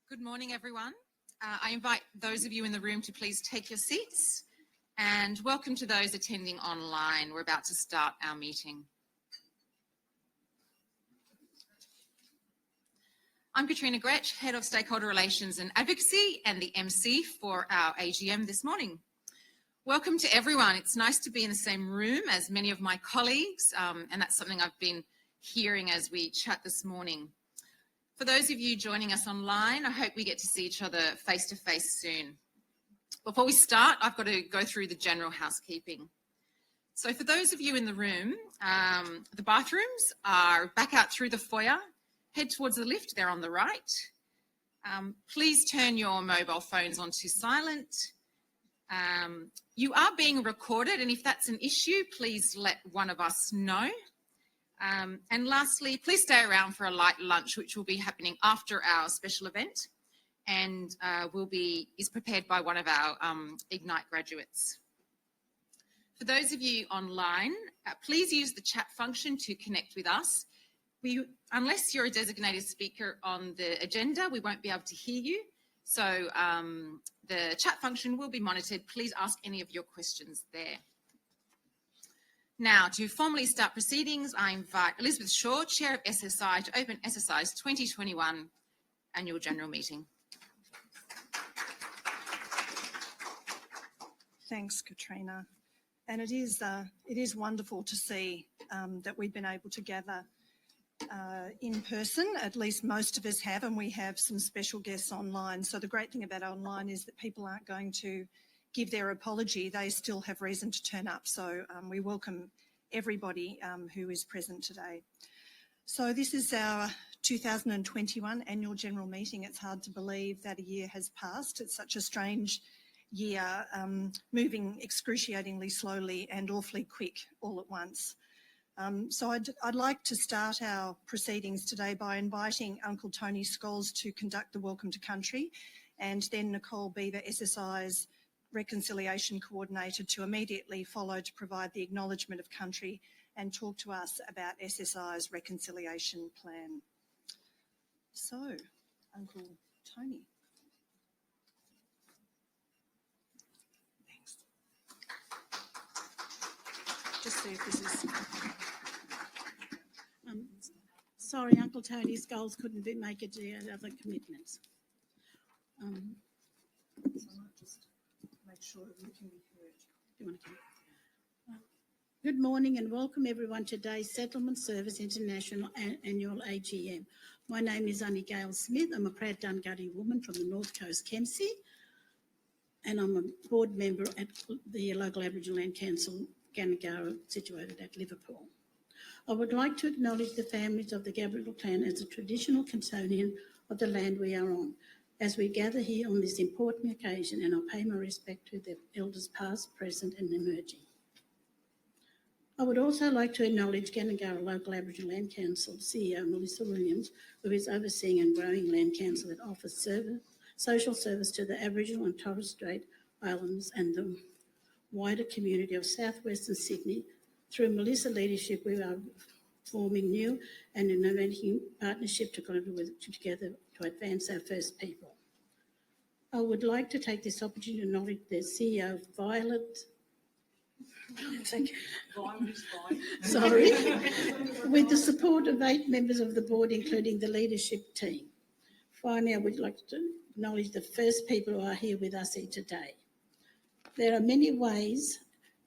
Good morning, everyone. I invite those of you in the room to please take your seats, and welcome to those attending online. We're about to start our meeting. I'm Katrina Gretch, Head of Stakeholder Relations and Advocacy and the Emcee for our AGM this morning. Welcome to everyone. It's nice to be in the same room as many of my colleagues, and that's something I've been hearing as we chat this morning. For those of you joining us online, I hope we get to see each other face-to-face soon. Before we start, I've got to go through the general housekeeping. So for those of you in the room, the bathrooms are back out through the foyer. Head towards the lift, they're on the right. Please turn your mobile phones onto silent. You are being recorded, and if that's an issue, please let one of us know. And lastly, please stay around for a light lunch, which will be happening after our special event and is prepared by one of our Ignite graduates. For those of you online, please use the chat function to connect with us. Unless you're a designated speaker on the agenda, we won't be able to hear you. So the chat function will be monitored. Please ask any of your questions there. Now, to formally start proceedings, I invite Elizabeth Shaw, Chair of SSI, to open SSI's 2021 Annual General Meeting. Thanks, Katrina. And it is wonderful to see that we've been able to gather in person. At least most of us have, and we have some special guests online. So the great thing about online is that people aren't going to give their apology. They still have reason to turn up. So we welcome everybody who is present today. So this is our 2021 Annual General Meeting. It's hard to believe that a year has passed. It's such a strange year, moving excruciatingly slowly and awfully quick all at once. So I'd like to start our proceedings today by inviting Uncle Tony Scholes to conduct the Welcome to Country, and then Nicole Beaver, SSI's Reconciliation Coordinator, to immediately follow to provide the acknowledgement of country and talk to us about SSI's reconciliation plan. So, Uncle Tony. Thanks. Just see if this is... Sorry, Uncle Tony Scholes couldn't make it to other commitments. So I might just make sure that we can be heard. Do you want to come? Good morning and welcome everyone to today's Settlement Service International Annual AGM. My name is Annie Gail Smith. I'm a proud Dunghutti woman from the North Coast Emcee, and I'm a board member at the local Aboriginal Land Council, Gannagara, situated at Liverpool. I would like to acknowledge the families of the Gaborigal clan as a traditional custodian of the land we are on, as we gather here on this important occasion, and I pay my respect to the elders past, present and emerging. I would also like to acknowledge Gannagara Local Aboriginal Land Council CEO Melissa Williams, who is overseeing and growing land council that offers social service to the Aboriginal and Torres Strait Islands and the wider community of southwestern Sydney. Through Melissa leadership, we are forming new and innovative partnership to collaborate together to advance our First People. I would like to take this opportunity to acknowledge the CEO, Violet. Sorry, with the support of 8 members of the board, including the leadership team. Finally, I would like to acknowledge the First People who are here with us here today. There are many ways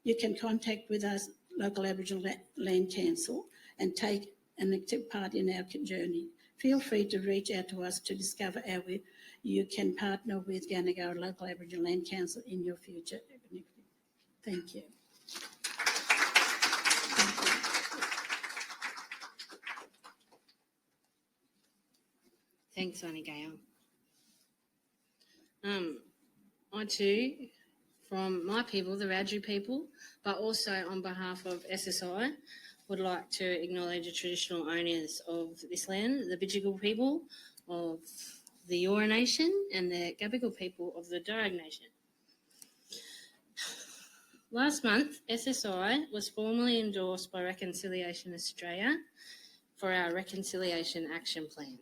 you can contact with us, local Aboriginal Land Council, and take an active part in our journey. Feel free to reach out to us to discover how you can partner with Gannagara Local Aboriginal Land Council in your future. Thank you. Thanks, Annie Gail. I too, from my people, the Wiradjuri people, but also on behalf of SSI, would like to acknowledge the traditional owners of this land, the Bidjigal people of the Eora Nation and the Gadigal people of the Darug Nation. Last month, SSI was formally endorsed by Reconciliation Australia for our Reconciliation Action Plan.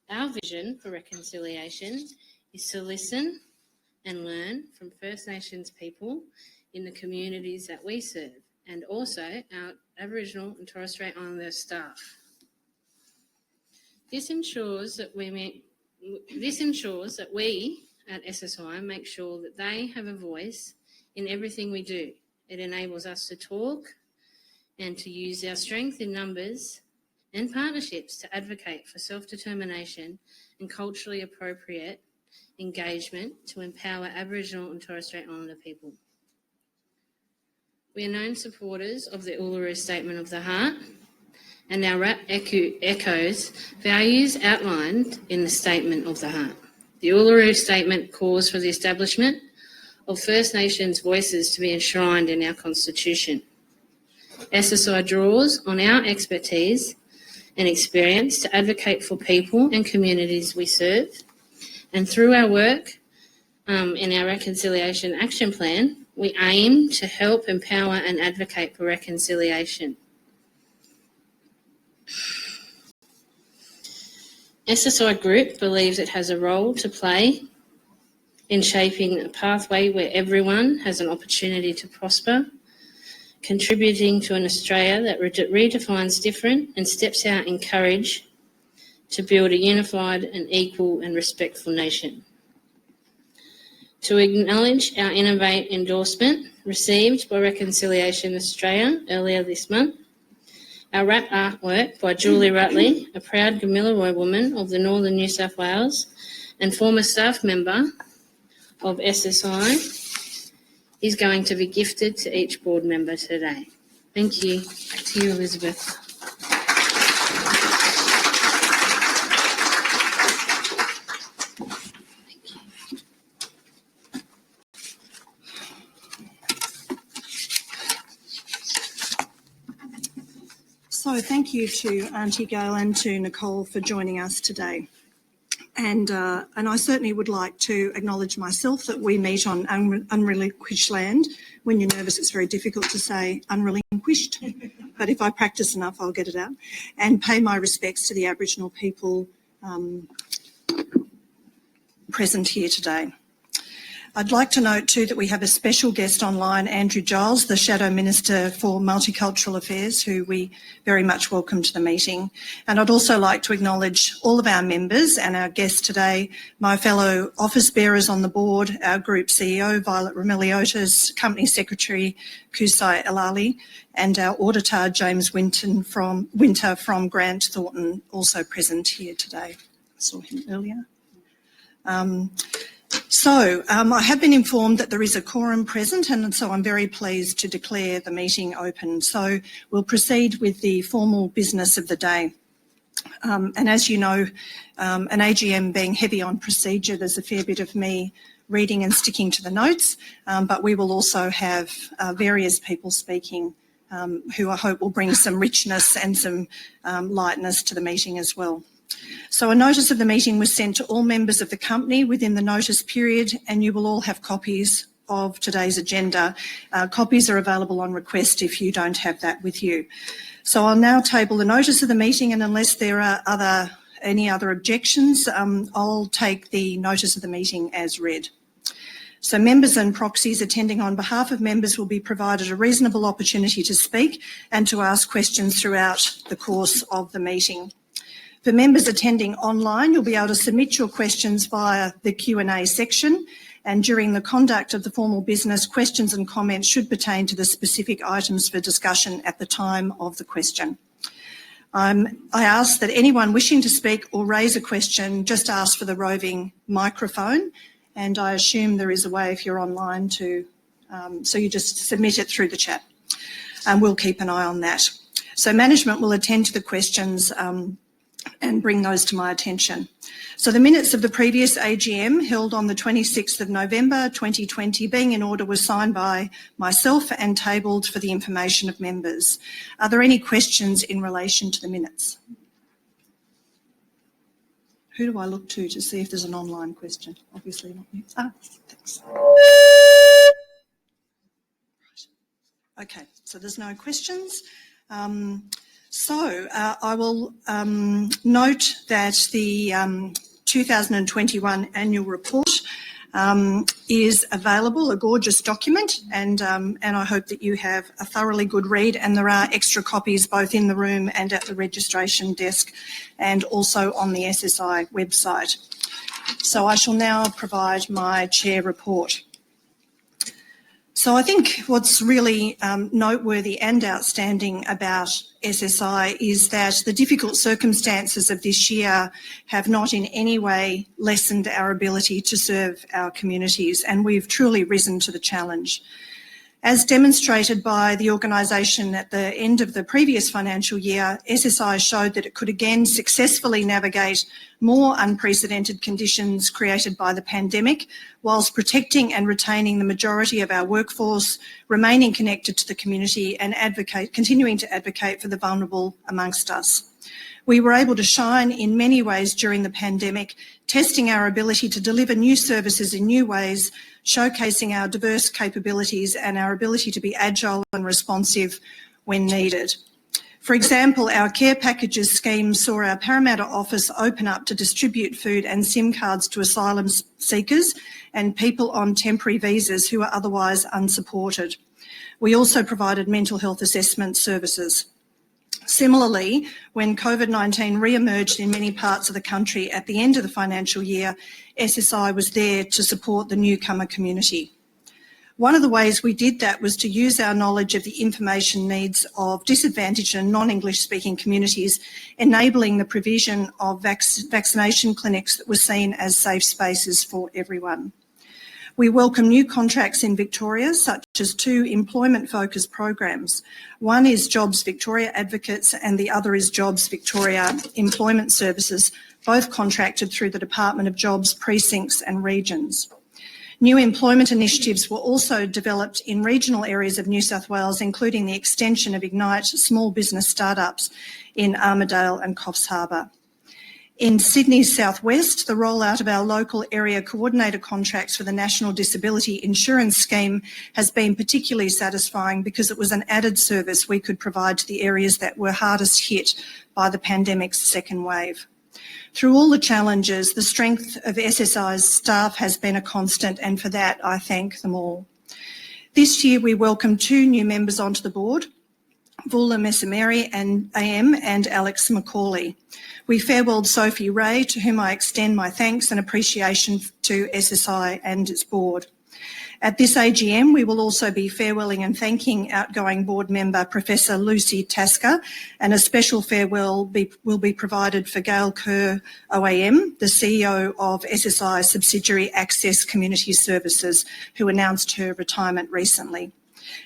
Our vision for reconciliation is to listen and learn from First Nations people in the communities that we serve, and also our Aboriginal and Torres Strait Islander staff. This ensures that we at SSI make sure that they have a voice in everything we do. It enables us to talk and to use our strength in numbers and partnerships to advocate for self-determination and culturally appropriate engagement to empower Aboriginal and Torres Strait Islander people. We are known supporters of the Uluru Statement of the Heart, and our RAP echoes values outlined in the Statement of the Heart. The Uluru Statement calls for the establishment of First Nations voices to be enshrined in our Constitution. SSI draws on our expertise and experience to advocate for people and communities we serve, and through our work in our Reconciliation Action Plan, we aim to help empower and advocate for reconciliation. SSI Group believes it has a role to play in shaping a pathway where everyone has an opportunity to prosper, contributing to an Australia that redefines different and steps out in courage to build a unified and equal and respectful nation. To acknowledge our Innovate endorsement received by Reconciliation Australia earlier this month, our wrap artwork by Julie Rutley, a proud Gamilaroi woman of the Northern New South Wales and former staff member of SSI, is going to be gifted to each board member today. Thank you. Back to you, Elizabeth. So thank you to Auntie Gail and to Nicole for joining us today. And I certainly would like to acknowledge myself that we meet on unrelinquished land. When you're nervous, it's very difficult to say unrelinquished, but if I practice enough, I'll get it out. And pay my respects to the Aboriginal people present here today. I'd like to note too that we have a special guest online, Andrew Giles, the Shadow Minister for Multicultural Affairs, who we very much welcome to the meeting. And I'd also like to acknowledge all of our members and our guests today, my fellow office bearers on the board, our Group CEO, Violet Romeliotis, Company Secretary, Kusai Elali, and our Auditor, James Winter from Grant Thornton, also present here today. I saw him earlier. I have been informed that there is a quorum present, and so I'm very pleased to declare the meeting open. So we'll proceed with the formal business of the day. And as you know, an AGM being heavy on procedure, there's a fair bit of me reading and sticking to the notes, but we will also have various people speaking who I hope will bring some richness and some lightness to the meeting as well. So a notice of the meeting was sent to all members of the company within the notice period, and you will all have copies of today's agenda. Copies are available on request if you don't have that with you. So I'll now table the notice of the meeting, and unless there are any other objections, I'll take the notice of the meeting as read. So members and proxies attending on behalf of members will be provided a reasonable opportunity to speak and to ask questions throughout the course of the meeting. For members attending online, you'll be able to submit your questions via the Q&A section, and during the conduct of the formal business, questions and comments should pertain to the specific items for discussion at the time of the question. I ask that anyone wishing to speak or raise a question just ask for the roving microphone, and I assume there is a way if you're online to, so you just submit it through the chat, and we'll keep an eye on that. So management will attend to the questions and bring those to my attention. So the minutes of the previous AGM held on the 26th of November 2020 being in order was signed by myself and tabled for the information of members. Are there any questions in relation to the minutes? Who do I look to see if there's an online question? Obviously not you. Thanks. Okay, so there's no questions. So I will note that the 2021 annual report is available, a gorgeous document, and I hope that you have a thoroughly good read, and there are extra copies both in the room and at the registration desk and also on the SSI website. So I shall now provide my chair report. So I think what's really noteworthy and outstanding about SSI is that the difficult circumstances of this year have not in any way lessened our ability to serve our communities, and we've truly risen to the challenge. As demonstrated by the organisation at the end of the previous financial year, SSI showed that it could again successfully navigate more unprecedented conditions created by the pandemic, whilst protecting and retaining the majority of our workforce, remaining connected to the community and continuing to advocate for the vulnerable amongst us. We were able to shine in many ways during the pandemic, testing our ability to deliver new services in new ways, showcasing our diverse capabilities and our ability to be agile and responsive when needed. For example, our care packages scheme saw our Parramatta office open up to distribute food and SIM cards to asylum seekers and people on temporary visas who are otherwise unsupported. We also provided mental health assessment services. Similarly, when COVID-19 re-emerged in many parts of the country at the end of the financial year, SSI was there to support the newcomer community. One of the ways we did that was to use our knowledge of the information needs of disadvantaged and non-English speaking communities, enabling the provision of vaccination clinics that were seen as safe spaces for everyone. We welcome new contracts in Victoria, such as 2 employment-focused programs. One is Jobs Victoria Advocates and the other is Jobs Victoria Employment Services, both contracted through the Department of Jobs precincts and regions. New employment initiatives were also developed in regional areas of New South Wales, including the extension of Ignite small business startups in Armidale and Coffs Harbour. In Sydney's southwest, the rollout of our local area coordinator contracts for the National Disability Insurance Scheme has been particularly satisfying because it was an added service we could provide to the areas that were hardest hit by the pandemic's second wave. Through all the challenges, the strength of SSI's staff has been a constant, and for that I thank them all. This year we welcomed 2 new members onto the board, Vula Messameri and AM and Alex Mccauley. We farewelled Sophie Ray, to whom I extend my thanks and appreciation to SSI and its board. At this AGM, we will also be farewelling and thanking outgoing board member Professor Lucy Tasker, and a special farewell will be provided for Gail Kerr OAM, the CEO of SSI subsidiary Access Community Services, who announced her retirement recently.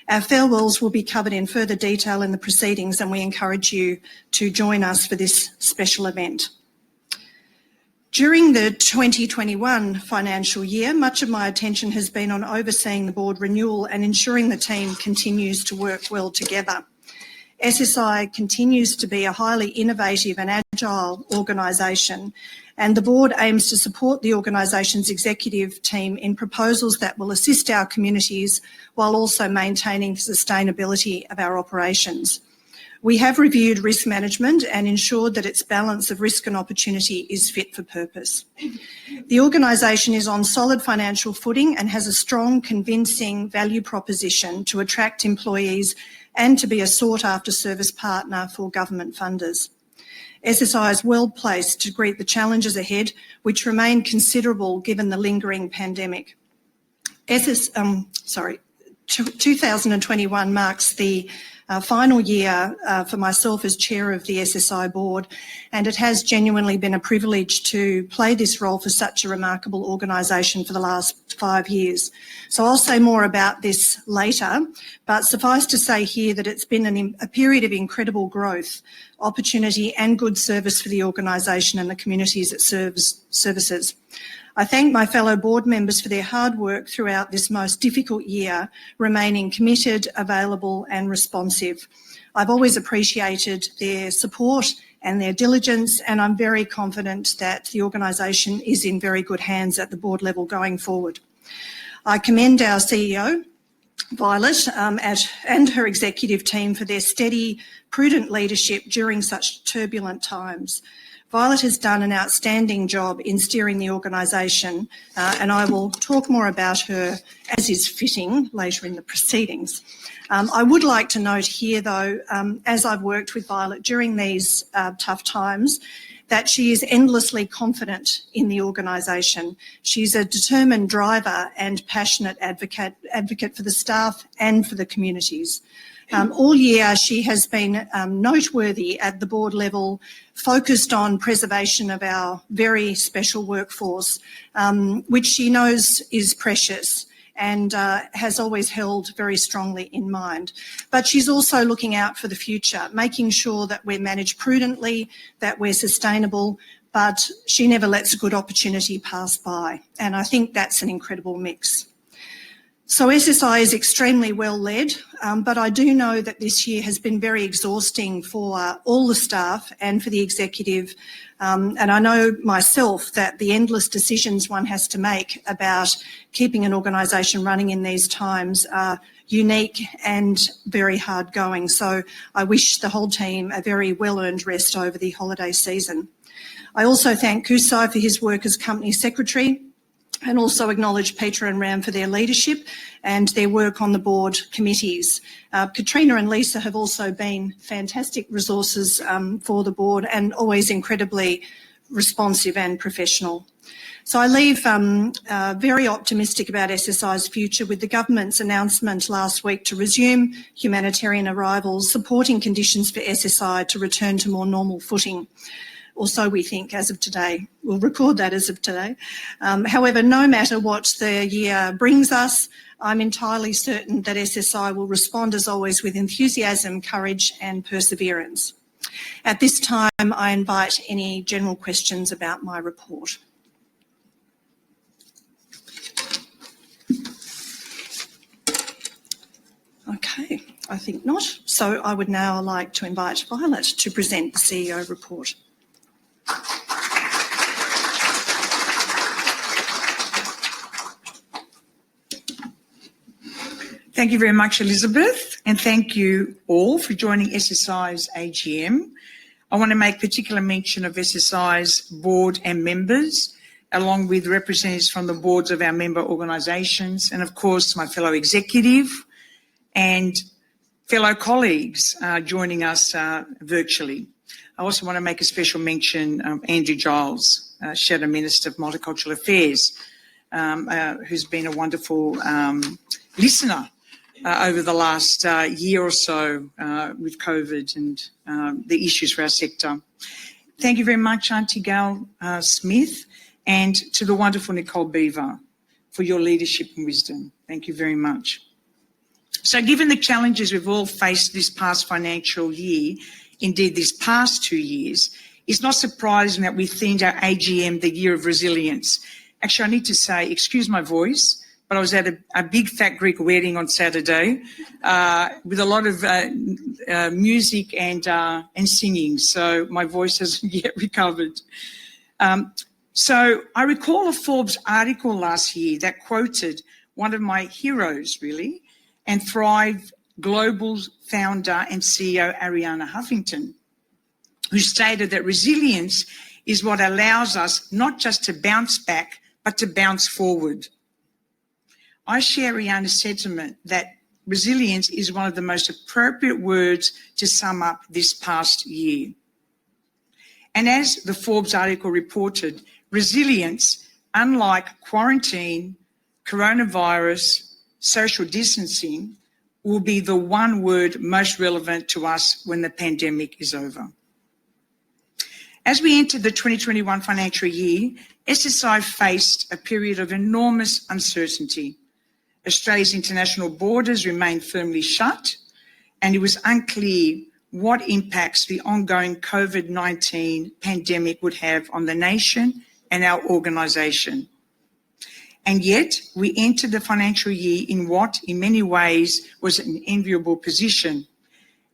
Our farewells will be covered in further detail in the proceedings, and we encourage you to join us for this special event. During the 2021 financial year, much of my attention has been on overseeing the board renewal and ensuring the team continues to work well together. SSI continues to be a highly innovative and agile organisation, and the board aims to support the organisation's executive team in proposals that will assist our communities while also maintaining the sustainability of our operations. We have reviewed risk management and ensured that its balance of risk and opportunity is fit for purpose. The organisation is on solid financial footing and has a strong, convincing value proposition to attract employees and to be a sought-after service partner for government funders. SSI is well placed to greet the challenges ahead, which remain considerable given the lingering pandemic. 2021 marks the final year for myself as chair of the SSI board, and it has genuinely been a privilege to play this role for such a remarkable organisation for the last 5 years. So I'll say more about this later, but suffice to say here that it's been a period of incredible growth, opportunity and good service for the organisation and the communities it services. I thank my fellow board members for their hard work throughout this most difficult year, remaining committed, available and responsive. I've always appreciated their support and their diligence, and I'm very confident that the organisation is in very good hands at the board level going forward. I commend our CEO Violet and her executive team for their steady, prudent leadership during such turbulent times. Violet has done an outstanding job in steering the organisation, and I will talk more about her, as is fitting, later in the proceedings. I would like to note here, though, as I've worked with Violet during these tough times, that she is endlessly confident in the organisation. She's a determined driver and passionate advocate for the staff and for the communities. All year she has been noteworthy at the board level, focused on preservation of our very special workforce, which she knows is precious and has always held very strongly in mind. But she's also looking out for the future, making sure that we're managed prudently, that we're sustainable, but she never lets a good opportunity pass by. And I think that's an incredible mix. So SSI is extremely well led, but I do know that this year has been very exhausting for all the staff and for the executive. And I know myself that the endless decisions one has to make about keeping an organisation running in these times are unique and very hard going. So I wish the whole team a very well-earned rest over the holiday season. I also thank Kusai for his work as Company Secretary, and also acknowledge Peter and Ram for their leadership and their work on the board committees. Katrina and Lisa have also been fantastic resources for the board and always incredibly responsive and professional. So I leave very optimistic about SSI's future with the government's announcement last week to resume humanitarian arrivals, supporting conditions for SSI to return to more normal footing. Or so we think as of today. We'll record that as of today. However, no matter what the year brings us, I'm entirely certain that SSI will respond as always with enthusiasm, courage and perseverance. At this time, I invite any general questions about my report. Okay, I think not. So I would now like to invite Violet to present the CEO report. Thank you very much, Elizabeth, and thank you all for joining SSI's AGM. I want to make particular mention of SSI's board and members, along with representatives from the boards of our member organisations, and of course my fellow executive and fellow colleagues joining us virtually. I also want to make a special mention of Andrew Giles, Shadow Minister of Multicultural Affairs, who's been a wonderful listener over the last year or so with COVID and the issues for our sector. Thank you very much, Auntie Gail Smith, and to the wonderful Nicole Beaver for your leadership and wisdom. Thank you very much. So given the challenges we've all faced this past financial year, indeed these past 2 years, it's not surprising that we themed our AGM the Year of Resilience. Actually, I need to say, excuse my voice, but I was at a big fat Greek wedding on Saturday with a lot of music and singing, so my voice hasn't yet recovered. So I recall a Forbes article last year that quoted one of my heroes, really, and Thrive Global founder and CEO Arianna Huffington, who stated that resilience is what allows us not just to bounce back, but to bounce forward. I share Arianna's sentiment that resilience is one of the most appropriate words to sum up this past year. And as the Forbes article reported, resilience, unlike quarantine, coronavirus, social distancing, will be the one word most relevant to us when the pandemic is over. As we entered the 2021 financial year, SSI faced a period of enormous uncertainty. Australia's international borders remained firmly shut, and it was unclear what impacts the ongoing COVID-19 pandemic would have on the nation and our organisation. And yet, we entered the financial year in what, in many ways, was an enviable position.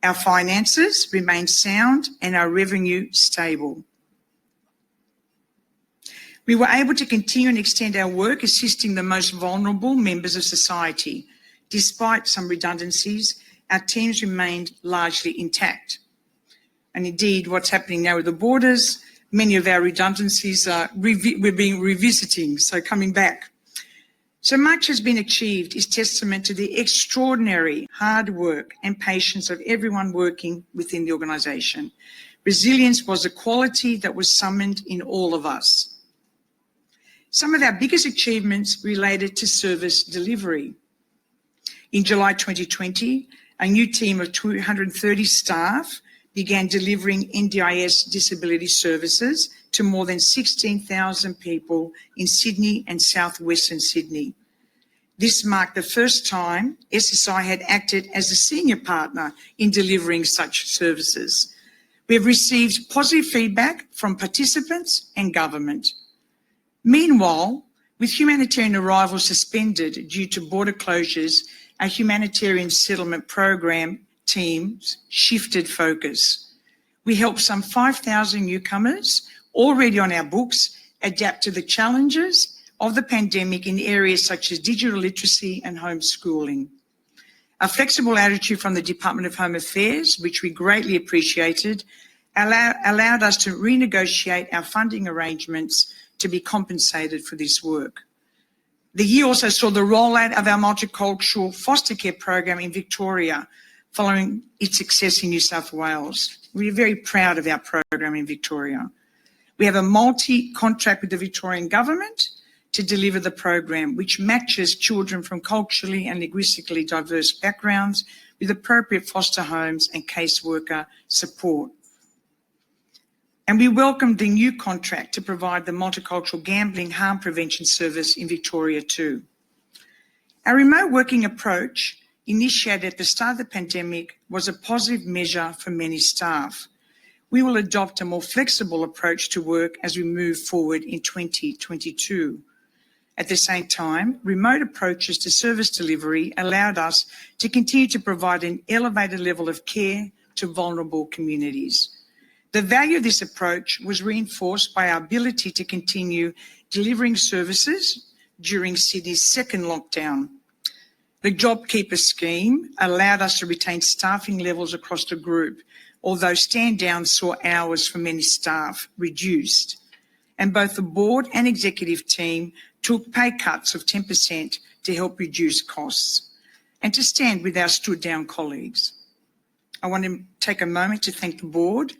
Our finances remained sound and our revenue stable. We were able to continue and extend our work assisting the most vulnerable members of society, Despite some redundancies, our teams remained largely intact. And indeed, what's happening now with the borders, many of our redundancies we're being revisiting, so coming back. So much has been achieved is testament to the extraordinary hard work and patience of everyone working within the organisation. Resilience was a quality that was summoned in all of us. Some of our biggest achievements related to service delivery. In July 2020, a new team of 230 staff began delivering NDIS disability services to more than 16,000 people in Sydney and southwestern Sydney. This marked the first time SSI had acted as a senior partner in delivering such services. We have received positive feedback from participants and government. Meanwhile, with humanitarian arrivals suspended due to border closures, our humanitarian settlement program teams shifted focus. We helped some 5,000 newcomers already on our books adapt to the challenges of the pandemic in areas such as digital literacy and homeschooling. A flexible attitude from the Department of Home Affairs, which we greatly appreciated, allowed us to renegotiate our funding arrangements to be compensated for this work. The year also saw the rollout of our multicultural foster care program in Victoria, following its success in New South Wales. We are very proud of our program in Victoria. We have a multi-contract with the Victorian government to deliver the program, which matches children from culturally and linguistically diverse backgrounds with appropriate foster homes and caseworker support. And we welcomed the new contract to provide the multicultural gambling harm prevention service in Victoria too. Our remote working approach, initiated at the start of the pandemic, was a positive measure for many staff. We will adopt a more flexible approach to work as we move forward in 2022. At the same time, remote approaches to service delivery allowed us to continue to provide an elevated level of care to vulnerable communities. The value of this approach was reinforced by our ability to continue delivering services during Sydney's second lockdown. The JobKeeper scheme allowed us to retain staffing levels across the group, although stand downs saw hours for many staff reduced. And both the board and executive team took pay cuts of 10% to help reduce costs and to stand with our stood down colleagues. I want to take a moment to thank the board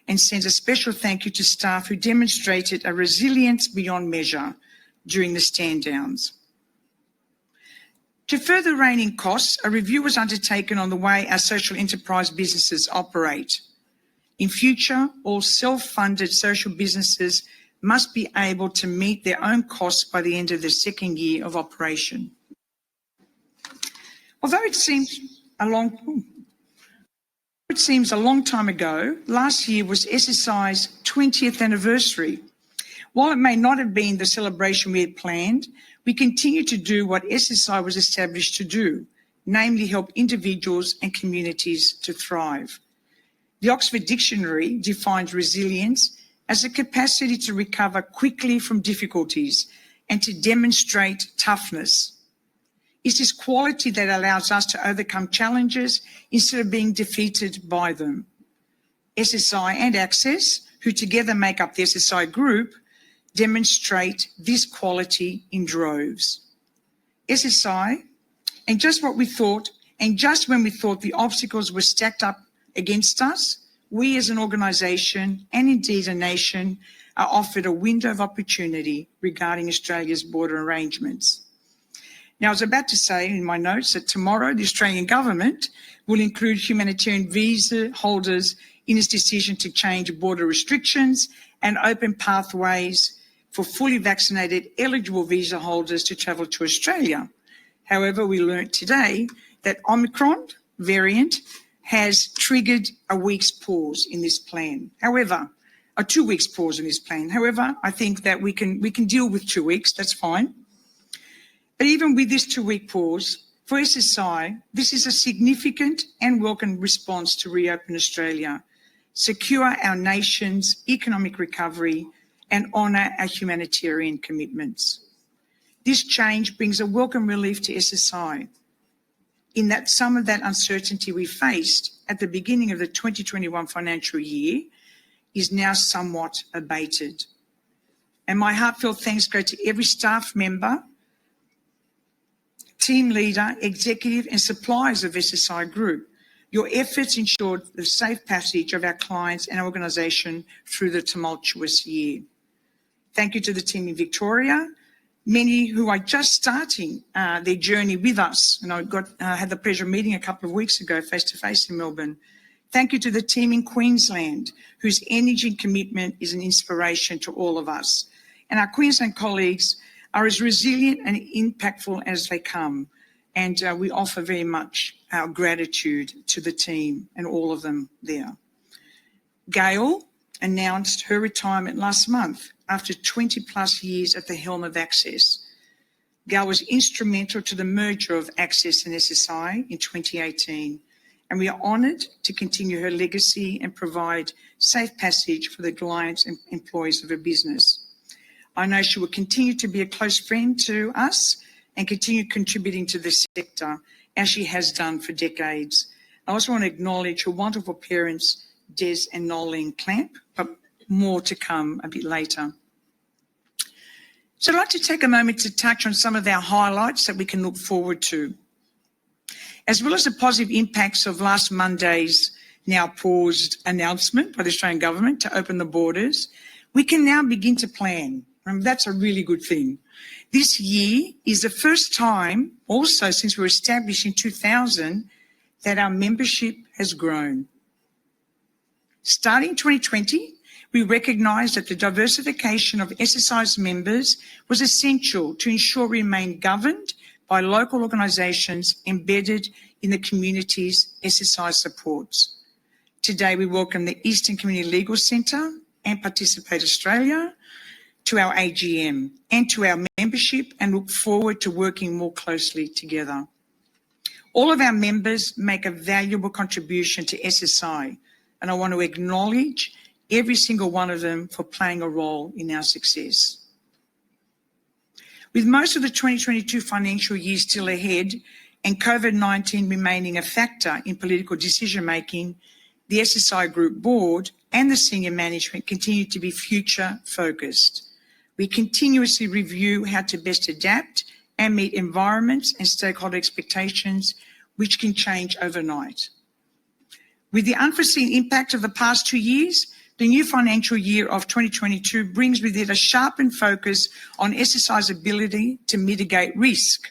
and send a special thank you to staff who demonstrated a resilience beyond measure during the stand downs. To further rein in costs, a review was undertaken on the way our social enterprise businesses operate. In future, all self-funded social businesses must be able to meet their own costs by the end of the second year of operation. Although it seems a long time ago, last year was SSI's 20th anniversary. While it may not have been the celebration we had planned, we continue to do what SSI was established to do, namely help individuals and communities to thrive. The Oxford Dictionary defines resilience as a capacity to recover quickly from difficulties and to demonstrate toughness. It's this quality that allows us to overcome challenges instead of being defeated by them. SSI and Access, who together make up the SSI group, demonstrate this quality in droves. SSI, and just when we thought the obstacles were stacked up against us, we as an organisation and indeed a nation are offered a window of opportunity regarding Australia's border arrangements. Now, I was about to say in my notes that tomorrow the Australian government will include humanitarian visa holders in its decision to change border restrictions and open pathways for fully vaccinated eligible visa holders to travel to Australia. However, we learnt today that Omicron variant has triggered a week's pause in this plan. However, a 2 weeks pause in this plan. However, I think that we can deal with 2 weeks, that's fine. But even with this 2 week pause, for SSI, this is a significant and welcome response to reopen Australia, secure our nation's economic recovery and honour our humanitarian commitments. This change brings a welcome relief to SSI. in that some of that uncertainty we faced at the beginning of the 2021 financial year is now somewhat abated. And my heartfelt thanks go to every staff member, team leader, executive and suppliers of SSI Group. Your efforts ensured the safe passage of our clients and our organisation through the tumultuous year. Thank you to the team in Victoria, many who are just starting their journey with us. And I had the pleasure of meeting a couple of weeks ago face-to-face in Melbourne. Thank you to the team in Queensland, whose energy and commitment is an inspiration to all of us. And our Queensland colleagues are as resilient and impactful as they come. And we offer very much our gratitude to the team and all of them there. Gail announced her retirement last month after 20 plus years at the helm of Access. Gail was instrumental to the merger of Access and SSI in 2018, and we are honoured to continue her legacy and provide safe passage for the clients and employees of her business. I know she will continue to be a close friend to us and continue contributing to the sector as she has done for decades. I also want to acknowledge her wonderful parents, Des and Nolene Clamp, but more to come a bit later. So I'd like to take a moment to touch on some of our highlights that we can look forward to, as well as the positive impacts of last Monday's now paused announcement by the Australian government to open the borders. We can now begin to plan. And that's a really good thing. This year is the first time also since we were established in 2000 that our membership has grown. Starting 2020, we recognised that the diversification of SSI's members was essential to ensure we remain governed by local organisations embedded in the communities SSI supports. Today, we welcome the Eastern Community Legal Centre and Participate Australia to our AGM and to our membership, and look forward to working more closely together. All of our members make a valuable contribution to SSI, and I want to acknowledge every single one of them for playing a role in our success. With most of the 2022 financial year still ahead and COVID-19 remaining a factor in political decision-making, the SSI Group Board and the senior management continue to be future-focused. We continuously review how to best adapt and meet environments and stakeholder expectations, which can change overnight. With the unforeseen impact of the past 2 years, the new financial year of 2022 brings with it a sharpened focus on SSI's ability to mitigate risk.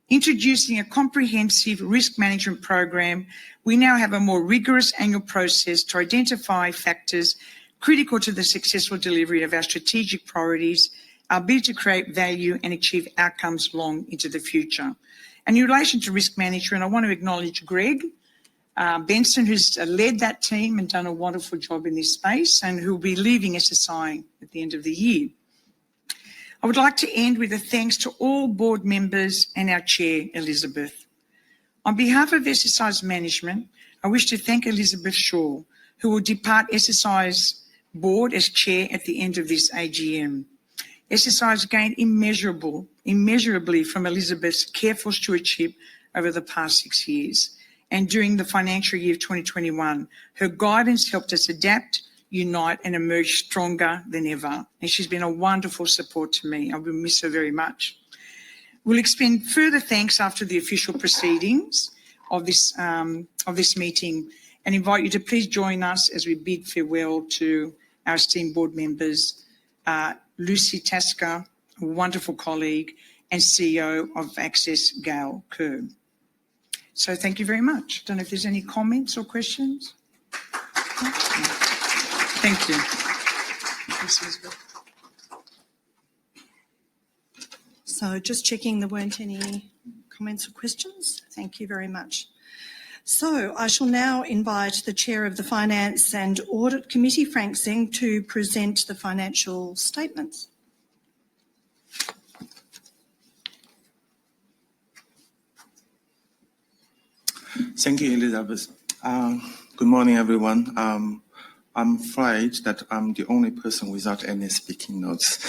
Introducing a comprehensive risk management program, we now have a more rigorous annual process to identify factors critical to the successful delivery of our strategic priorities, our ability to create value and achieve outcomes long into the future. And in relation to risk management, I want to acknowledge Greg Benson, who's led that team and done a wonderful job in this space, and who will be leaving SSI at the end of the year. I would like to end with a thanks to all board members and our chair, Elizabeth. On behalf of SSI's management, I wish to thank Elizabeth Shaw, who will depart SSI's board as chair at the end of this AGM. SSI has gained immeasurably from Elizabeth's careful stewardship over the past 6 years. And during the financial year of 2021, her guidance helped us adapt, unite and emerge stronger than ever. And she's been a wonderful support to me. I will miss her very much. We'll extend further thanks after the official proceedings of this meeting, and invite you to please join us as we bid farewell to our esteemed board members, Lucy Tasker, a wonderful colleague, and CEO of Access, Gail Kerr. So thank you very much. Don't know if there's any comments or questions. Thank you. Thanks, Elizabeth. So just checking there weren't any comments or questions. Thank you very much. So I shall now invite the Chair of the Finance and Audit Committee, Frank Zeng, to present the financial statements. Thank you, Elizabeth. Good morning, everyone. I'm afraid that I'm the only person without any speaking notes.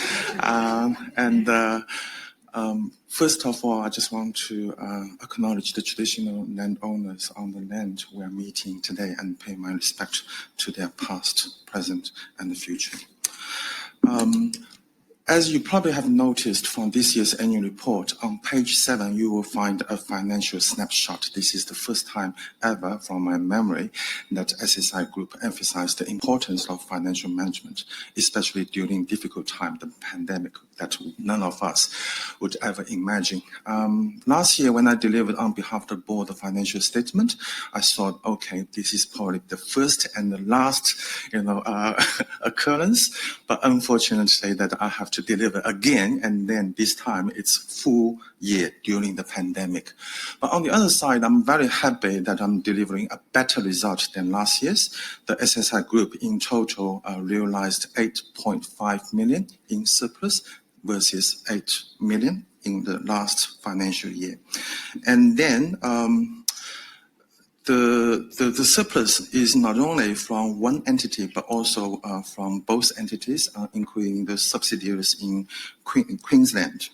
First of all, I just want to acknowledge the traditional landowners on the land we are meeting today and pay my respect to their past, present, and the future. As you probably have noticed from this year's annual report, on page 7, you will find a financial snapshot. This is the first time ever from my memory that SSI Group emphasized the importance of financial management, especially during difficult time, the pandemic that none of us would ever imagine. Last year, when I delivered on behalf of the board the financial statement, I thought, okay, this is probably the first and the last, occurrence. But unfortunately, that I have to deliver again, and then this time it's full year during the pandemic. But on the other side, I'm very happy that I'm delivering a better result than last year's. The SSI Group in total realized 8.5 million in surplus versus 8 million in the last financial year. And then the surplus is not only from one entity, but also from both entities, including the subsidiaries in Queensland.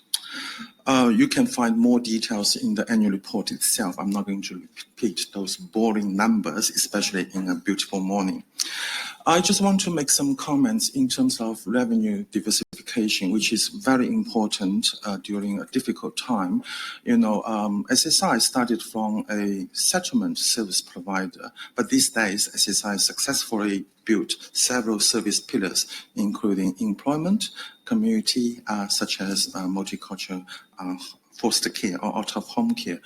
You can find more details in the annual report itself. I'm not going to repeat those boring numbers, especially in a beautiful morning. I just want to make some comments in terms of revenue diversification, which is very important during a difficult time. SSI started from a settlement service provider, but these days SSI successfully built several service pillars, including employment, community, such as multicultural foster care or out-of-home care,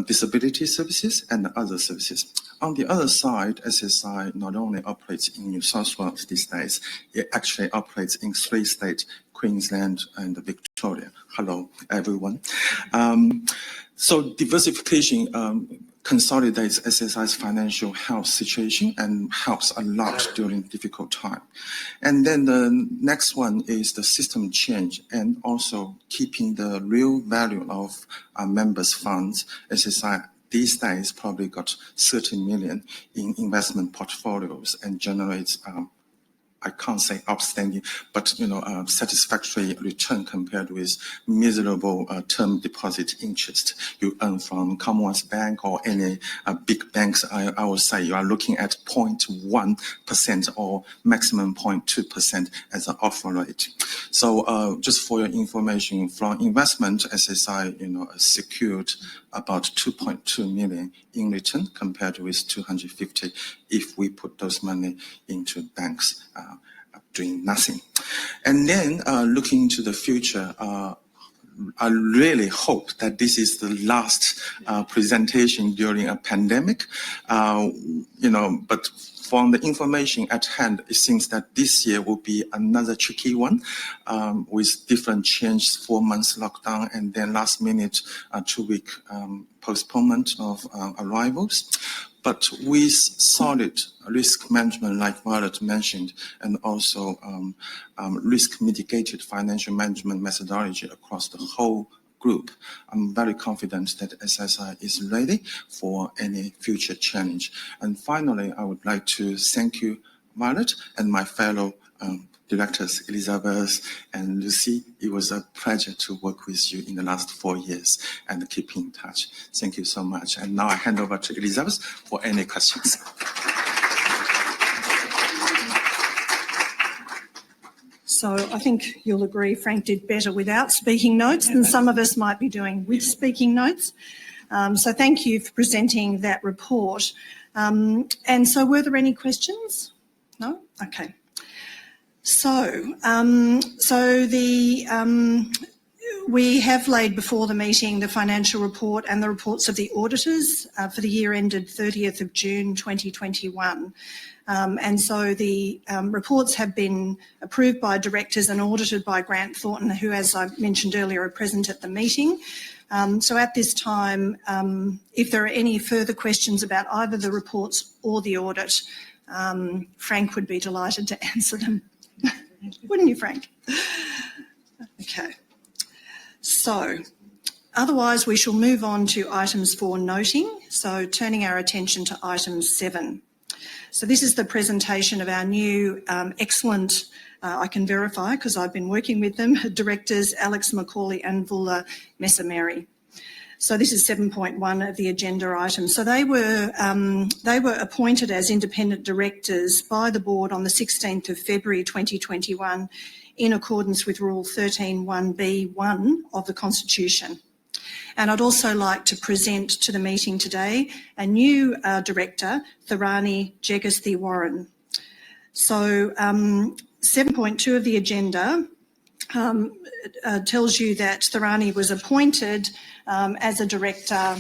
disability services, and other services. On the other side, SSI not only operates in New South Wales these days, it actually operates in 3 states, Queensland and Victoria. Hello, everyone. So diversification consolidates SSI's financial health situation and helps a lot during difficult time. And then the next one is the system change and also keeping the real value of our members' funds. SSI these days probably got 30 million in investment portfolios and generates I can't say outstanding, but satisfactory return compared with miserable term deposit interest you earn from Commonwealth Bank or any big banks. I would say you are looking at 0.1% or maximum 0.2% as an offer rate. So just for your information, from investment, SSI secured about 2.2 million in return compared with 250 if we put those money into banks doing nothing. And then looking to the future, I really hope that this is the last presentation during a pandemic, but from the information at hand, it seems that this year will be another tricky one with different changes, 4 months lockdown, and then last minute 2-week postponement of arrivals. But with solid risk management, like Violet mentioned, and also risk mitigated financial management methodology across the whole group, I'm very confident that SSI is ready for any future challenge. And finally, I would like to thank you, Violet, and my fellow directors, Elizabeth and Lucy. It was a pleasure to work with you in the last 4 years and keep in touch. Thank you so much. And now I hand over to Elizabeth for any questions. So I think you'll agree Frank did better without speaking notes than some of us might be doing with speaking notes. So thank you for presenting that report. And so were there any questions? No? Okay. So, we have laid before the meeting the financial report and the reports of the auditors for the year ended 30th of June 2021. And so the reports have been approved by directors and audited by Grant Thornton, who, as I mentioned earlier, are present at the meeting. So at this time, if there are any further questions about either the reports or the audit, Frank would be delighted to answer them. Wouldn't you, Frank? Okay. So, otherwise we shall move on to items for noting. So, turning our attention to item 7. So this is the presentation of our new excellent, I can verify because I've been working with them, directors Alex Mccauley and Vula Messameri. So this is 7.1 of the agenda item. So they were appointed as independent directors by the board on the 16th of February 2021 in accordance with Rule 13(1)(b)(1) of the Constitution. And I'd also like to present to the meeting today a new director, Tharani Jegasthi-Warren. So 7.2 of the agenda tells you that Tharani was appointed as a director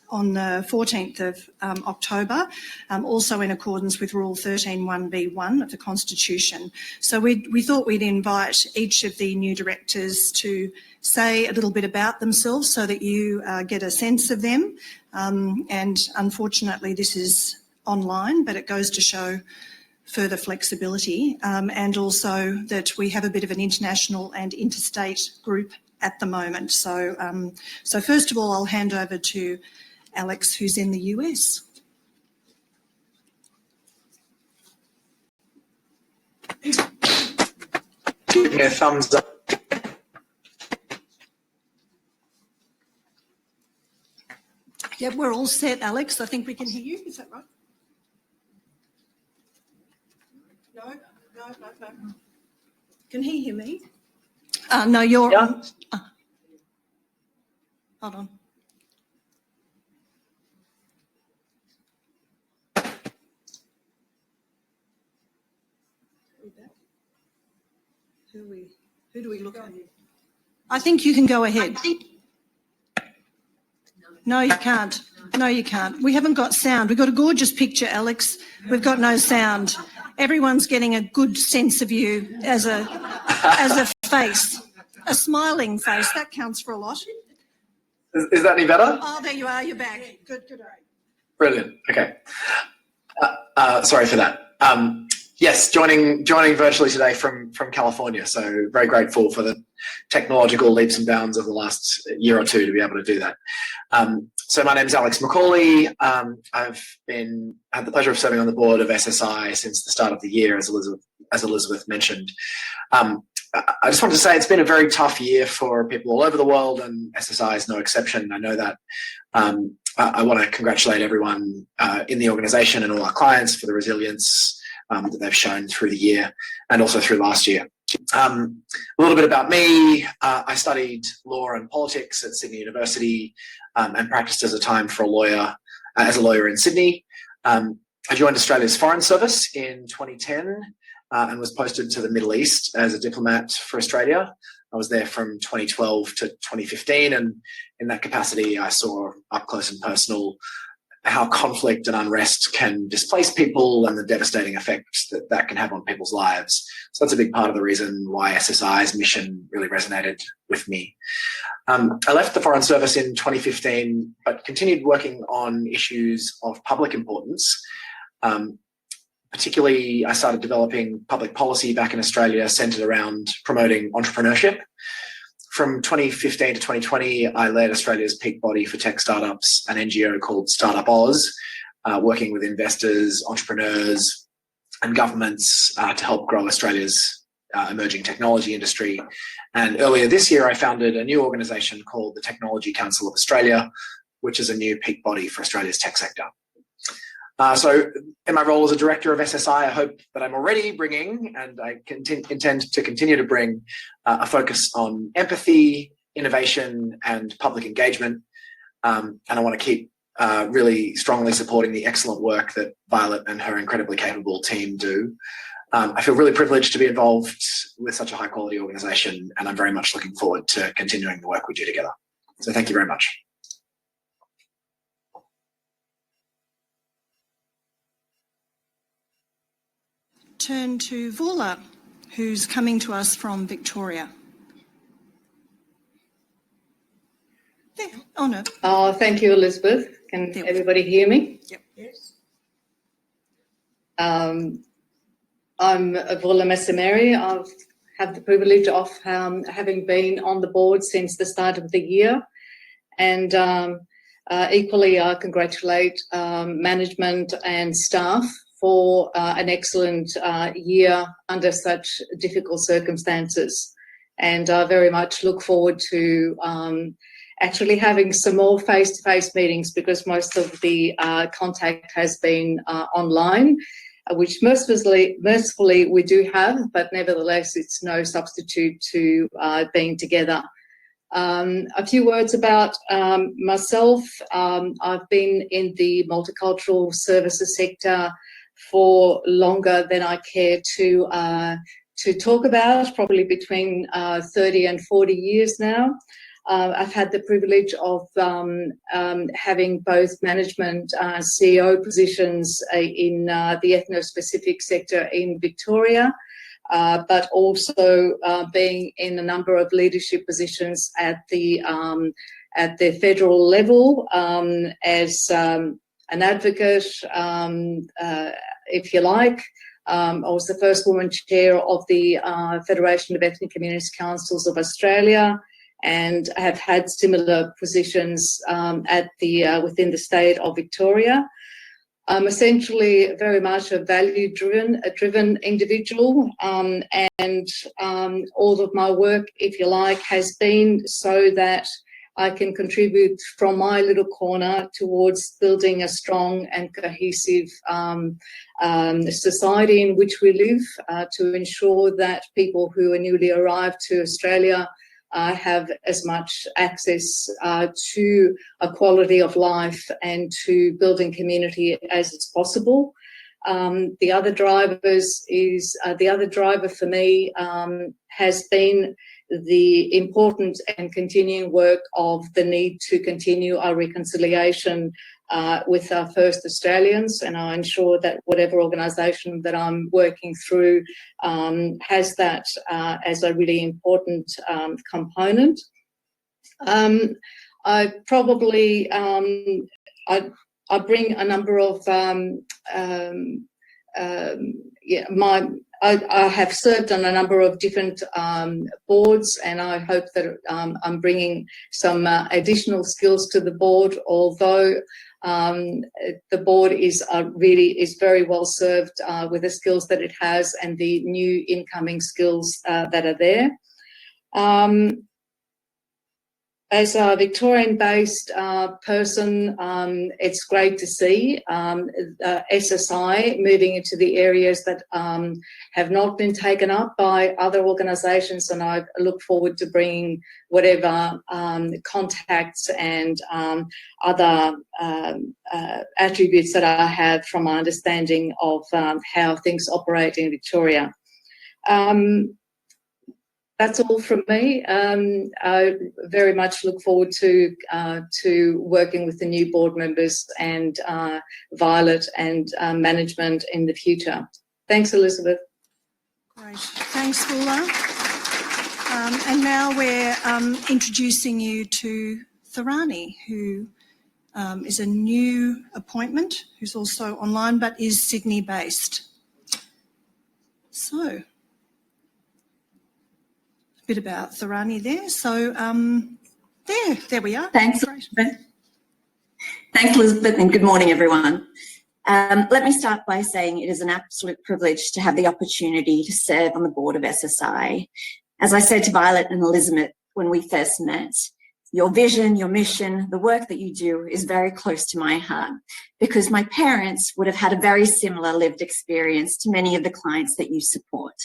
on the 14th of October, also in accordance with Rule 13(1)(b)(1) of the Constitution. So we thought we'd invite each of the new directors to say a little bit about themselves so that you get a sense of them. And unfortunately, this is online, but it goes to show further flexibility and also that we have a bit of an international and interstate group at the moment. So, so first of all, I'll hand over to Alex, who's in the US. Give me a thumbs up. Yeah, we're all set, Alex. I think we can hear you. Is that right? No. Can he hear me? No, you're... Yeah. Hold on. Who do we look at? I think you can go ahead. No, you can't. No, you can't. We haven't got sound. We've got a gorgeous picture, Alex. We've got no sound. Everyone's getting a good sense of you as a face, a smiling face. That counts for a lot. Is that any better? Oh, there you are. You're back. Good. Brilliant. Okay. Sorry for that. Yes, joining virtually today from California. So very grateful for the technological leaps and bounds of the last year or two to be able to do that. So my name is Alex Mccauley. I've had the pleasure of serving on the board of SSI since the start of the year, as Elizabeth mentioned. I just wanted to say it's been a very tough year for people all over the world, and SSI is no exception. I know that. I want to congratulate everyone in the organisation and all our clients for the resilience that they've shown through the year and also through last year. A little bit about me. I studied law and politics at Sydney University and practiced as a lawyer in Sydney. I joined Australia's Foreign Service in 2010 and was posted to the Middle East as a diplomat for Australia. I was there from 2012 to 2015, and in that capacity I saw up close and personal how conflict and unrest can displace people and the devastating effects that can have on people's lives. So that's a big part of the reason why SSI's mission really resonated with me. I left the Foreign Service in 2015, but continued working on issues of public importance. Particularly, I started developing public policy back in Australia centred around promoting entrepreneurship. From 2015 to 2020, I led Australia's peak body for tech startups, an NGO called Startup Oz, working with investors, entrepreneurs, and governments to help grow Australia's emerging technology industry. And earlier this year, I founded a new organisation called the Technology Council of Australia, which is a new peak body for Australia's tech sector. So in my role as a director of SSI, I hope that I'm already bringing, and I intend to continue to bring, a focus on empathy, innovation, and public engagement. And I want to keep really strongly supporting the excellent work that Violet and her incredibly capable team do. I feel really privileged to be involved with such a high quality organisation, and I'm very much looking forward to continuing the work we do together. So thank you very much. Turn to Vula, who's coming to us from Victoria. There. Oh, no. Oh, thank you, Elizabeth. Can everybody hear me? Yep. Yes. I'm Vula Messameri. I've had the privilege of having been on the board since the start of the year. And Equally, I congratulate management and staff for an excellent year under such difficult circumstances. And I very much look forward to actually having some more face-to-face meetings, because most of the contact has been online, which mercifully we do have, but nevertheless it's no substitute to being together. A few words about myself. I've been in the multicultural services sector for longer than I care to talk about, probably between 30 and 40 years now. I've had the privilege of having both management CEO positions in the ethno-specific sector in Victoria, but also being in a number of leadership positions at the federal level as an advocate, if you like. I was the first woman chair of the Federation of Ethnic Communities Councils of Australia, and have had similar positions at within the state of Victoria. I'm essentially very much a value-driven individual, and all of my work, if you like, has been so that I can contribute from my little corner towards building a strong and cohesive society in which we live, to ensure that people who are newly arrived to Australia have as much access to a quality of life and to building community as it's possible. The other driver for me has been the important and continuing work of the need to continue our reconciliation with our First Australians, and I ensure that whatever organisation that I'm working through has that as a really important component. I probably I bring a number of I have served on a number of different boards, and I hope that I'm bringing some additional skills to the board, although the board is very well served with the skills that it has and the new incoming skills that are there. As a Victorian-based person, it's great to see SSI moving into the areas that have not been taken up by other organisations, and I look forward to bringing whatever contacts and other attributes that I have from my understanding of how things operate in Victoria. That's all from me. I very much look forward to working with the new board members and Violet and management in the future. Thanks, Elizabeth. Great. Thanks, Paula. And now we're introducing you to Tharani, who is a new appointment, who's also online but is Sydney-based. So, bit about Tharani there. So there we are. Thanks, Elizabeth. Thanks, Elizabeth, and good morning, everyone. Let me start by saying it is an absolute privilege to have the opportunity to serve on the board of SSI. As I said to Violet and Elizabeth when we first met, your vision, your mission, the work that you do is very close to my heart, because my parents would have had a very similar lived experience to many of the clients that you support.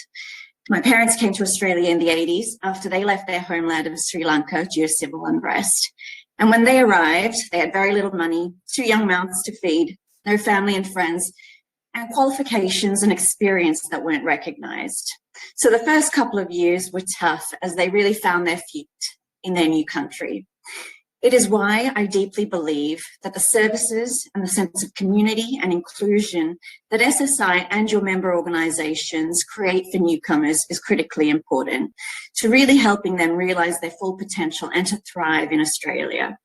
My parents came to Australia in the 80s after they left their homeland of Sri Lanka due to civil unrest. And when they arrived, they had very little money, 2 young mouths to feed, no family and friends, and qualifications and experience that weren't recognised. So the first couple of years were tough as they really found their feet in their new country. It is why I deeply believe that the services and the sense of community and inclusion that SSI and your member organisations create for newcomers is critically important to really helping them realise their full potential and to thrive in Australia.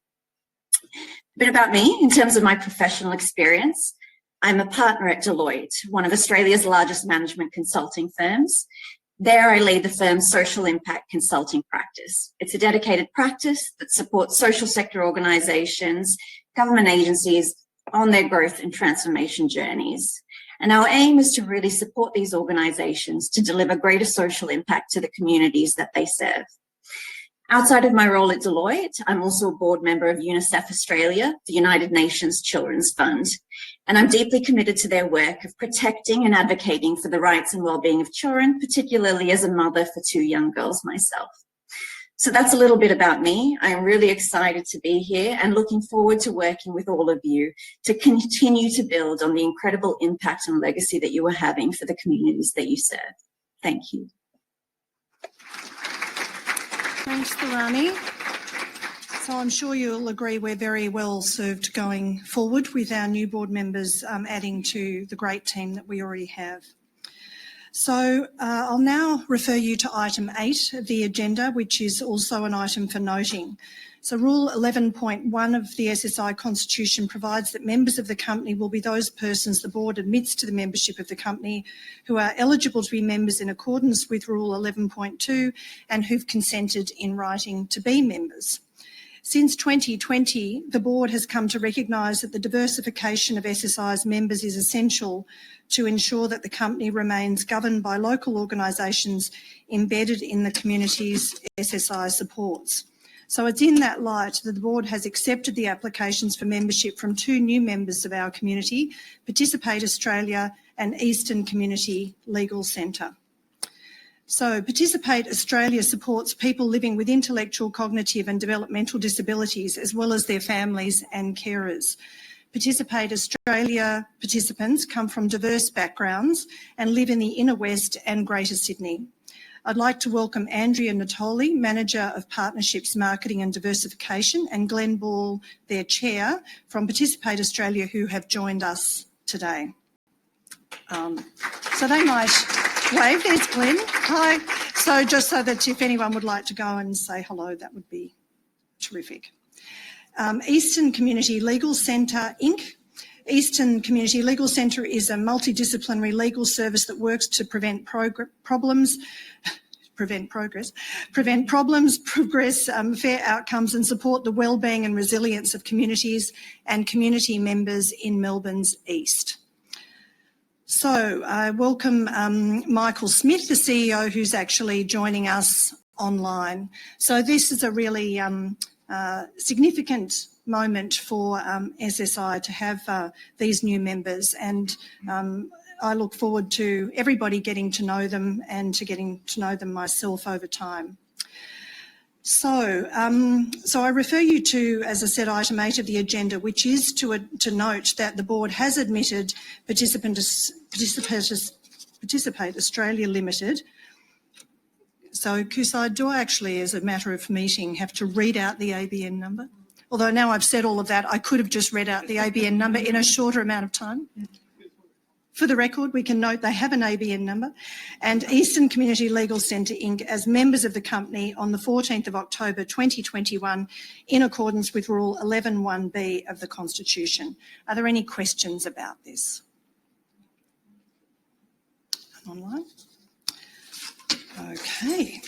A bit about me in terms of my professional experience. I'm a partner at Deloitte, one of Australia's largest management consulting firms. There I lead the firm's social impact consulting practice. It's a dedicated practice that supports social sector organisations government agencies on their growth and transformation journeys. And our aim is to really support these organisations to deliver greater social impact to the communities that they serve. Outside of my role at Deloitte, I'm also a board member of UNICEF Australia, the United Nations Children's Fund, and I'm deeply committed to their work of protecting and advocating for the rights and well-being of children, particularly as a mother for 2 young girls myself. So that's a little bit about me. I'm really excited to be here and looking forward to working with all of you to continue to build on the incredible impact and legacy that you are having for the communities that you serve. Thank you. Thanks, Dharani. So I'm sure you'll agree we're very well served going forward with our new board members adding to the great team that we already have. So I'll now refer you to item 8 of the agenda, which is also an item for noting. So Rule 11.1 of the SSI Constitution provides that members of the company will be those persons the board admits to the membership of the company who are eligible to be members in accordance with Rule 11.2 and who've consented in writing to be members. Since 2020, the board has come to recognise that the diversification of SSI's members is essential to ensure that the company remains governed by local organisations embedded in the communities SSI supports. So it's in that light that the board has accepted the applications for membership from 2 new members of our community, Participate Australia and Eastern Community Legal Centre. So Participate Australia supports people living with intellectual, cognitive and developmental disabilities, as well as their families and carers. Participate Australia participants come from diverse backgrounds and live in the Inner West and Greater Sydney. I'd like to welcome Andrea Natoli, Manager of Partnerships, Marketing and Diversification, and Glenn Ball, their Chair, from Participate Australia, who have joined us today. So they might wave. There's Glenn. Hi. So just so that if anyone would like to go and say hello, that would be terrific. Eastern Community Legal Centre, Inc. Eastern Community Legal Centre is a multidisciplinary legal service that works to prevent problems, progress, fair outcomes and support the wellbeing and resilience of communities and community members in Melbourne's East. So I welcome Michael Smith, the CEO, who's actually joining us online. So this is a really significant moment for SSI to have these new members, and I look forward to everybody getting to know them and to getting to know them myself over time. So I refer you to, as I said, item 8 of the agenda, which is to note that the board has admitted Participate Australia Limited. So, Kusai, do I actually, as a matter of meeting, have to read out the ABN number? Although now I've said all of that, I could have just read out the ABN number in a shorter amount of time. For the record, we can note they have an ABN number, and Eastern Community Legal Centre Inc. as members of the company on the 14th of October 2021 in accordance with Rule 11.1b of the Constitution. Are there any questions about this? Online? Okay.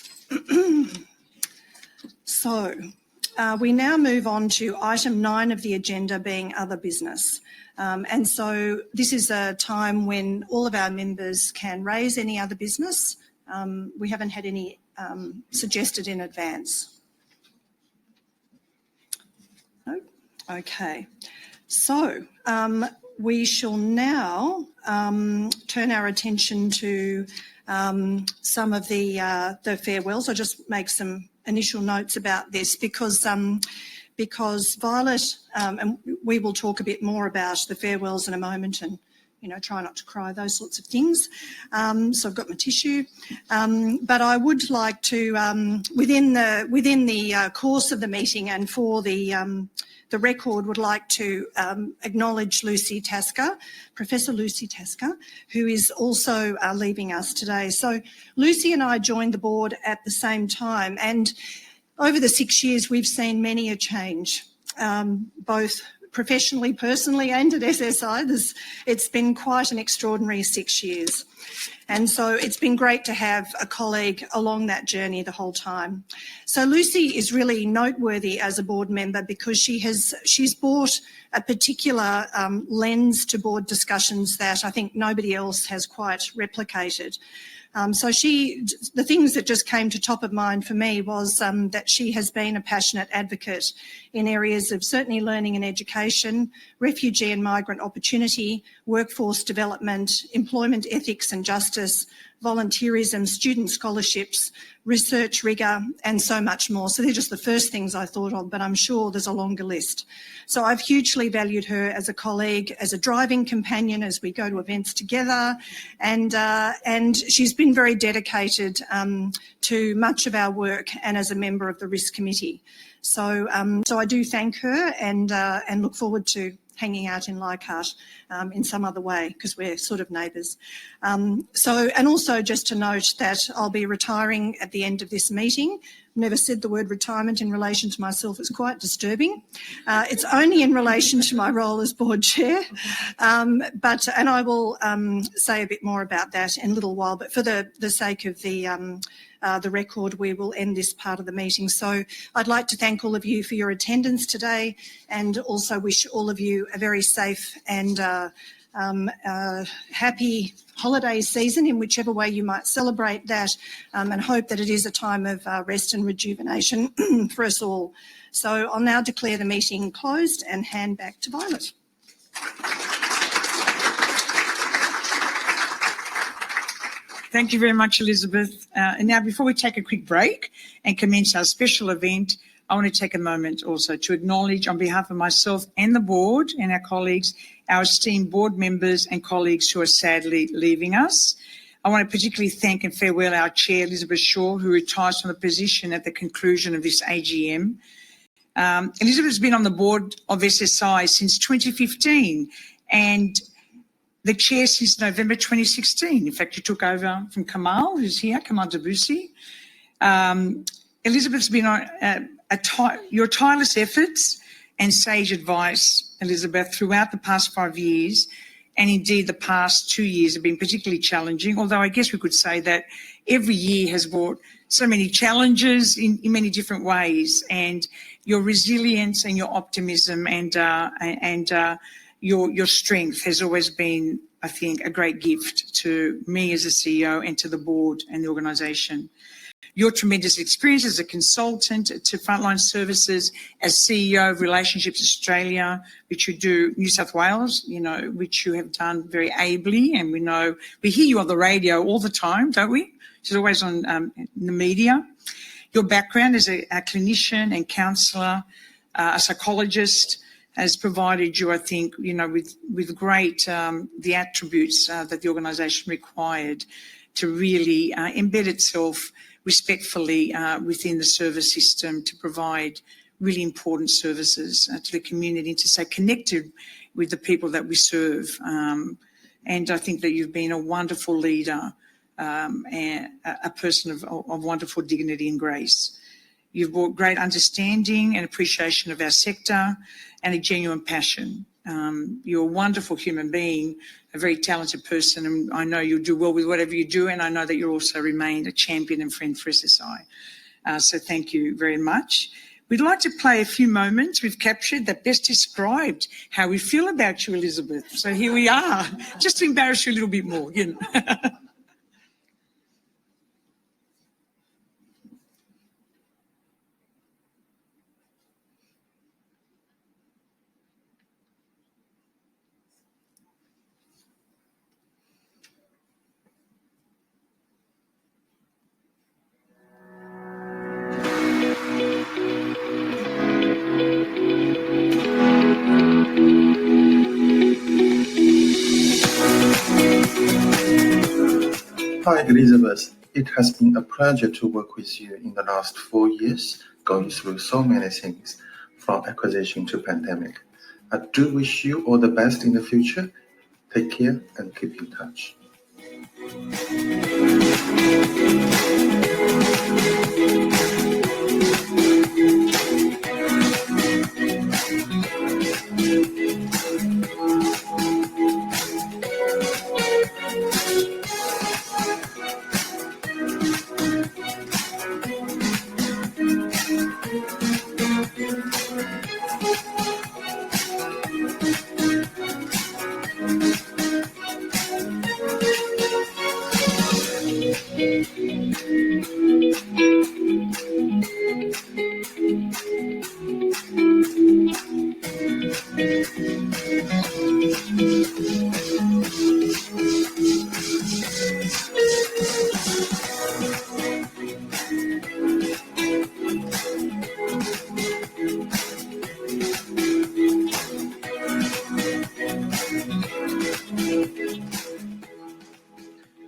So we now move on to item 9 of the agenda, being other business. And so this is a time when all of our members can raise any other business. We haven't had any suggested in advance. No? Okay. So we shall now turn our attention to some of the farewells. I'll just make some initial notes about this because Violet, and we will talk a bit more about the farewells in a moment, and try not to cry, those sorts of things. So I've got my tissue, but I would like to, within the course of the meeting and for the record, would like to acknowledge Lucy Tasker, Professor Lucy Tasker, who is also leaving us today. So Lucy and I joined the board at the same time, and over the 6 years we've seen many a change, both professionally, personally, and at SSI. It's been quite an extraordinary 6 years. And so it's been great to have a colleague along that journey the whole time. So Lucy is really noteworthy as a board member because she's brought a particular lens to board discussions that I think nobody else has quite replicated. So the things that just came to top of mind for me was that she has been a passionate advocate in areas of certainly learning and education, refugee and migrant opportunity, workforce development, employment ethics and justice, volunteerism, student scholarships, research rigour, and so much more. So they're just the first things I thought of, but I'm sure there's a longer list. So I've hugely valued her as a colleague, as a driving companion as we go to events together, and she's been very dedicated to much of our work and as a member of the Risk Committee. So I do thank her and look forward to hanging out in Leichhardt in some other way because we're sort of neighbours. And also just to note that I'll be retiring at the end of this meeting. Never said the word retirement in relation to myself. It's quite disturbing. It's only in relation to my role as board chair, and I will say a bit more about that in a little while. But for the sake of the record, we will end this part of the meeting. So I'd like to thank all of you for your attendance today, and also wish all of you a very safe and happy holiday season in whichever way you might celebrate that, and hope that it is a time of rest and rejuvenation for us all. So I'll now declare the meeting closed and hand back to Violet. Thank you very much, Elizabeth. And now, before we take a quick break and commence our special event, I want to take a moment also to acknowledge, on behalf of myself and the board and our colleagues, our esteemed board members and colleagues who are sadly leaving us. I want to particularly thank and farewell our chair, Elizabeth Shaw, who retires from the position at the conclusion of this AGM. Elizabeth has been on the board of SSI since 2015 and the chair since November 2016. In fact, you took over from Kamal, who's here, Kamal Debussy. Elizabeth's been on your tireless efforts and sage advice, Elizabeth, throughout the past 5 years, and indeed the past 2 years have been particularly challenging, although I guess we could say that every year has brought so many challenges in many different ways, and your resilience and your optimism and your strength has always been, I think, a great gift to me as a CEO and to the board and the organisation. Your tremendous experience as a consultant to Frontline Services, as CEO of Relationships Australia, which you do New South Wales, which you have done very ably, and we hear you on the radio all the time, don't we? She's always on the media. Your background as a clinician and counsellor, a psychologist, has provided you, I think, with great the attributes that the organisation required to really embed itself respectfully within the service system to provide really important services to the community, to stay connected with the people that we serve. And I think that you've been a wonderful leader and a person of wonderful dignity and grace. You've brought great understanding and appreciation of our sector and a genuine passion. You're a wonderful human being, a very talented person, and I know you'll do well with whatever you do, and I know that you'll also remain a champion and friend for SSI. So thank you very much. We'd like to play a few moments we've captured that best described how we feel about you, Elizabeth. So here we are, just to embarrass you a little bit more. Hi, Elizabeth. It has been a pleasure to work with you in the last 4 years, going through so many things, from acquisition to pandemic. I do wish you all the best in the future. Take care and keep in touch.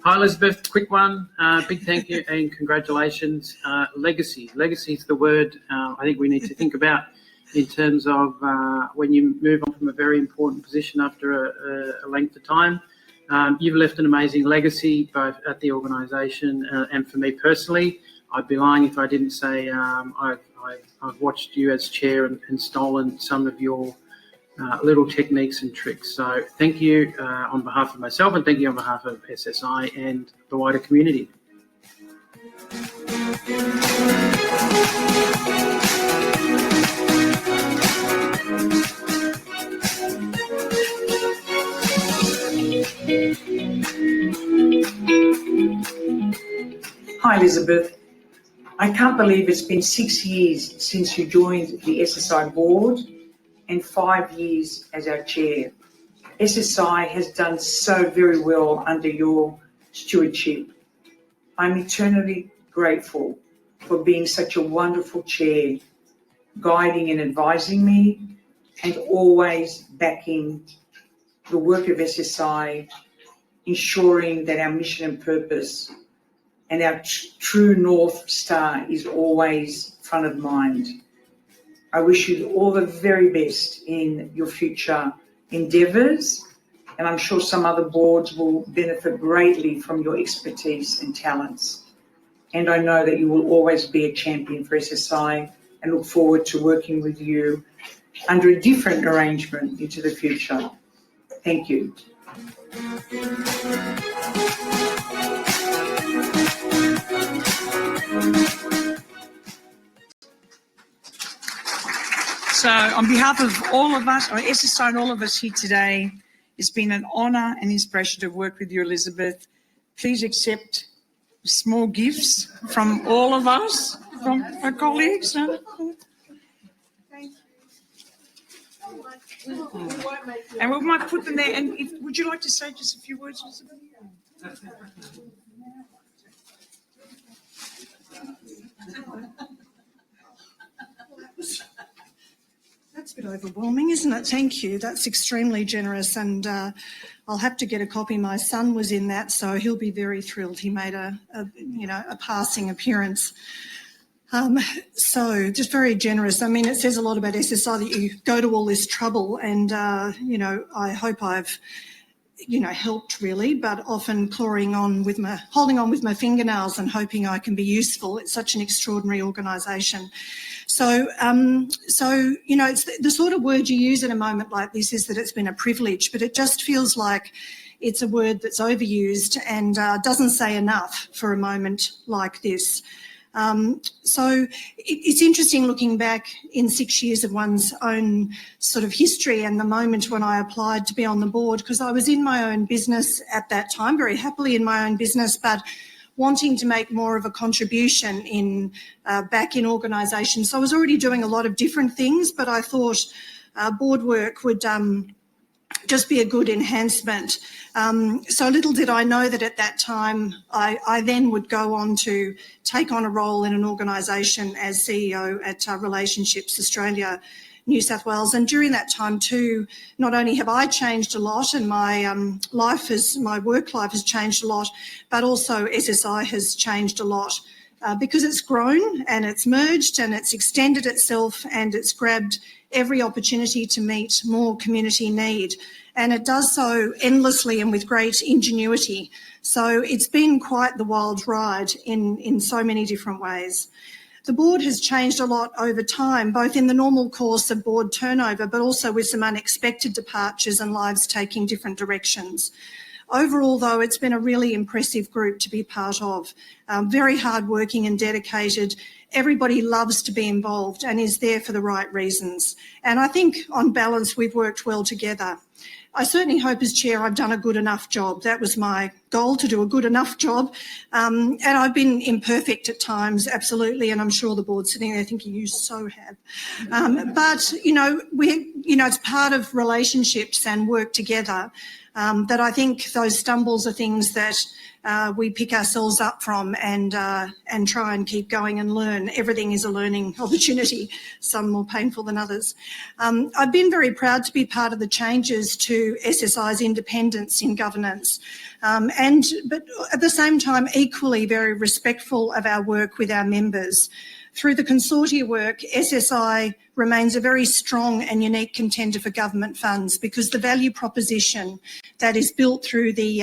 Hi, Elizabeth. Quick one. Big thank you and congratulations. Legacy. Legacy is the word I think we need to think about in terms of when you move on from a very important position after a length of time. You've left an amazing legacy both at the organisation and for me personally. I'd be lying if I didn't say I've watched you as chair and stolen some of your little techniques and tricks. So thank you on behalf of myself and thank you on behalf of SSI and the wider community. Hi, Elizabeth. I can't believe it's been 6 years since you joined the SSI board and 5 years as our chair. SSI has done so very well under your stewardship. I'm eternally grateful for being such a wonderful chair, guiding and advising me, and always backing the work of SSI, ensuring that our mission and purpose and our true North Star is always front of mind. I wish you all the very best in your future endeavours, and I'm sure some other boards will benefit greatly from your expertise and talents. And I know that you will always be a champion for SSI and look forward to working with you under a different arrangement into the future. Thank you. So on behalf of all of us, or SSI and all of us here today, it's been an honour and inspiration to work with you, Elizabeth. Please accept small gifts from all of us, from our colleagues. And we might put them there. And would you like to say just a few words, Elizabeth? That's a bit overwhelming, isn't it? Thank you. That's extremely generous, and I'll have to get a copy. My son was in that, so he'll be very thrilled. He made a passing appearance. So just very generous. I mean, it says a lot about SSI that you go to all this trouble, and I hope I've helped really, but often holding on with my fingernails and hoping I can be useful. It's such an extraordinary organisation. So it's the sort of word you use in a moment like this is that it's been a privilege, but it just feels like it's a word that's overused and doesn't say enough for a moment like this. So it's interesting looking back in 6 years of one's own sort of history and the moment when I applied to be on the board, because I was in my own business at that time, very happily in my own business, but wanting to make more of a contribution back in organisation. So I was already doing a lot of different things, but I thought board work would just be a good enhancement. So little did I know that at that time I then would go on to take on a role in an organisation as CEO at Relationships Australia, New South Wales. And during that time too, not only have I changed a lot and my work life has changed a lot, but also SSI has changed a lot because it's grown and it's merged and it's extended itself and it's grabbed every opportunity to meet more community need. And it does so endlessly and with great ingenuity. So it's been quite the wild ride in so many different ways. The board has changed a lot over time, both in the normal course of board turnover, but also with some unexpected departures and lives taking different directions. Overall, though, it's been a really impressive group to be part of. Very hardworking and dedicated. Everybody loves to be involved and is there for the right reasons. And I think, on balance, we've worked well together. I certainly hope as chair I've done a good enough job. That was my goal, to do a good enough job. And I've been imperfect at times, absolutely, and I'm sure the board's sitting there thinking you so have. But, it's part of relationships and work together that I think those stumbles are things that we pick ourselves up from and try and keep going and learn. Everything is a learning opportunity, some more painful than others. I've been very proud to be part of the changes to SSI's independence in governance, but at the same time equally very respectful of our work with our members. Through the consortia work, SSI remains a very strong and unique contender for government funds because the value proposition that is built through the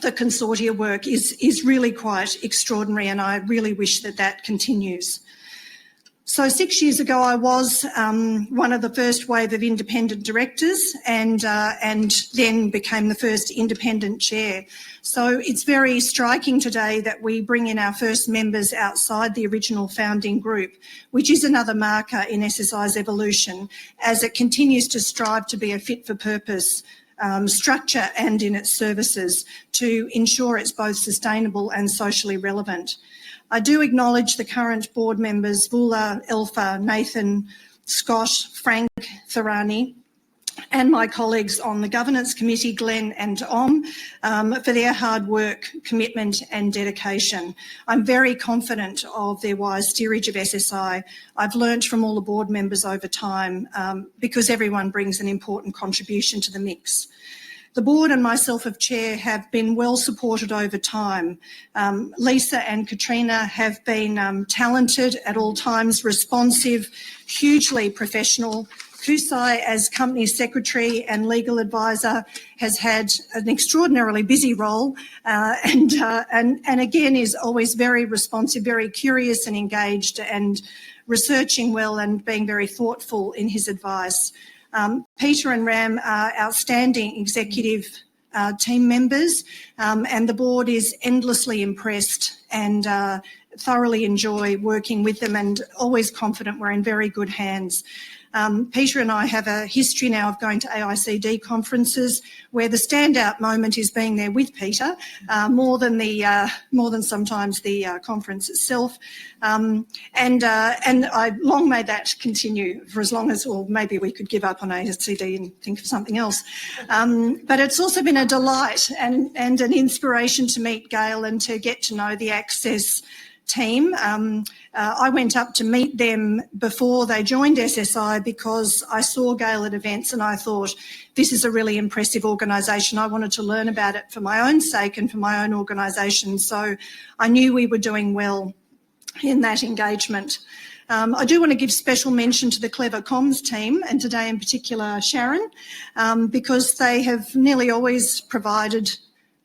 consortia work is really quite extraordinary, and I really wish that continues. So 6 years ago, I was one of the first wave of independent directors and then became the first independent chair. So it's very striking today that we bring in our first members outside the original founding group, which is another marker in SSI's evolution as it continues to strive to be a fit-for-purpose structure and in its services to ensure it's both sustainable and socially relevant. I do acknowledge the current board members, Vula, Elfa, Nathan, Scott, Frank, Tharani, and my colleagues on the Governance Committee, Glenn and Om, for their hard work, commitment and dedication. I'm very confident of their wise steerage of SSI. I've learnt from all the board members over time because everyone brings an important contribution to the mix. The board and myself as chair have been well supported over time. Lisa and Katrina have been talented at all times, responsive, hugely professional. Kusai, as company secretary and legal advisor, has had an extraordinarily busy role and again is always very responsive, very curious and engaged and researching well and being very thoughtful in his advice. Peter and Ram are outstanding executive team members and the board is endlessly impressed and thoroughly enjoy working with them and always confident we're in very good hands. Peter and I have a history now of going to AICD conferences where the standout moment is being there with Peter more than sometimes the conference itself. And I long may that continue for as long as, or maybe we could give up on AICD and think of something else. But it's also been a delight and an inspiration to meet Gail and to get to know the Access team. I went up to meet them before they joined SSI because I saw Gail at events and I thought this is a really impressive organisation. I wanted to learn about it for my own sake and for my own organisation. So I knew we were doing well in that engagement. I do want to give special mention to the Clever Comms team and today in particular Sharon because they have nearly always provided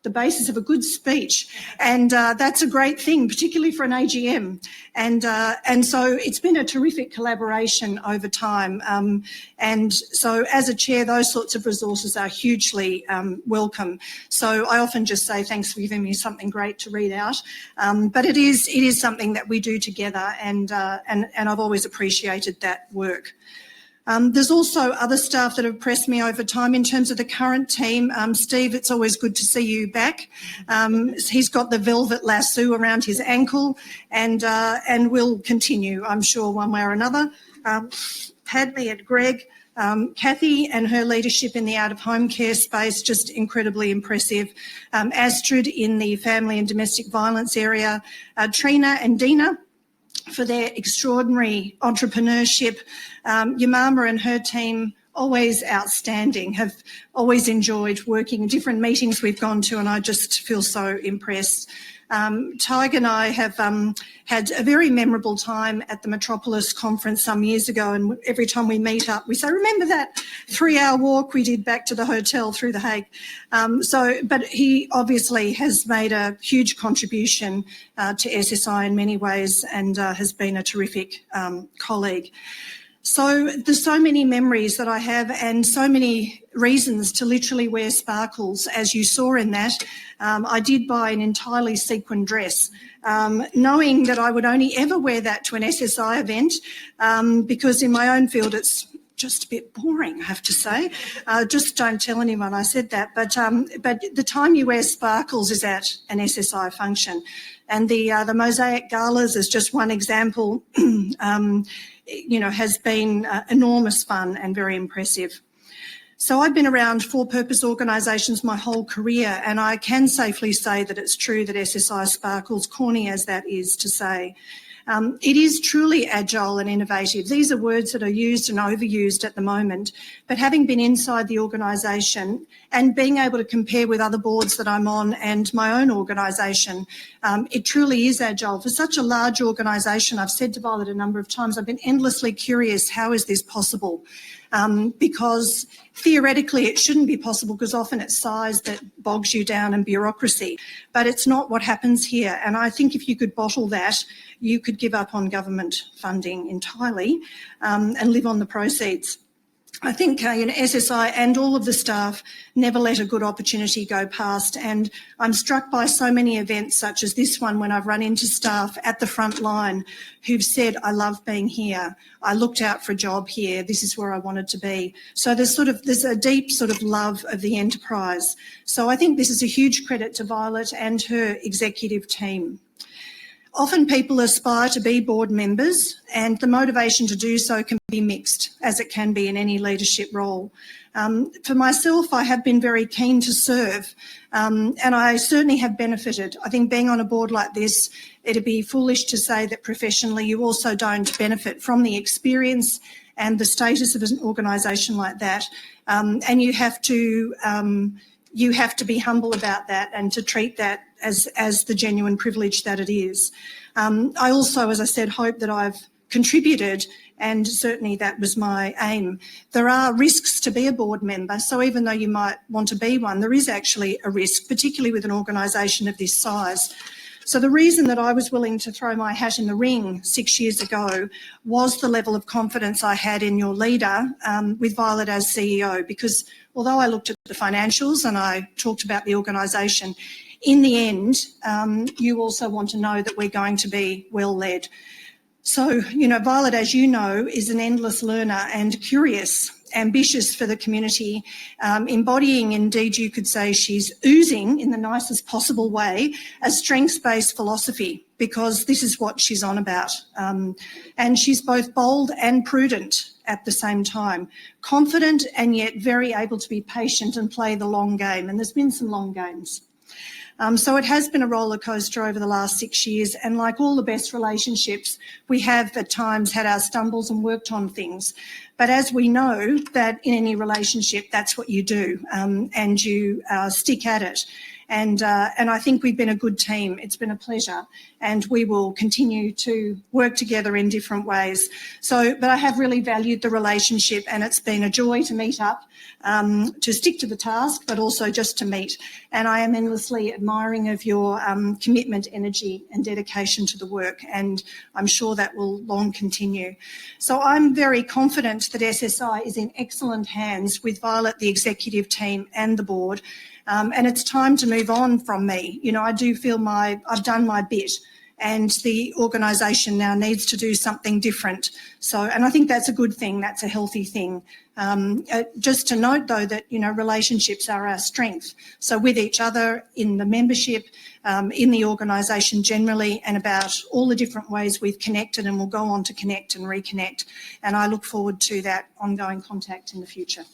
the basis of a good speech, and that's a great thing, particularly for an AGM. And so it's been a terrific collaboration over time. And so as a chair, those sorts of resources are hugely welcome. So I often just say thanks for giving me something great to read out. But it is something that we do together, and I've always appreciated that work. There's also other staff that have impressed me over time in terms of the current team. Steve, it's always good to see you back. He's got the velvet lasso around his ankle and will continue, I'm sure, one way or another. Padme and Greg, Kathy and her leadership in the out-of-home care space, just incredibly impressive. Astrid in the family and domestic violence area. Trina and Dina for their extraordinary entrepreneurship. Yamama and her team, always outstanding, have always enjoyed working in different meetings we've gone to, and I just feel so impressed. Tig and I have had a very memorable time at the Metropolis conference some years ago, and every time we meet up, we say, remember that 3-hour walk we did back to the hotel through The Hague? But he obviously has made a huge contribution to SSI in many ways and has been a terrific colleague. So there's so many memories that I have and so many reasons to literally wear sparkles, as you saw in that. I did buy an entirely sequin dress, knowing that I would only ever wear that to an SSI event, because in my own field it's just a bit boring, I have to say. Just don't tell anyone I said that. But the time you wear sparkles is at an SSI function. And the Mosaic Galas is just one example, has been enormous fun and very impressive. So I've been around for-purpose organisations my whole career, and I can safely say that it's true that SSI sparkles, corny as that is to say. It is truly agile and innovative. These are words that are used and overused at the moment, but having been inside the organisation and being able to compare with other boards that I'm on and my own organisation, it truly is agile. For such a large organisation, I've said to Violet a number of times, I've been endlessly curious, how is this possible? Because theoretically it shouldn't be possible, because often it's size that bogs you down and bureaucracy, but it's not what happens here. And I think if you could bottle that, you could give up on government funding entirely and live on the proceeds. I think SSI and all of the staff never let a good opportunity go past, and I'm struck by so many events such as this one when I've run into staff at the front line who've said, I love being here, I looked out for a job here, this is where I wanted to be. So there's a deep sort of love of the enterprise. So I think this is a huge credit to Violet and her executive team. Often people aspire to be board members, and the motivation to do so can be mixed, as it can be in any leadership role. For myself, I have been very keen to serve, and I certainly have benefited. I think being on a board like this, it'd be foolish to say that professionally you also don't benefit from the experience and the status of an organisation like that, and you have to be humble about that and to treat that as the genuine privilege that it is. I also, as I said, hope that I've contributed, and certainly that was my aim. There are risks to be a board member, so even though you might want to be one, there is actually a risk, particularly with an organisation of this size. So the reason that I was willing to throw my hat in the ring 6 years ago was the level of confidence I had in your leader, with Violet as CEO, because although I looked at the financials and I talked about the organisation, in the end, you also want to know that we're going to be well led. So, Violet, as you know, is an endless learner and curious, ambitious for the community, embodying, indeed you could say she's oozing in the nicest possible way, a strengths-based philosophy, because this is what she's on about. And she's both bold and prudent at the same time, confident and yet very able to be patient and play the long game. And there's been some long games. So it has been a roller coaster over the last 6 years, and like all the best relationships, we have at times had our stumbles and worked on things. But as we know that in any relationship, that's what you do, and you stick at it. And I think we've been a good team. It's been a pleasure, and we will continue to work together in different ways. But I have really valued the relationship, and it's been a joy to meet up, to stick to the task, but also just to meet. And I am endlessly admiring of your commitment, energy and dedication to the work, and I'm sure that will long continue. So I'm very confident that SSI is in excellent hands with Violet, the executive team and the board. And it's time to move on from me. I do feel I've done my bit, and the organisation now needs to do something different. And I think that's a good thing. That's a healthy thing. Just to note, though, that, relationships are our strength. So with each other, in the membership, in the organisation generally, and about all the different ways we've connected and will go on to connect and reconnect. And I look forward to that ongoing contact in the future.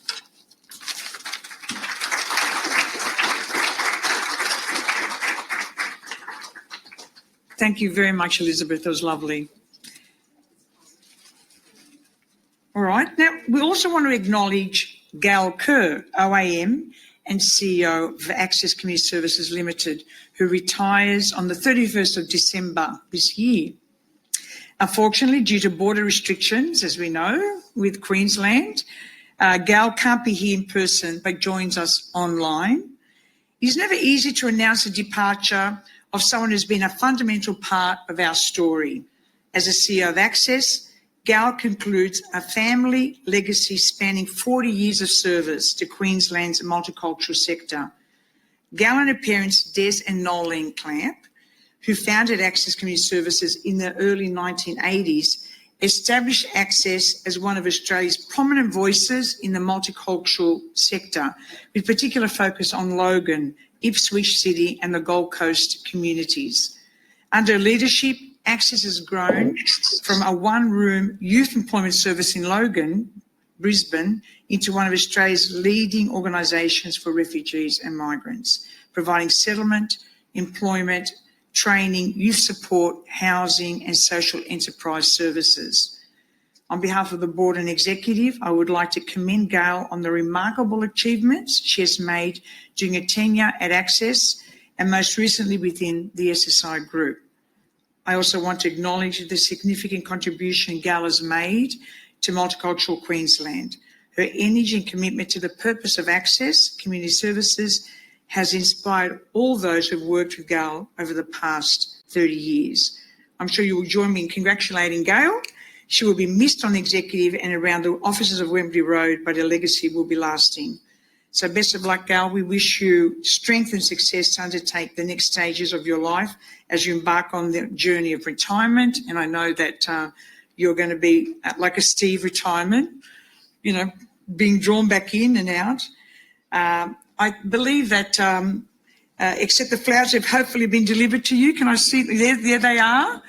Thank you very much, Elizabeth. That was lovely. All right. Now, we also want to acknowledge Gal Kerr, OAM and CEO of Access Community Services Limited, who retires on the 31st of December this year. Unfortunately, due to border restrictions, as we know, with Queensland, Gal can't be here in person but joins us online. It's never easy to announce the departure of someone who's been a fundamental part of our story. As a CEO of Access, Gal concludes a family legacy spanning 40 years of service to Queensland's multicultural sector. Gal and her parents, Des and Nolene Clamp, who founded Access Community Services in the early 1980s, established Access as one of Australia's prominent voices in the multicultural sector, with particular focus on Logan, Ipswich City and the Gold Coast communities. Under leadership, Access has grown from a one-room youth employment service in Logan, Brisbane, into one of Australia's leading organisations for refugees and migrants, providing settlement, employment, training, youth support, housing and social enterprise services. On behalf of the board and executive, I would like to commend Gail on the remarkable achievements she has made during her tenure at Access and most recently within the SSI group. I also want to acknowledge the significant contribution Gail has made to multicultural Queensland. Her energy and commitment to the purpose of Access Community Services has inspired all those who have worked with Gail over the past 30 years. I'm sure you will join me in congratulating Gail. She will be missed on the executive and around the offices of Wembley Road, but her legacy will be lasting. So best of luck, Gail. We wish you strength and success to undertake the next stages of your life as you embark on the journey of retirement. And I know that you're going to be like a Steve retirement, you know, being drawn back in and out. I believe that, except the flowers have hopefully been delivered to you. Can I see? There they are.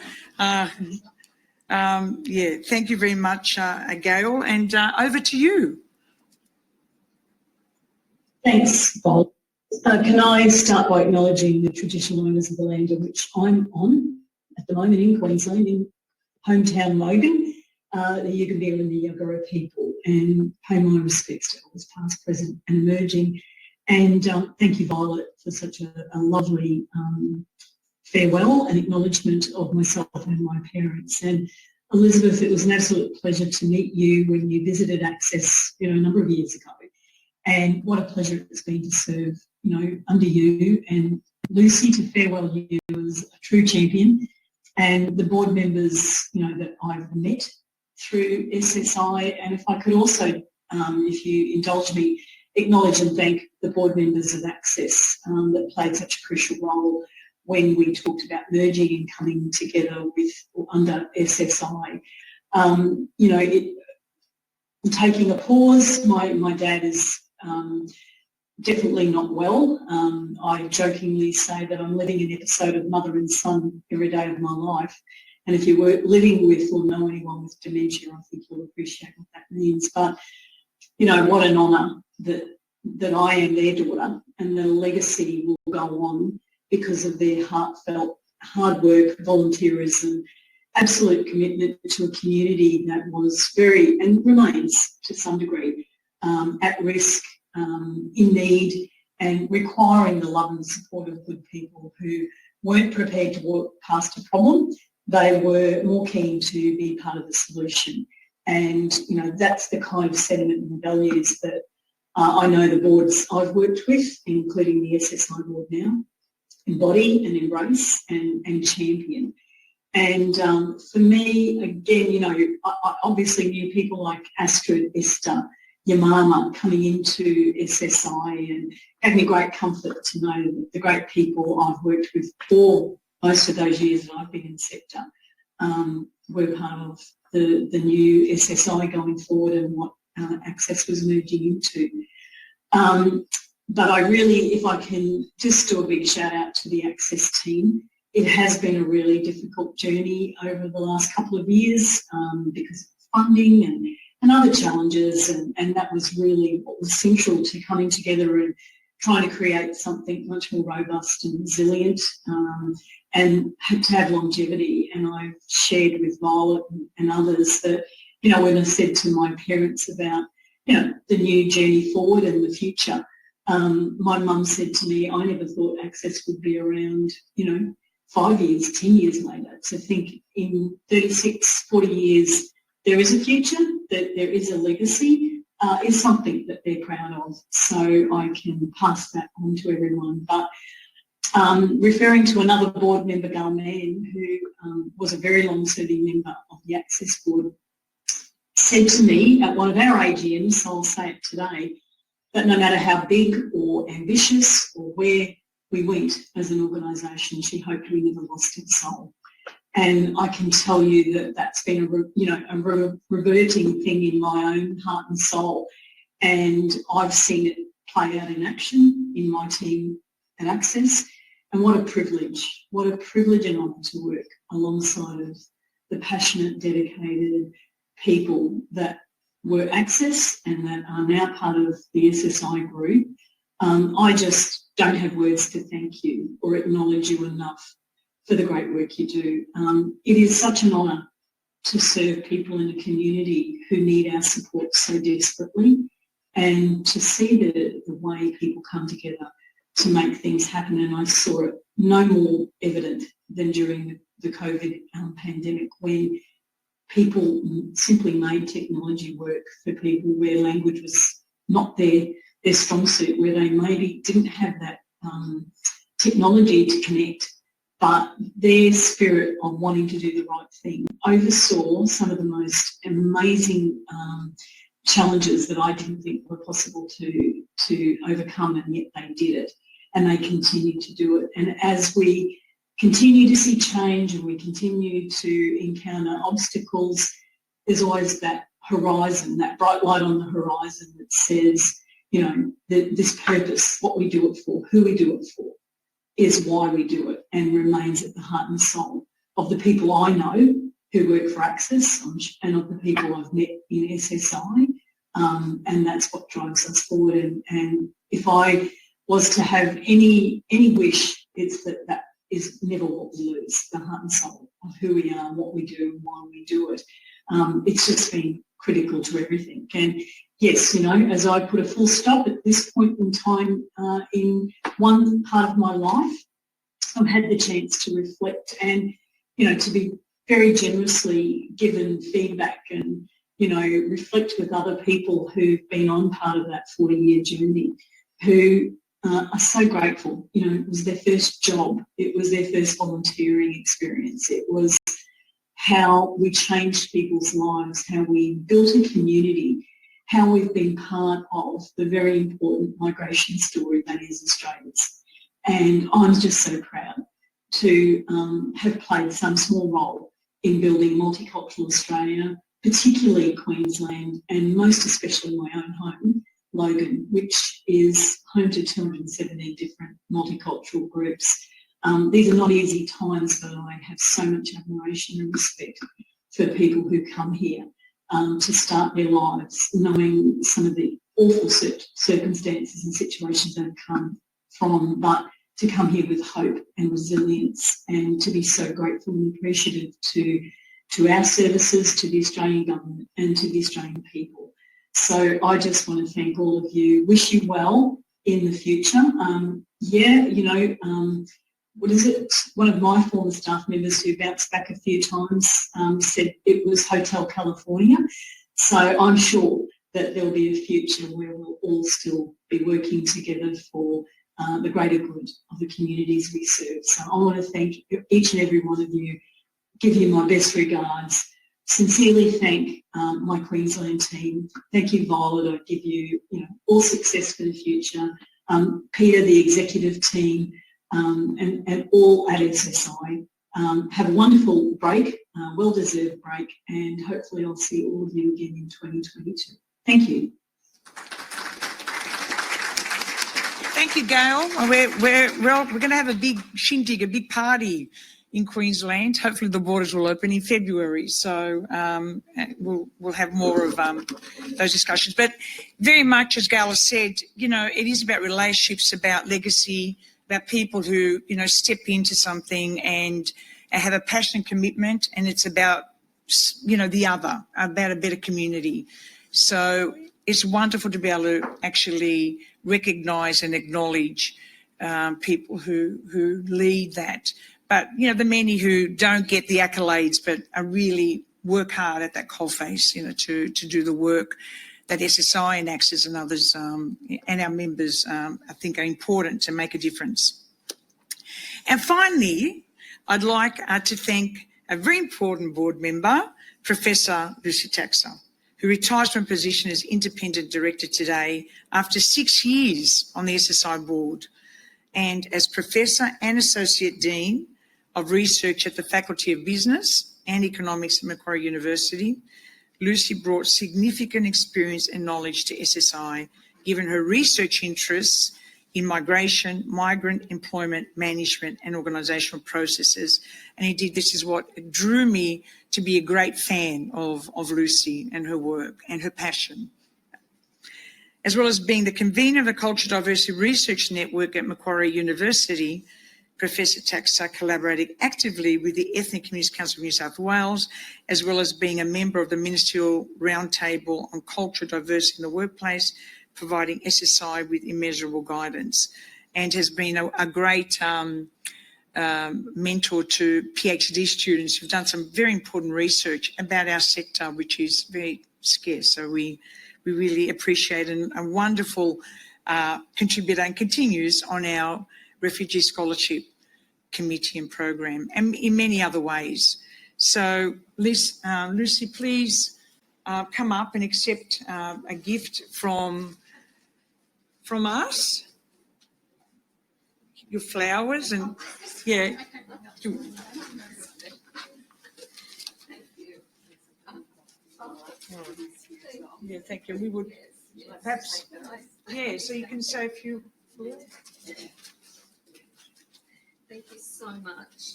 Yeah, thank you very much, Gail. And over to you. Thanks, Bob. Can I start by acknowledging the traditional owners of the land on which I'm on at the moment in Queensland, in hometown Logan, the Yugambeh and the Yagara people, and pay my respects to elders past, present and emerging. And thank you, Violet, for such a lovely farewell and acknowledgement of myself and my parents. And Elizabeth, it was an absolute pleasure to meet you when you visited Access, a number of years ago. And what a pleasure it's been to serve, under you, and Lucy, to farewell you as a true champion, and the board members, that I've met through SSI. And if I could also, if you indulge me, acknowledge and thank the board members of Access that played such a crucial role when we talked about merging and coming together with or under SSI. Taking a pause, my dad is definitely not well. I jokingly say that I'm living an episode of Mother and Son every day of my life. And if you were living with or know anyone with dementia, I think you'll appreciate what that means. But, what an honour that I am their daughter, and the legacy will go on because of their heartfelt hard work, volunteerism, absolute commitment to a community that was very, and remains to some degree, at risk, in need, and requiring the love and support of good people who weren't prepared to walk past a problem. They were more keen to be part of the solution. And, that's the kind of sentiment and values that I know the boards I've worked with, including the SSI board now, embody and embrace and champion. And for me, again, I obviously knew people like Astrid, Esther, your mama coming into SSI, and gave me great comfort to know that the great people I've worked with for most of those years that I've been in the sector were part of the new SSI going forward and what Access was merging into. But I really, if I can just do a big shout out to the Access team, it has been a really difficult journey over the last couple of years because of funding and other challenges, and that was really what was central to coming together and trying to create something much more robust and resilient and had to have longevity. And I've shared with Violet and others that, when I said to my parents about, the new journey forward and the future, my mum said to me, I never thought Access would be around, 5 years, 10 years later. To think in 36, 40 years, there is a future, that there is a legacy, is something that they're proud of. So I can pass that on to everyone. But referring to another board member, Gail Mann, who was a very long-serving member of the Access board, said to me at one of our AGMs, so I'll say it today, that no matter how big or ambitious or where we went as an organisation, she hoped we never lost its soul. And I can tell you that that's been a reverting thing in my own heart and soul. And I've seen it play out in action in my team at Access. And what a privilege and honour to work alongside of the passionate, dedicated people that were Access and that are now part of the SSI group. I just don't have words to thank you or acknowledge you enough for the great work you do. It is such an honour to serve people in a community who need our support so desperately, and to see the way people come together to make things happen. And I saw it no more evident than during the COVID pandemic, when people simply made technology work for people where language was not their strong suit, where they maybe didn't have that technology to connect, but their spirit of wanting to do the right thing oversaw some of the most amazing challenges that I didn't think were possible to overcome, and yet they did it, and they continue to do it. And as we continue to see change and we continue to encounter obstacles, there's always that horizon, that bright light on the horizon that says, you know, this purpose, what we do it for, who we do it for, is why we do it, and remains at the heart and soul of the people I know who work for Access and of the people I've met in SSI, and that's what drives us forward. And if I was to have any wish, it's that is never what we lose, the heart and soul of who we are, what we do, and why we do it. It's just been critical to everything. And yes, you know, as I put a full stop at this point in time in one part of my life, I've had the chance to reflect and, you know, to be very generously given feedback and, you know, reflect with other people who've been on part of that 40-year journey, who are so grateful. You know, it was their first job. It was their first volunteering experience. It was how we changed people's lives, how we built a community, how we've been part of the very important migration story that is Australia's. And I'm just so proud to have played some small role in building multicultural Australia, particularly Queensland, and most especially my own home, Logan, which is home to 217 different multicultural groups. These are not easy times, but I have so much admiration and respect for people who come here to start their lives, knowing some of the awful circumstances and situations they've come from, but to come here with hope and resilience, and to be so grateful and appreciative to our services, to the Australian government and to the Australian people. So I just want to thank all of you, wish you well in the future. What is it? One of my former staff members who bounced back a few times said it was Hotel California. So I'm sure that there'll be a future where we'll all still be working together for the greater good of the communities we serve. So I want to thank each and every one of you, give you my best regards, sincerely thank my Queensland team. Thank you, Violet. I give you, all success for the future. Peter, the executive team, and all at SSI. Have a wonderful break, well-deserved break, and hopefully I'll see all of you again in 2022. Thank you. Thank you, Gail. We're going to have a big shindig, a big party in Queensland. Hopefully the borders will open in February, so we'll have more of those discussions. But very much, as Gail has said, it is about relationships, about legacy, about people who, step into something and have a passion and commitment, and it's about, the other, about a better community. So it's wonderful to be able to actually recognise and acknowledge people who lead that. But, the many who don't get the accolades but are really work hard at that coalface, to do the work that SSI and Access and others and our members, I think, are important to make a difference. And finally, I'd like to thank a very important board member, Professor Lucy Taxa, who retires from a position as independent director today after 6 years on the SSI board, and as Professor and Associate Dean of Research at the Faculty of Business and Economics at Macquarie University. Lucy brought significant experience and knowledge to SSI, given her research interests in migration, migrant employment management and organisational processes. And indeed, this is what drew me to be a great fan of Lucy and her work and her passion. As well as being the convener of the Culture Diversity Research Network at Macquarie University, Professor Taxa collaborated actively with the Ethnic Communities Council of New South Wales, as well as being a member of the Ministerial Roundtable on Culture Diversity in the Workplace, providing SSI with immeasurable guidance, and has been a great mentor to PhD students who've done some very important research about our sector, which is very scarce. So we really appreciate a wonderful contributor, and continues on our Refugee Scholarship Committee and Program, and in many other ways. So Lucy, please come up and accept a gift from us. Your flowers and yeah. Yeah, thank you. We would perhaps, yeah, so you can say a few. Thank you so much.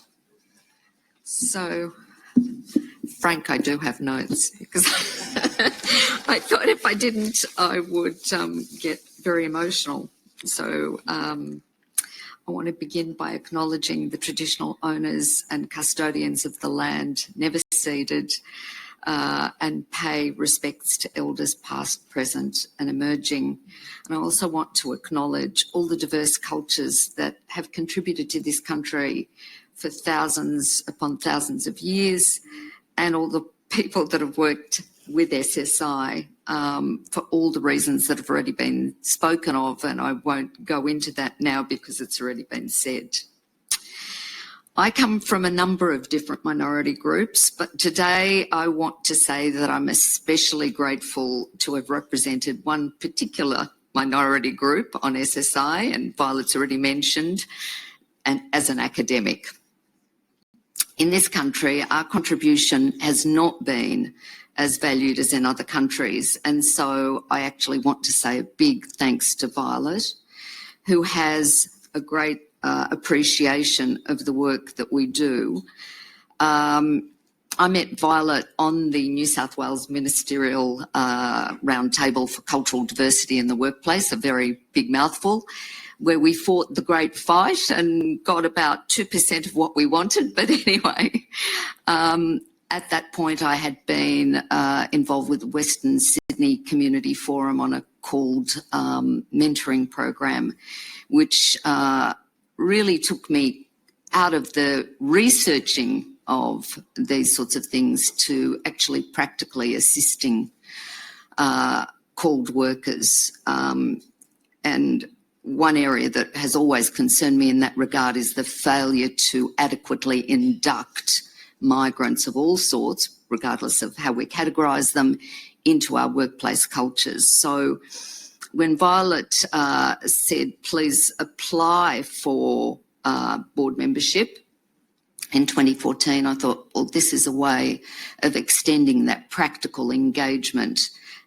So, Frank, I do have notes because I thought if I didn't, I would get very emotional. So I want to begin by acknowledging the traditional owners and custodians of the land never ceded, and pay respects to elders past, present and emerging. And I also want to acknowledge all the diverse cultures that have contributed to this country for thousands upon thousands of years, and all the people that have worked with SSI for all the reasons that have already been spoken of, and I won't go into that now because it's already been said. I come from a number of different minority groups, but today I want to say that I'm especially grateful to have represented one particular minority group on SSI, and Violet's already mentioned, and as an academic. In this country, our contribution has not been as valued as in other countries, and so I actually want to say a big thanks to Violet, who has a great appreciation of the work that we do. I met Violet on the New South Wales Ministerial Roundtable for Cultural Diversity in the Workplace, a very big mouthful, where we fought the great fight and got about 2% of what we wanted. But anyway, at that point I had been involved with the Western Sydney Community Forum on a called mentoring program, which really took me out of the researching of these sorts of things to actually practically assisting called workers. And one area that has always concerned me in that regard is the failure to adequately induct migrants of all sorts, regardless of how we categorise them, into our workplace cultures. So when Violet said, please apply for board membership in 2014, I thought, well, this is a way of extending that practical engagement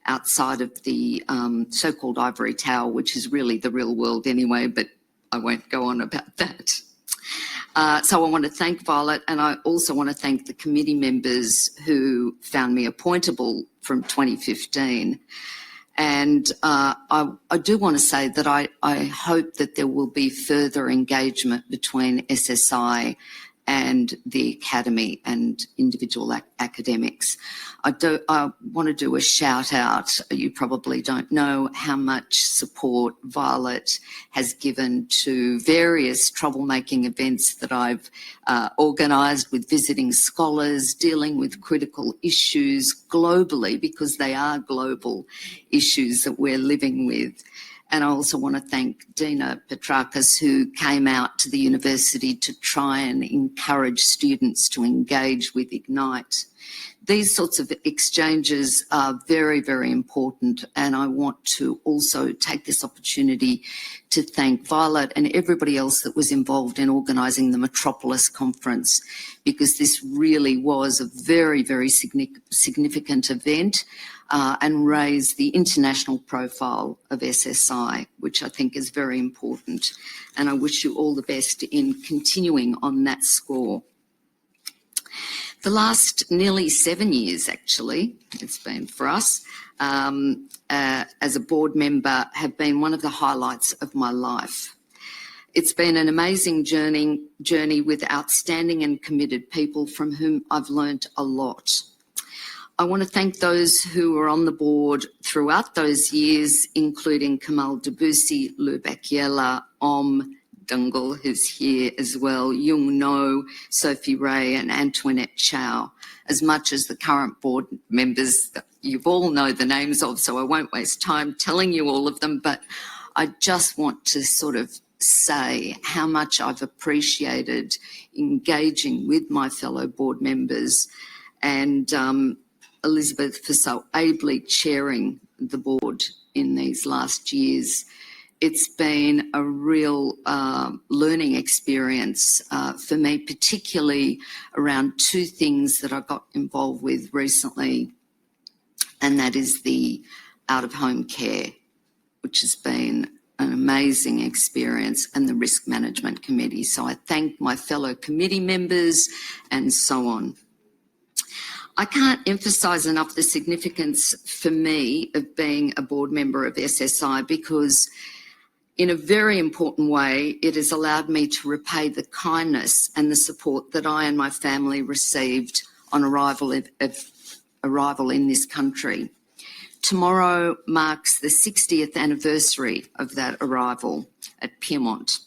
outside of the so-called ivory tower, which is really the real world anyway, but I won't go on about that. So I want to thank Violet, and I also want to thank the committee members who found me appointable from 2015. And I do want to say that I hope that there will be further engagement between SSI and the Academy and individual academics. I want to do a shout out. You probably don't know how much support Violet has given to various troublemaking events that I've organised with visiting scholars, dealing with critical issues globally, because they are global issues that we're living with. And I also want to thank Dina Petrakis, who came out to the university to try and encourage students to engage with Ignite. These sorts of exchanges are very, very important, and I want to also take this opportunity to thank Violet and everybody else that was involved in organising the Metropolis Conference, because this really was a very, very significant event and raised the international profile of SSI, which I think is very important. And I wish you all the best in continuing on that score. The last nearly 7 years, actually, it's been for us, as a board member, have been one of the highlights of my life. It's been an amazing journey with outstanding and committed people from whom I've learnt a lot. I want to thank those who were on the board throughout those years, including Kamal Debussy, Lou Bakiela, Dungle, who's here as well, Yung No, Sophie Ray and Antoinette Chow, as much as the current board members that you all know the names of, so I won't waste time telling you all of them, but I just want to sort of say how much I've appreciated engaging with my fellow board members, and Elizabeth for so ably chairing the board in these last years. It's been a real learning experience for me, particularly around two things that I got involved with recently, and that is the out-of-home care, which has been an amazing experience, and the Risk Management Committee. So I thank my fellow committee members and so on. I can't emphasise enough the significance for me of being a board member of SSI, because in a very important way, it has allowed me to repay the kindness and the support that I and my family received on arrival in this country. Tomorrow marks the 60th anniversary of that arrival at Piedmont,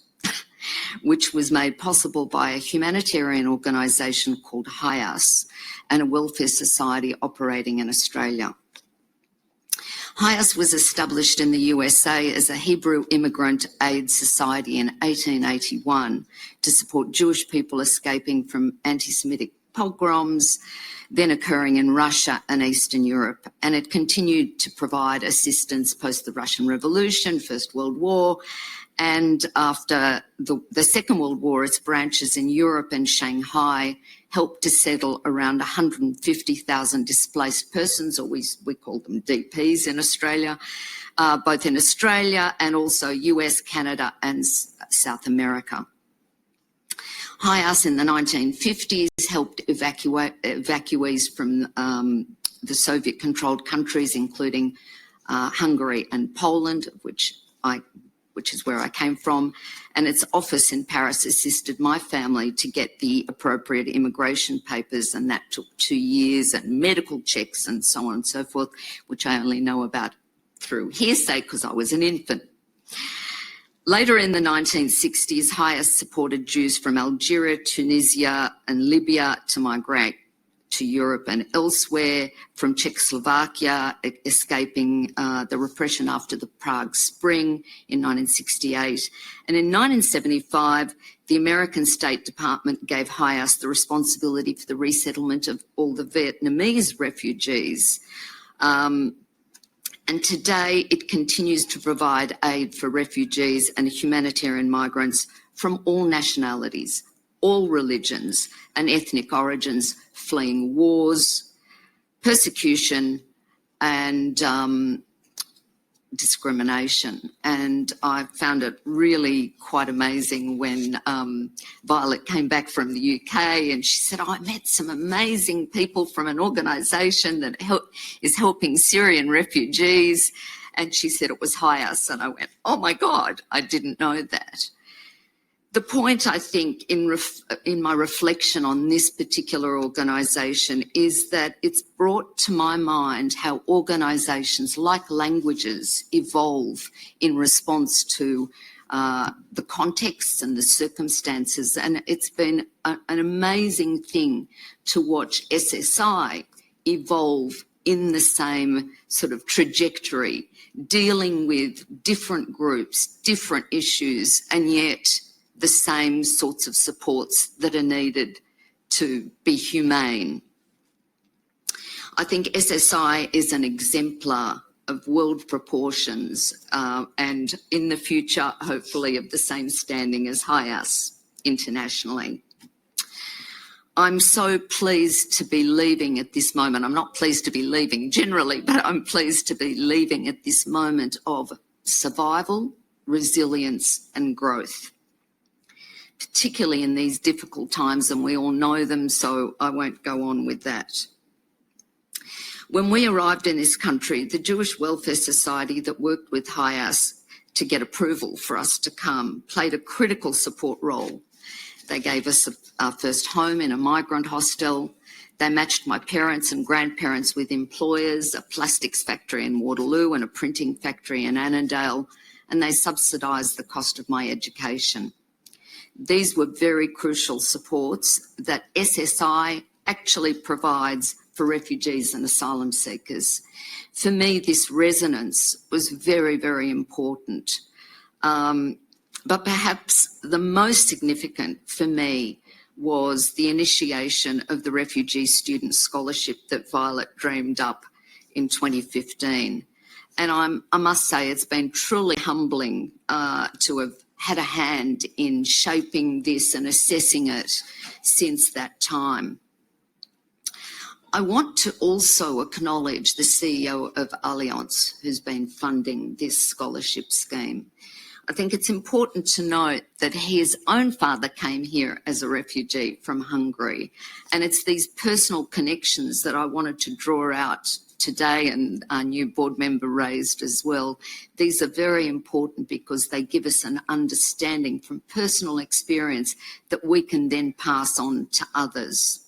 which was made possible by a humanitarian organisation called HIAS and a welfare society operating in Australia. HIAS was established in the USA as a Hebrew Immigrant Aid Society in 1881 to support Jewish people escaping from anti-Semitic pogroms then occurring in Russia and Eastern Europe. And it continued to provide assistance post the Russian Revolution, First World War, and after the Second World War, its branches in Europe and Shanghai helped to settle around 150,000 displaced persons, or we call them DPs in Australia, both in Australia and also US, Canada and South America. HIAS in the 1950s helped evacuees from the Soviet-controlled countries, including Hungary and Poland, which is where I came from, and its office in Paris assisted my family to get the appropriate immigration papers, and that took 2 years, and medical checks and so on and so forth, which I only know about through hearsay because I was an infant. Later in the 1960s, HIAS supported Jews from Algeria, Tunisia and Libya to migrate to Europe and elsewhere, from Czechoslovakia, escaping the repression after the Prague Spring in 1968. And in 1975, the American State Department gave HIAS the responsibility for the resettlement of all the Vietnamese refugees. And today it continues to provide aid for refugees and humanitarian migrants from all nationalities, all religions and ethnic origins, fleeing wars, persecution and discrimination. And I found it really quite amazing when Violet came back from the UK and she said, I met some amazing people from an organisation that is helping Syrian refugees. And she said it was HIAS. And I went, oh my God, I didn't know that. The point, I think, in my reflection on this particular organisation is that it's brought to my mind how organisations like languages evolve in response to the contexts and the circumstances. And it's been an amazing thing to watch SSI evolve in the same sort of trajectory, dealing with different groups, different issues, and yet the same sorts of supports that are needed to be humane. I think SSI is an exemplar of world proportions and in the future, hopefully, of the same standing as HIAS internationally. I'm so pleased to be leaving at this moment. I'm not pleased to be leaving generally, but I'm pleased to be leaving at this moment of survival, resilience and growth, particularly in these difficult times, and we all know them, so I won't go on with that. When we arrived in this country, the Jewish Welfare Society that worked with HIAS to get approval for us to come played a critical support role. They gave us our first home in a migrant hostel. They matched my parents and grandparents with employers, a plastics factory in Waterloo and a printing factory in Annandale, and they subsidised the cost of my education. These were very crucial supports that SSI actually provides for refugees and asylum seekers. For me, this resonance was very, very important. But perhaps the most significant for me was the initiation of the Refugee Student Scholarship that Violet dreamed up in 2015. And I must say it's been truly humbling to have had a hand in shaping this and assessing it since that time. I want to also acknowledge the CEO of Allianz, who's been funding this scholarship scheme. I think it's important to note that his own father came here as a refugee from Hungary, and it's these personal connections that I wanted to draw out today, and our new board member raised as well. These are very important because they give us an understanding from personal experience that we can then pass on to others.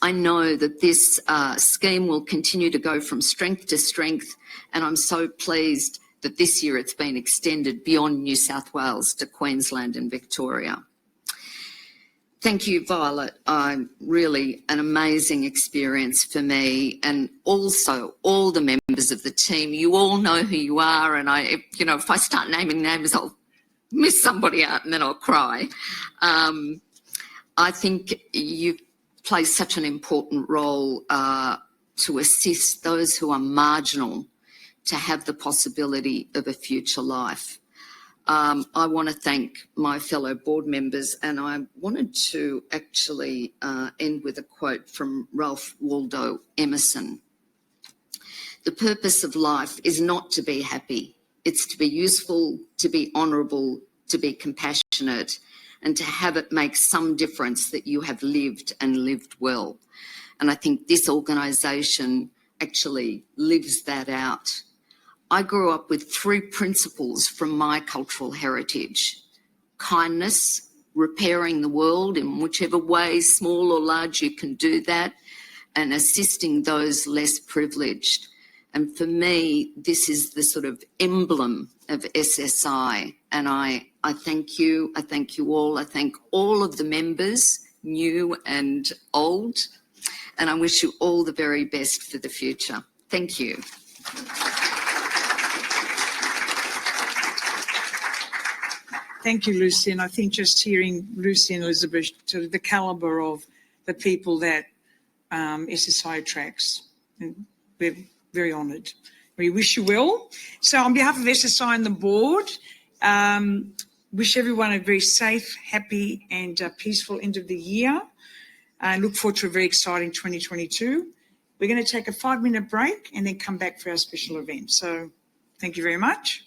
I know that this scheme will continue to go from strength to strength, and I'm so pleased that this year it's been extended beyond New South Wales to Queensland and Victoria. Thank you, Violet. Really an amazing experience for me, and also all the members of the team. You all know who you are, and if I start naming names, I'll miss somebody out and then I'll cry. I think you've played such an important role to assist those who are marginal to have the possibility of a future life. I want to thank my fellow board members, and I wanted to actually end with a quote from Ralph Waldo Emerson. The purpose of life is not to be happy. It's to be useful, to be honourable, to be compassionate, and to have it make some difference that you have lived and lived well. And I think this organisation actually lives that out. I grew up with 3 principles from my cultural heritage: kindness, repairing the world in whichever way, small or large, you can do that, and assisting those less privileged. And for me, this is the sort of emblem of SSI. And I thank you. I thank you all. I thank all of the members, new and old. And I wish you all the very best for the future. Thank you. Thank you, Lucy. And I think just hearing Lucy and Elizabeth, to the calibre of the people that SSI attracts, and we're very honoured. We wish you well. So on behalf of SSI and the board, wish everyone a very safe, happy and peaceful end of the year. And look forward to a very exciting 2022. We're going to take a 5-minute break and then come back for our special event. So thank you very much.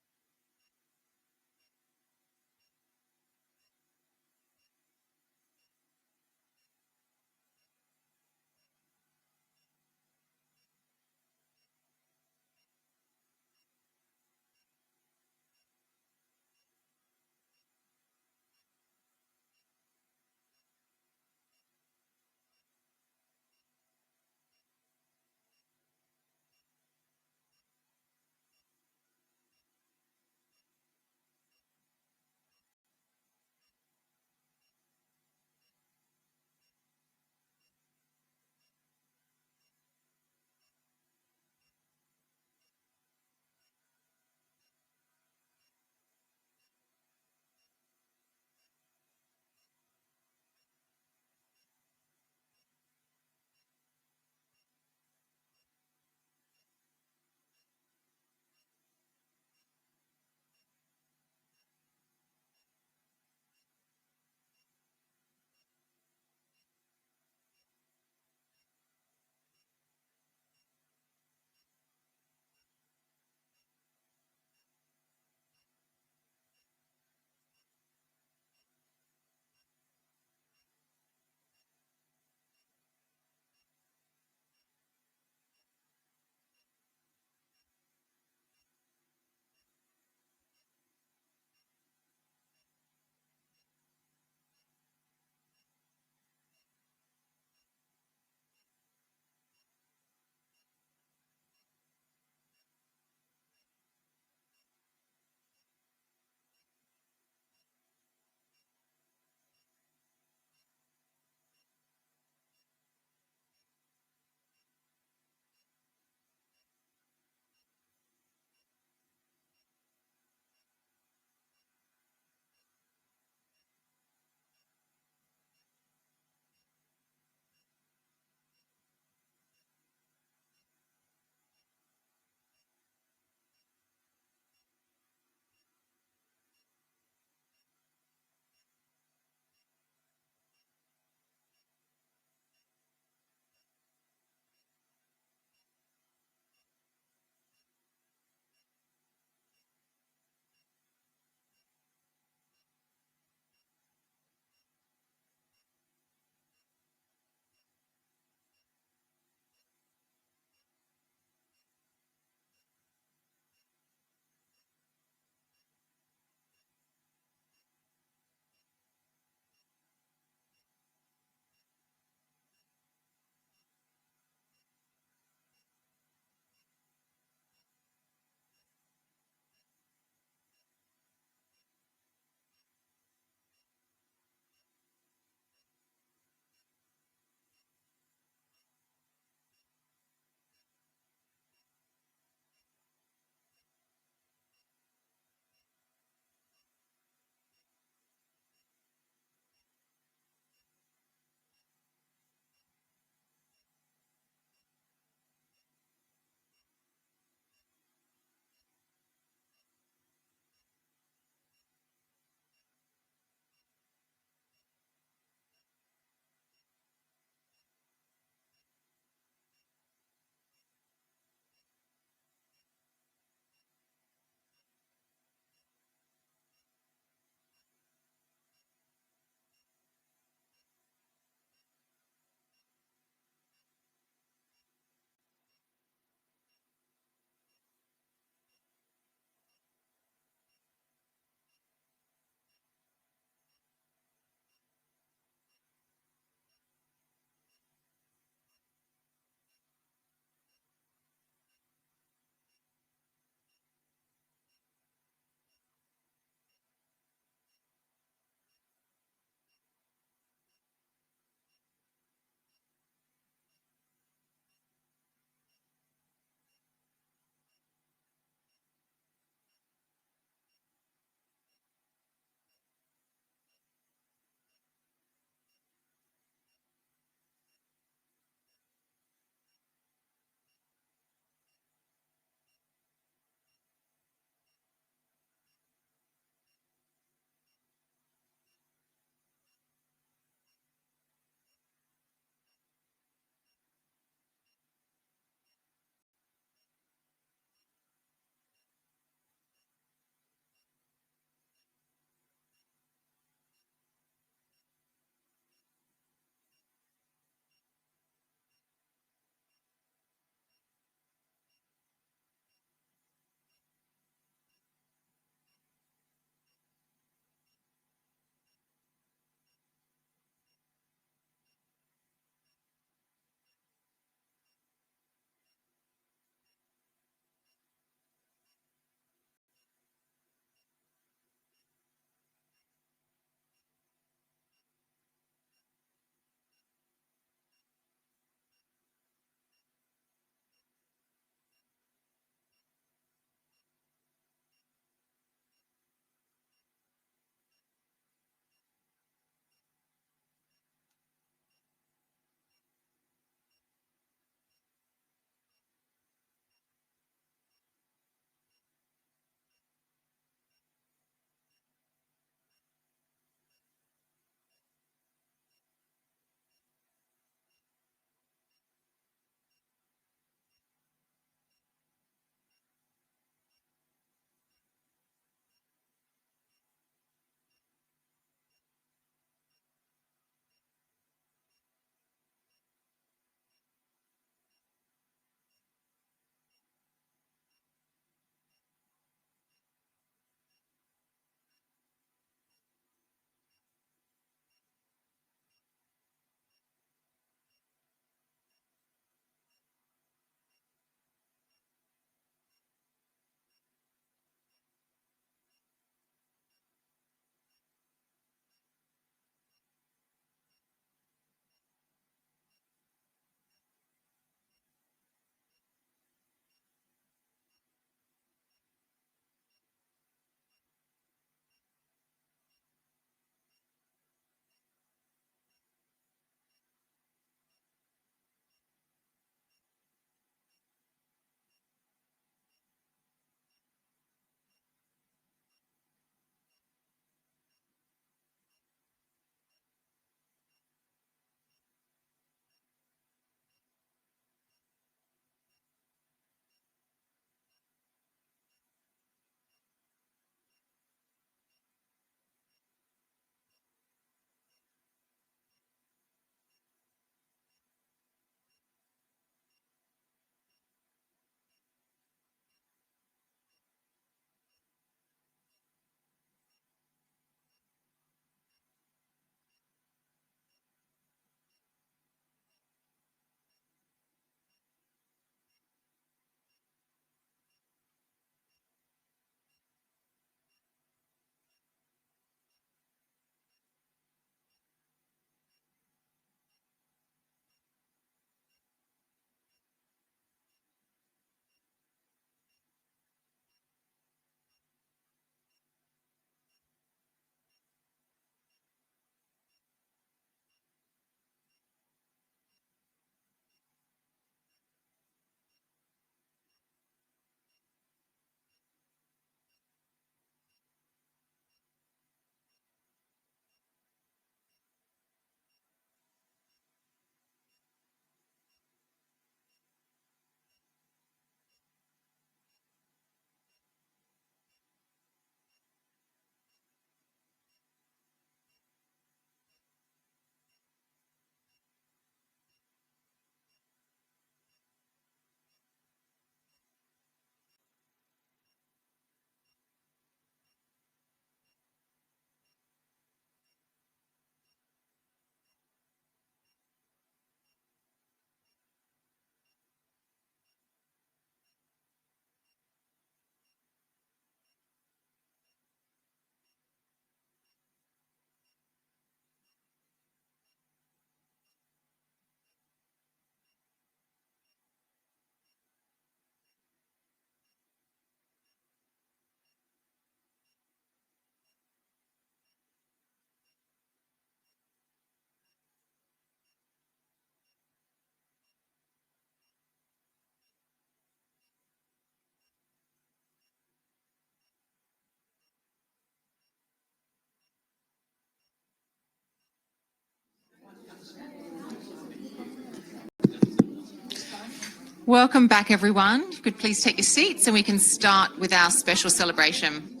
Welcome back, everyone. If you could please take your seats and we can start with our special celebration.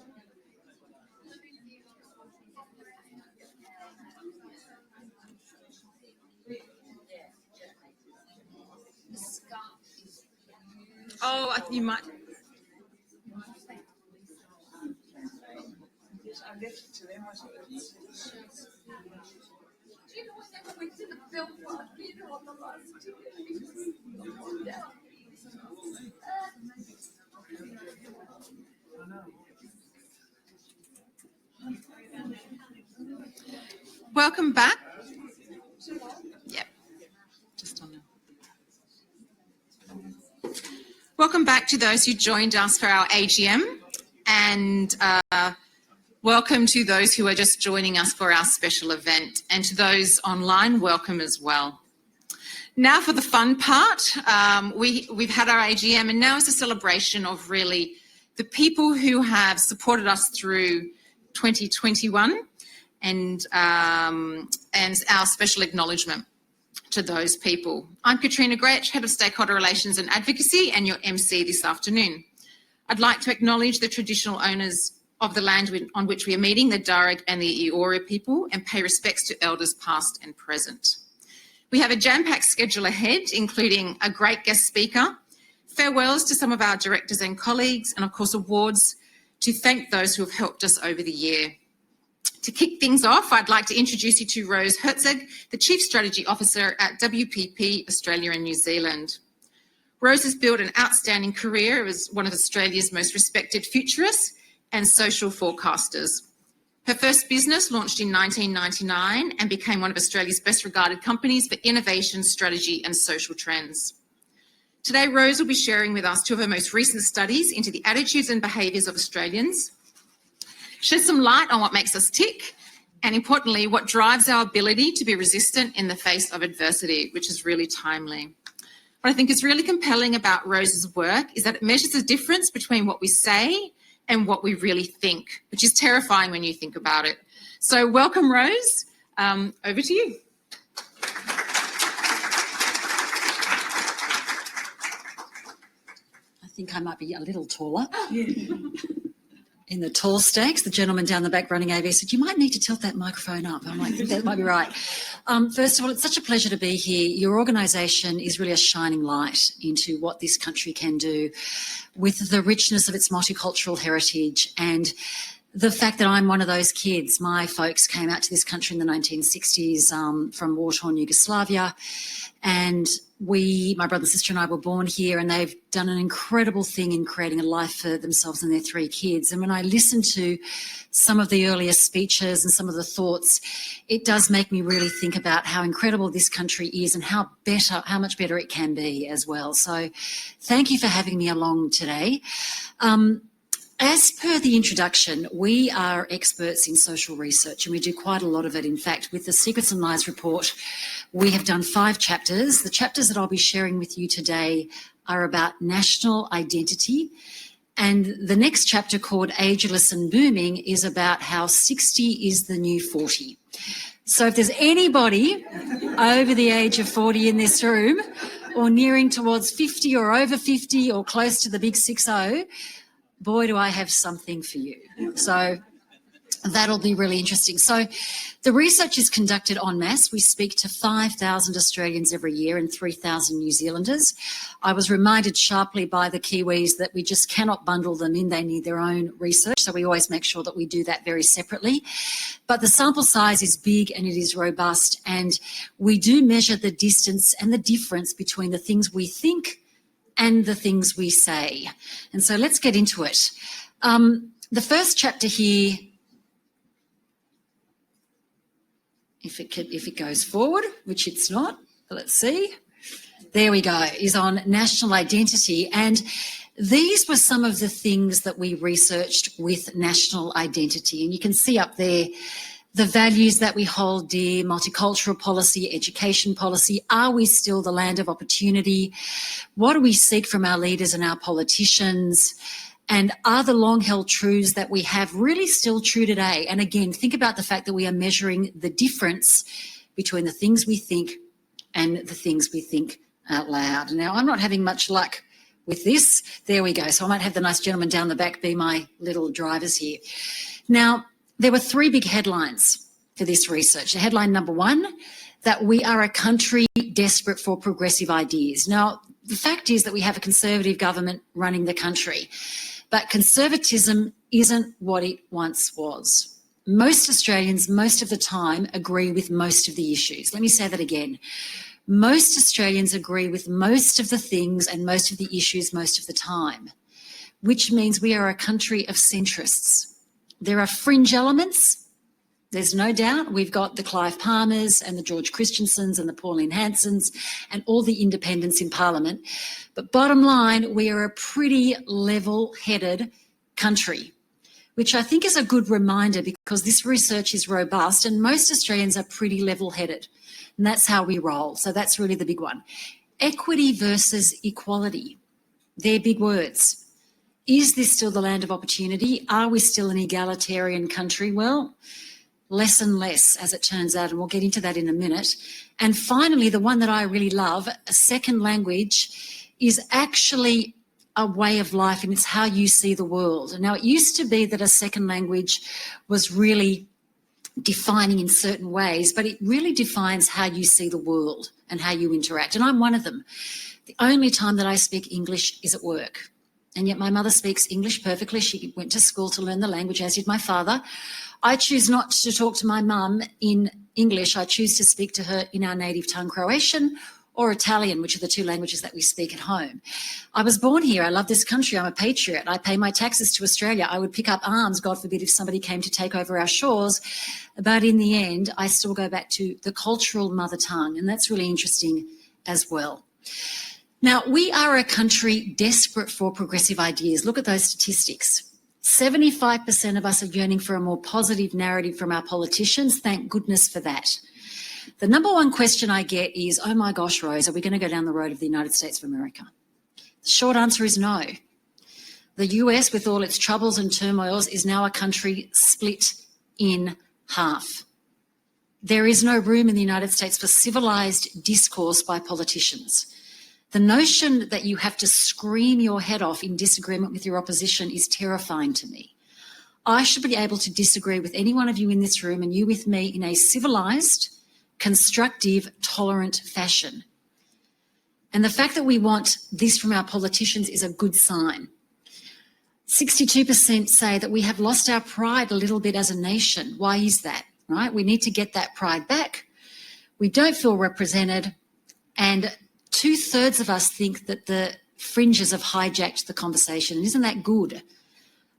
Oh, you might. Welcome back. Yep. Just on now. Welcome back to those who joined us for our AGM, and welcome to those who are just joining us for our special event, and to those online, welcome as well. Now for the fun part, we've had our AGM, and now it's a celebration of really the people who have supported us through 2021, and our special acknowledgement to those people. I'm Katrina Gretch, Head of Stakeholder Relations and Advocacy, and your MC this afternoon. I'd like to acknowledge the traditional owners of the land on which we are meeting, the Darug and the Eora people, and pay respects to elders past and present. We have a jam-packed schedule ahead, including a great guest speaker, farewells to some of our directors and colleagues, and of course awards to thank those who have helped us over the year. To kick things off, I'd like to introduce you to Rose Herzig, the Chief Strategy Officer at WPP Australia and New Zealand. Rose has built an outstanding career as one of Australia's most respected futurists and social forecasters. Her first business launched in 1999 and became one of Australia's best regarded companies for innovation, strategy and social trends. Today, Rose will be sharing with us two of her most recent studies into the attitudes and behaviours of Australians, shed some light on what makes us tick, and importantly, what drives our ability to be resistant in the face of adversity, which is really timely. What I think is really compelling about Rose's work is that it measures the difference between what we say and what we really think, which is terrifying when you think about it. So welcome, Rose. Over to you. I think I might be a little taller. In the tall stakes, the gentleman down the back running AV said, you might need to tilt that microphone up. I'm like, that might be right. First of all, it's such a pleasure to be here. Your organisation is really a shining light into what this country can do with the richness of its multicultural heritage and the fact that I'm one of those kids. My folks came out to this country in the 1960s from war-torn Yugoslavia, and my brother and sister and I were born here, and they've done an incredible thing in creating a life for themselves and their three kids. And when I listen to some of the earlier speeches and some of the thoughts, it does make me really think about how incredible this country is and how much better it can be as well. So thank you for having me along today. As per the introduction, we are experts in social research, and we do quite a lot of it. In fact, with the Secrets and Lies report, we have done 5 chapters. The chapters that I'll be sharing with you today are about national identity, and the next chapter, called Ageless and Booming, is about how 60 is the new 40. So if there's anybody over the age of 40 in this room, or nearing towards 50 or over 50 or close to the big 60, boy, do I have something for you. So that'll be really interesting. So the research is conducted en masse. We speak to 5,000 Australians every year and 3,000 New Zealanders. I was reminded sharply by the Kiwis that we just cannot bundle them in. They need their own research. So we always make sure that we do that very separately. But the sample size is big and it is robust. And we do measure the distance and the difference between the things we think and the things we say. And so let's get into it. The first chapter here, if it goes forward, which it's not, but let's see. There we go, is on national identity. And these were some of the things that we researched with national identity. And you can see up there the values that we hold dear: multicultural policy, education policy. Are we still the land of opportunity? What do we seek from our leaders and our politicians? And are the long-held truths that we have really still true today? And again, think about the fact that we are measuring the difference between the things we think and the things we think out loud. Now, I'm not having much luck with this. There we go. So I might have the nice gentleman down the back be my little drivers here. Now, there were 3 big headlines for this research. Headline number 1, that we are a country desperate for progressive ideas. Now, the fact is that we have a Conservative government running the country, but conservatism isn't what it once was. Most Australians, most of the time, agree with most of the issues. Let me say that again. Most Australians agree with most of the things and most of the issues most of the time, which means we are a country of centrists. There are fringe elements. There's no doubt. We've got the Clive Palmers and the George Christensens and the Pauline Hansons and all the independents in Parliament. But bottom line, we are a pretty level-headed country, which I think is a good reminder because this research is robust and most Australians are pretty level-headed. And that's how we roll. So that's really the big one. Equity versus equality. They're big words. Is this still the land of opportunity? Are we still an egalitarian country? Well, less and less, as it turns out, and we'll get into that in a minute. And finally, the one that I really love, a second language, is actually a way of life, and it's how you see the world. Now, it used to be that a second language was really defining in certain ways, but it really defines how you see the world and how you interact. And I'm one of them. The only time that I speak English is at work. And yet my mother speaks English perfectly. She went to school to learn the language, as did my father. I choose not to talk to my mum in English. I choose to speak to her in our native tongue, Croatian or Italian, which are the 2 languages that we speak at home. I was born here. I love this country. I'm a patriot. I pay my taxes to Australia. I would pick up arms, God forbid, if somebody came to take over our shores. But in the end, I still go back to the cultural mother tongue, and that's really interesting as well. Now, we are a country desperate for progressive ideas. Look at those statistics. 75% of us are yearning for a more positive narrative from our politicians. Thank goodness for that. The number 1 question I get is, oh my gosh, Rose, are we going to go down the road of the United States of America? The short answer is no. The US, with all its troubles and turmoils, is now a country split in half. There is no room in the United States for civilised discourse by politicians. The notion that you have to scream your head off in disagreement with your opposition is terrifying to me. I should be able to disagree with any one of you in this room and you with me in a civilised, constructive, tolerant fashion. And the fact that we want this from our politicians is a good sign. 62% say that we have lost our pride a little bit as a nation. Why is that, right? We need to get that pride back. We don't feel represented, and 2/3 of us think that the fringes have hijacked the conversation. And isn't that good?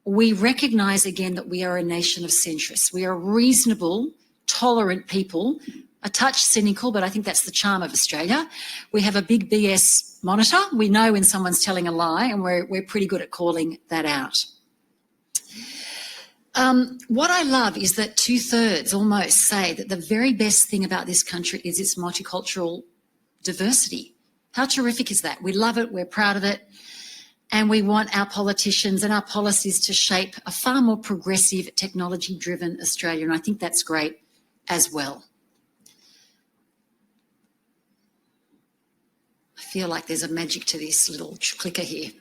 We recognise again that we are a nation of centrists. We are reasonable, tolerant people, a touch cynical, but I think that's the charm of Australia. We have a big BS monitor. We know when someone's telling a lie, and we're pretty good at calling that out. What I love is that 2/3 almost say that the very best thing about this country is its multicultural diversity. How terrific is that? We love it, we're proud of it, and we want our politicians and our policies to shape a far more progressive, technology-driven Australia, and I think that's great as well. I feel like there's a magic to this little clicker here.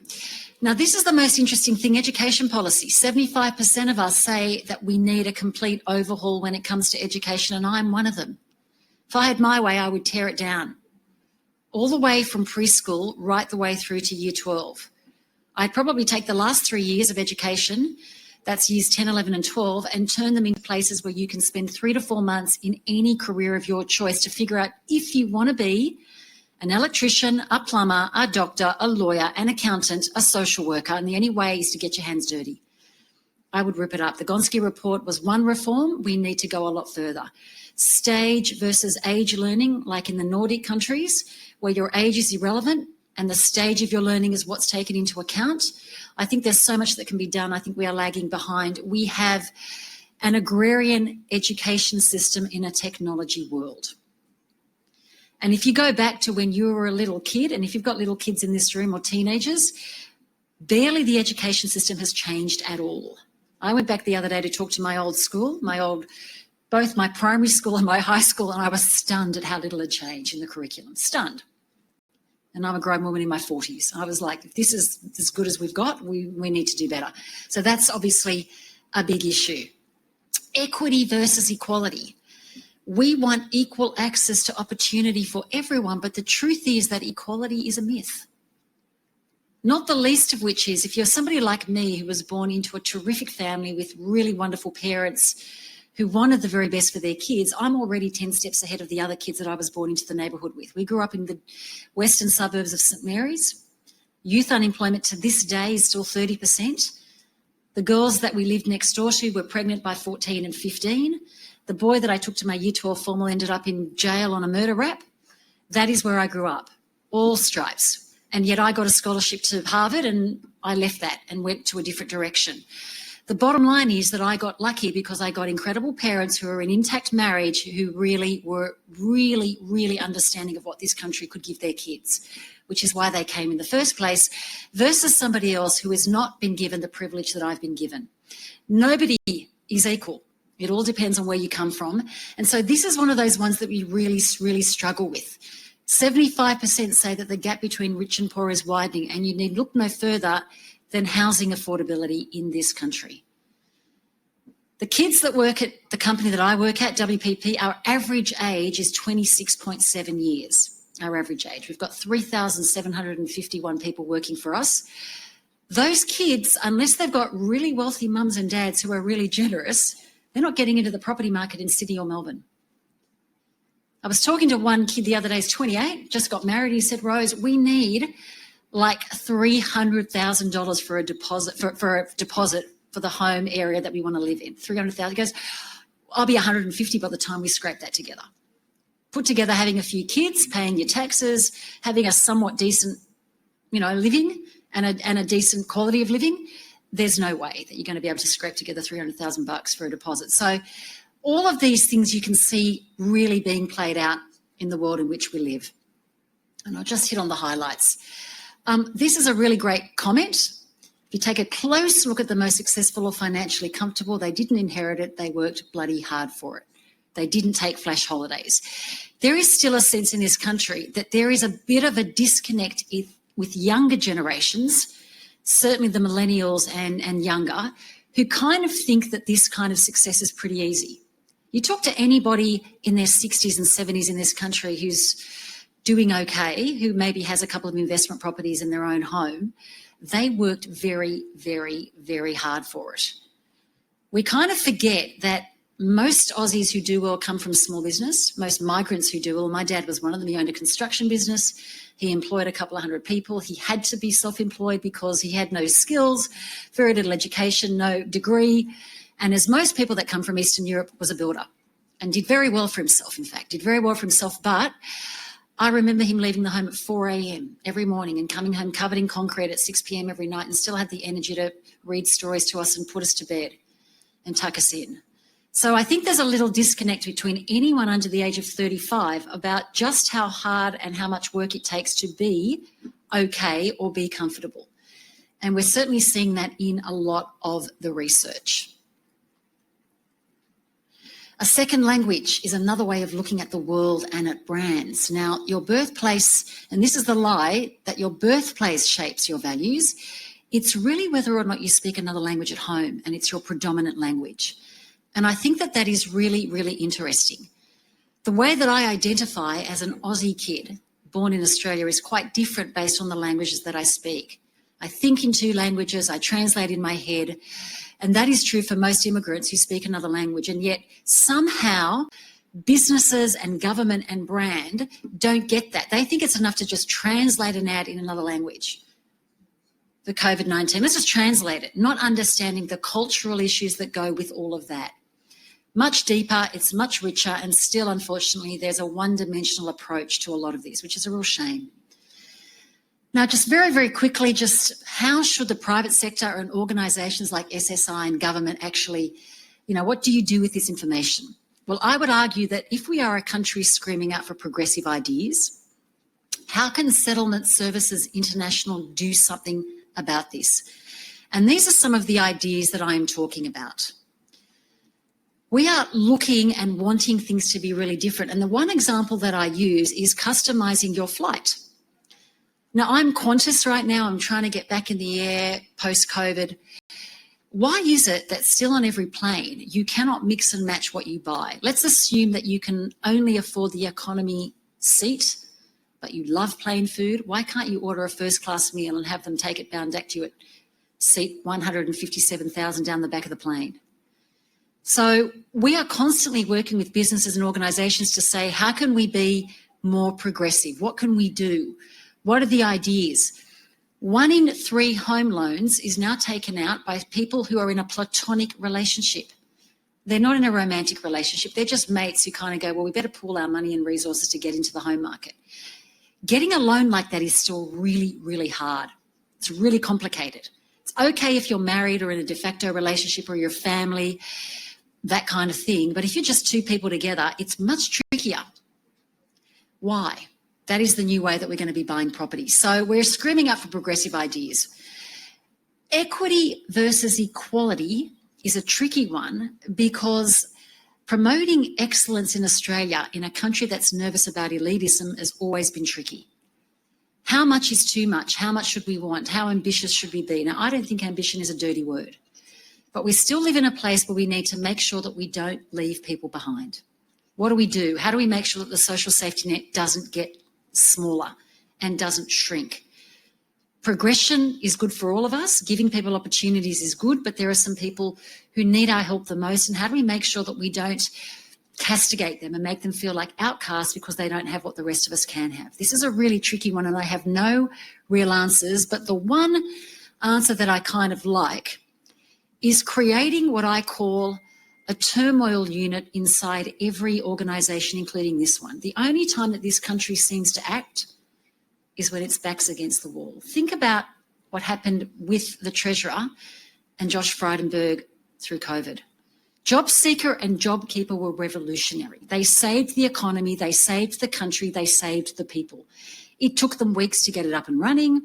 Now, this is the most interesting thing, education policy. 75% of us say that we need a complete overhaul when it comes to education, and I'm one of them. If I had my way, I would tear it down, all the way from preschool right the way through to year 12. I'd probably take the last 3 years of education, that's years 10, 11 and 12, and turn them into places where you can spend 3 to 4 months in any career of your choice to figure out if you want to be an electrician, a plumber, a doctor, a lawyer, an accountant, a social worker, and the only way is to get your hands dirty. I would rip it up. The Gonski report was one reform. We need to go a lot further. Stage versus age learning, like in the Nordic countries, where your age is irrelevant and the stage of your learning is what's taken into account. I think there's so much that can be done. I think we are lagging behind. We have an agrarian education system in a technology world. And if you go back to when you were a little kid, and if you've got little kids in this room or teenagers, barely the education system has changed at all. I went back the other day to talk to my old school, both my primary school and my high school, and I was stunned at how little had changed in the curriculum. Stunned. And I'm a grown woman in my 40s. I was like, if this is as good as we've got, we need to do better. So that's obviously a big issue. Equity versus equality. We want equal access to opportunity for everyone, but the truth is that equality is a myth. Not the least of which is if you're somebody like me who was born into a terrific family with really wonderful parents who wanted the very best for their kids, I'm already 10 steps ahead of the other kids that I was born into the neighbourhood with. We grew up in the western suburbs of St Mary's. Youth unemployment to this day is still 30%. The girls that we lived next door to were pregnant by 14 and 15. The boy that I took to my Year 12 formal ended up in jail on a murder rap. That is where I grew up, all stripes. And yet I got a scholarship to Harvard and I left that and went to a different direction. The bottom line is that I got lucky because I got incredible parents who were in intact marriage who really were really understanding of what this country could give their kids, which is why they came in the first place, versus somebody else who has not been given the privilege that I've been given. Nobody is equal. It all depends on where you come from. And so this is one of those ones that we really struggle with. 75% say that the gap between rich and poor is widening, and you need look no further than housing affordability in this country. The kids that work at the company that I work at, WPP, our average age is 26.7 years, our average age. We've got 3,751 people working for us. Those kids, unless they've got really wealthy mums and dads who are really generous, they're not getting into the property market in Sydney or Melbourne. I was talking to one kid the other day, he's 28, just got married. He said, Rose, we need like $300,000 for a deposit for the home area that we want to live in. 300,000. He goes, I'll be 150 by the time we scrape that together. Put together having a few kids, paying your taxes, having a somewhat decent, living and a decent quality of living. There's no way that you're going to be able to scrape together $300,000 for a deposit. So all of these things you can see really being played out in the world in which we live. And I'll just hit on the highlights. This is a really great comment. If you take a close look at the most successful or financially comfortable, they didn't inherit it, they worked bloody hard for it. They didn't take flash holidays. There is still a sense in this country that there is a bit of a disconnect with younger generations, certainly the millennials and younger, who kind of think that this kind of success is pretty easy. You talk to anybody in their 60s and 70s in this country who's doing okay, who maybe has a couple of investment properties in their own home, they worked very hard for it. We kind of forget that most Aussies who do well come from small business, most migrants who do well. My dad was one of them. He owned a construction business. He employed a couple of hundred people. He had to be self-employed because he had no skills, very little education, no degree. And as most people that come from Eastern Europe, was a builder and did very well for himself, in fact, did very well for himself. But I remember him leaving the home at 4 a.m. every morning and coming home covered in concrete at 6 p.m. every night and still had the energy to read stories to us and put us to bed and tuck us in. So I think there's a little disconnect between anyone under the age of 35 about just how hard and how much work it takes to be okay or be comfortable. And we're certainly seeing that in a lot of the research. A second language is another way of looking at the world and at brands. Now, your birthplace, and this is the lie, that your birthplace shapes your values. It's really whether or not you speak another language at home, and it's your predominant language. And I think that is really interesting. The way that I identify as an Aussie kid born in Australia is quite different based on the languages that I speak. I think in two languages, I translate in my head, and that is true for most immigrants who speak another language. And yet somehow businesses and government and brand don't get that. They think it's enough to just translate an ad in another language. The COVID-19, let's just translate it, not understanding the cultural issues that go with all of that. Much deeper, it's much richer, and still, unfortunately, there's a one-dimensional approach to a lot of these, which is a real shame. Now, just very quickly, just how should the private sector and organisations like SSI and government actually, what do you do with this information? Well, I would argue that if we are a country screaming out for progressive ideas, how can Settlement Services International do something about this? And these are some of the ideas that I am talking about. We are looking and wanting things to be really different. And the one example that I use is customising your flight. Now, I'm Qantas right now. I'm trying to get back in the air post-COVID. Why is it that still on every plane, you cannot mix and match what you buy? Let's assume that you can only afford the economy seat, but you love plain food. Why can't you order a first-class meal and have them take it bound back to you at seat 157,000 down the back of the plane? So we are constantly working with businesses and organisations to say, how can we be more progressive? What can we do? What are the ideas? 1 in 3 home loans is now taken out by people who are in a platonic relationship. They're not in a romantic relationship. They're just mates who kind of go, well, we better pool our money and resources to get into the home market. Getting a loan like that is still really, really hard. It's really complicated. It's okay if you're married or in a de facto relationship or your family, that kind of thing. But if you're just 2 people together, it's much trickier. Why? That is the new way that we're going to be buying property. So we're screaming out for progressive ideas. Equity versus equality is a tricky one because promoting excellence in Australia in a country that's nervous about elitism has always been tricky. How much is too much? How much should we want? How ambitious should we be? Now, I don't think ambition is a dirty word, but we still live in a place where we need to make sure that we don't leave people behind. What do we do? How do we make sure that the social safety net doesn't get smaller and doesn't shrink? Progression is good for all of us. Giving people opportunities is good, but there are some people who need our help the most. And how do we make sure that we don't castigate them and make them feel like outcasts because they don't have what the rest of us can have? This is a really tricky one, and I have no real answers. But the one answer that I kind of like is creating what I call a turmoil unit inside every organisation, including this one. The only time that this country seems to act is when its back's against the wall. Think about what happened with the Treasurer and Josh Frydenberg through COVID. JobSeeker and JobKeeper were revolutionary. They saved the economy, they saved the country, they saved the people. It took them weeks to get it up and running.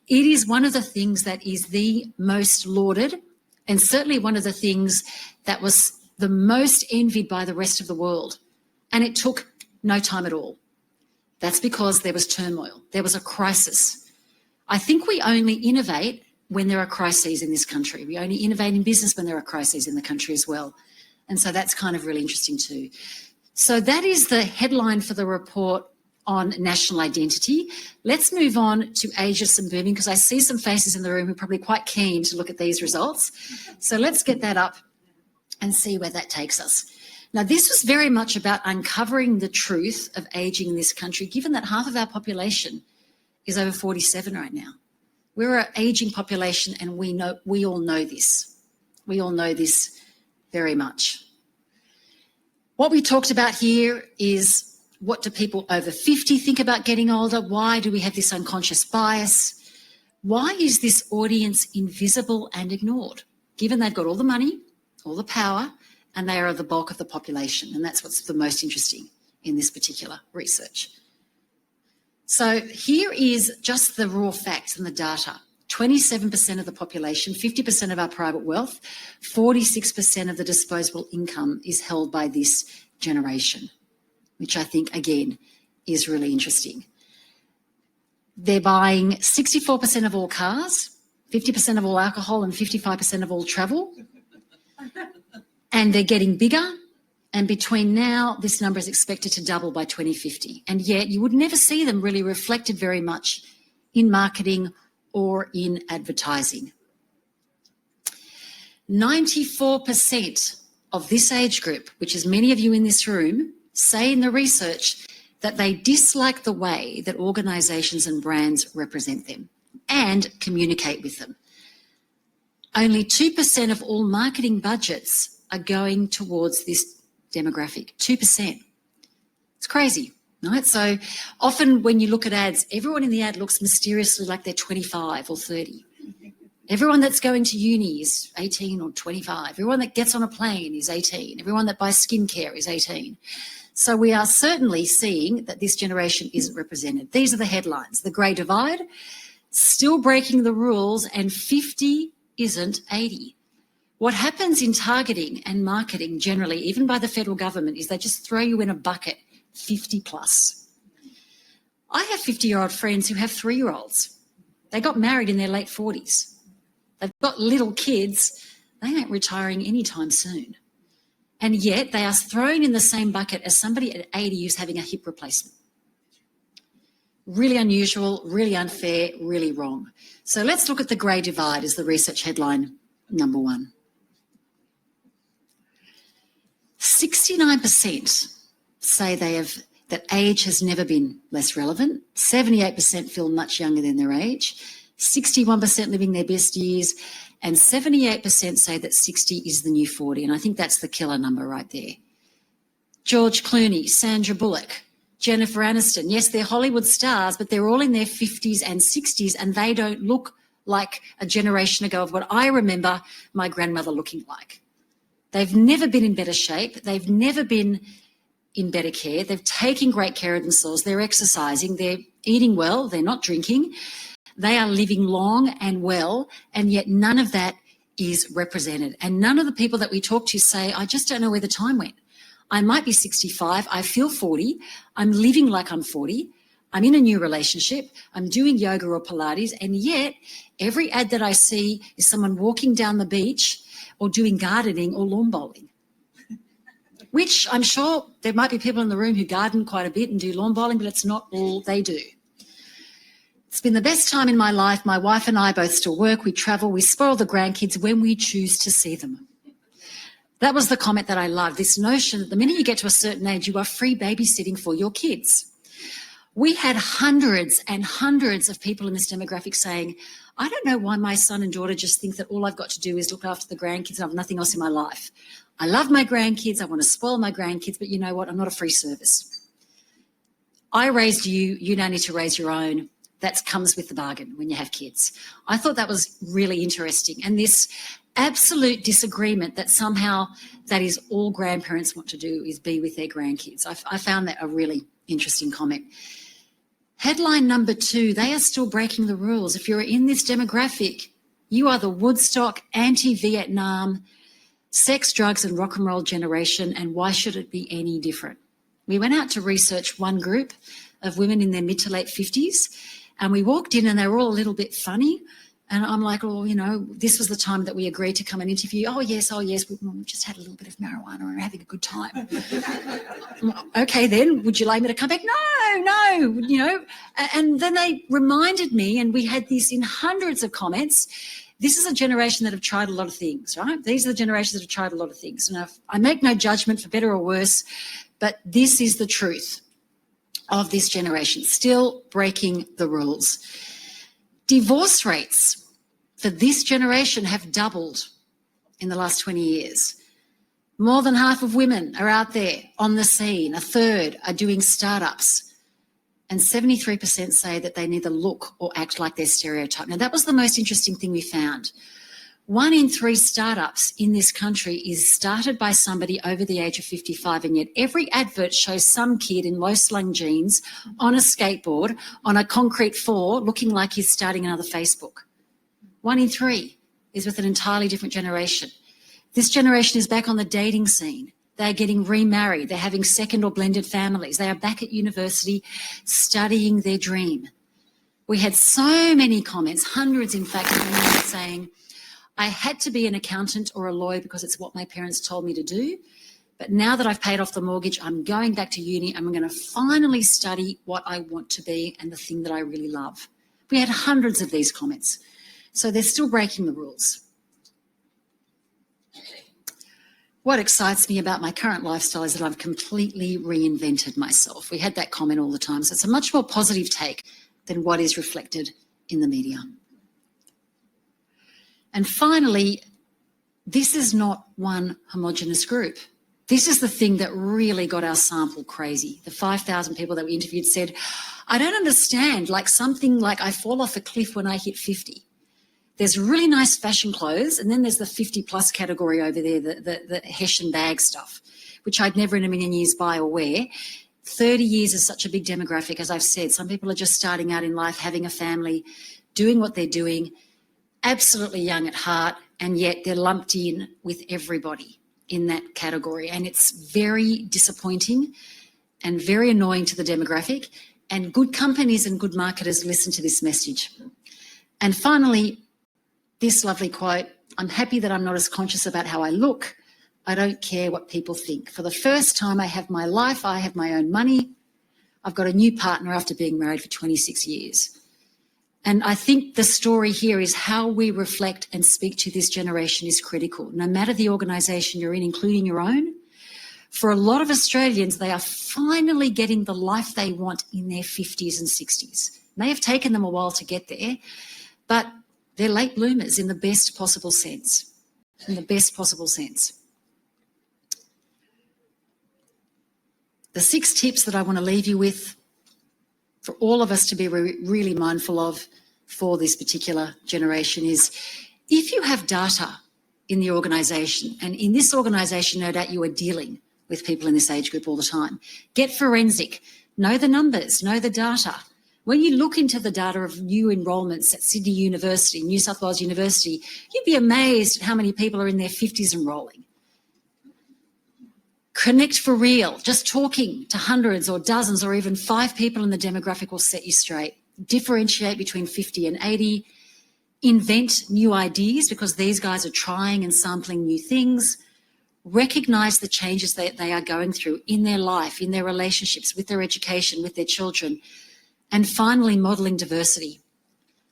It is one of the things that is the most lauded, and certainly one of the things that was the most envied by the rest of the world. And it took no time at all. That's because there was turmoil. There was a crisis. I think we only innovate when there are crises in this country. We only innovate in business when there are crises in the country as well. And so that's kind of really interesting too. So that is the headline for the report on national identity. Let's move on to ageist and booming, because I see some faces in the room who are probably quite keen to look at these results. So let's get that up and see where that takes us. Now, this was very much about uncovering the truth of ageing in this country, given that half of our population is over 47 right now. We're an ageing population, and we all know this. We all know this very much. What we talked about here is, what do people over 50 think about getting older? Why do we have this unconscious bias? Why is this audience invisible and ignored, given they've got all the money, all the power, and they are the bulk of the population? And that's what's the most interesting in this particular research. So here is just the raw facts and the data. 27% of the population, 50% of our private wealth, 46% of the disposable income is held by this generation, which I think, again, is really interesting. They're buying 64% of all cars, 50% of all alcohol, and 55% of all travel. And they're getting bigger. And between now, this number is expected to double by 2050. And yet you would never see them really reflected very much in marketing or in advertising. 94% of this age group, which is many of you in this room, say in the research that they dislike the way that organisations and brands represent them and communicate with them. Only 2% of all marketing budgets are going towards this demographic. 2%. It's crazy, right? So often when you look at ads, everyone in the ad looks mysteriously like they're 25 or 30. Everyone that's going to uni is 18 or 25. Everyone that gets on a plane is 18. Everyone that buys skincare is 18. So we are certainly seeing that this generation isn't represented. These are the headlines. The grey divide, still breaking the rules, and 50 isn't 80. What happens in targeting and marketing generally, even by the federal government, is they just throw you in a bucket, 50 plus. I have 50-year-old friends who have 3-year-olds. They got married in their late 40s. They've got little kids. They ain't retiring anytime soon. And yet they are thrown in the same bucket as somebody at 80 who's having a hip replacement. Really unusual, really unfair, really wrong. So let's look at the grey divide as the research headline number 1. 69% say that age has never been less relevant. 78% feel much younger than their age. 61% living their best years. And 78% say that 60 is the new 40. And I think that's the killer number right there. George Clooney, Sandra Bullock, Jennifer Aniston. Yes, they're Hollywood stars, but they're all in their 50s and 60s, and they don't look like a generation ago of what I remember my grandmother looking like. They've never been in better shape. They've never been in better care. They've taken great care of themselves. They're exercising. They're eating well. They're not drinking. They are living long and well, and yet none of that is represented. And none of the people that we talk to say, I just don't know where the time went. I might be 65. I feel 40. I'm living like I'm 40. I'm in a new relationship. I'm doing yoga or Pilates. And yet every ad that I see is someone walking down the beach or doing gardening or lawn bowling, which I'm sure there might be people in the room who garden quite a bit and do lawn bowling, but it's not all they do. It's been the best time in my life. My wife and I both still work. We travel. We spoil the grandkids when we choose to see them. That was the comment that I loved, this notion that the minute you get to a certain age, you are free babysitting for your kids. We had hundreds and hundreds of people in this demographic saying, I don't know why my son and daughter just think that all I've got to do is look after the grandkids and I have nothing else in my life. I love my grandkids. I want to spoil my grandkids, but you know what? I'm not a free service. I raised you. You now need to raise your own. That comes with the bargain when you have kids. I thought that was really interesting. And this absolute disagreement that somehow that is all grandparents want to do is be with their grandkids. I found that a really interesting comment. Headline number 2, they are still breaking the rules. If you're in this demographic, you are the Woodstock, anti-Vietnam, sex, drugs and rock and roll generation, and why should it be any different? We went out to research one group of women in their mid to late 50s, and we walked in and they were all a little bit funny. And I'm like, well, you know, this was the time that we agreed to come and interview. Oh, yes, we just had a little bit of marijuana and we're having a good time. Okay, then, would you like me to come back? No, you know. And then they reminded me, and we had this in hundreds of comments, this is a generation that have tried a lot of things, right? These are the generations that have tried a lot of things. And I make no judgment for better or worse, but this is the truth of this generation, still breaking the rules. Divorce rates for this generation have doubled in the last 20 years. More than half of women are out there on the scene. A third are doing startups. And 73% say that they neither look or act like their stereotype. Now, that was the most interesting thing we found. 1 in 3 startups in this country is started by somebody over the age of 55, and yet every advert shows some kid in low-slung jeans on a skateboard on a concrete floor looking like he's starting another Facebook. 1 in 3 is with an entirely different generation. This generation is back on the dating scene. They're getting remarried. They're having second or blended families. They are back at university studying their dream. We had so many comments, hundreds in fact, saying, I had to be an accountant or a lawyer because it's what my parents told me to do. But now that I've paid off the mortgage, I'm going back to uni and I'm going to finally study what I want to be and the thing that I really love. We had hundreds of these comments. So they're still breaking the rules. What excites me about my current lifestyle is that I've completely reinvented myself. We had that comment all the time. So it's a much more positive take than what is reflected in the media. And finally, this is not one homogenous group. This is the thing that really got our sample crazy. The 5,000 people that we interviewed said, I don't understand, like something like I fall off a cliff when I hit 50. There's really nice fashion clothes, and then there's the 50-plus category over there, the Hessian bag stuff, which I'd never in a million years buy or wear. 30 years is such a big demographic, as I've said. Some people are just starting out in life, having a family, doing what they're doing, absolutely young at heart, and yet they're lumped in with everybody in that category. And it's very disappointing and very annoying to the demographic. And good companies and good marketers listen to this message. And finally, this lovely quote, I'm happy that I'm not as conscious about how I look. I don't care what people think. For the first time I have my life, I have my own money. I've got a new partner after being married for 26 years. And I think the story here is how we reflect and speak to this generation is critical. No matter the organisation you're in, including your own, for a lot of Australians, they are finally getting the life they want in their 50s and 60s. It may have taken them a while to get there, but they're late bloomers in the best possible sense. In the best possible sense. The 6 tips that I want to leave you with for all of us to be really mindful of for this particular generation is if you have data in the organisation, and in this organisation, no doubt you are dealing with people in this age group all the time, get forensic, know the numbers, know the data. When you look into the data of new enrolments at Sydney University, New South Wales University, you'd be amazed at how many people are in their 50s enrolling. Connect for real. Just talking to hundreds or dozens or even 5 people in the demographic will set you straight. Differentiate between 50 and 80. Invent new ideas because these guys are trying and sampling new things. Recognise the changes that they are going through in their life, in their relationships, with their education, with their children. And finally, modelling diversity.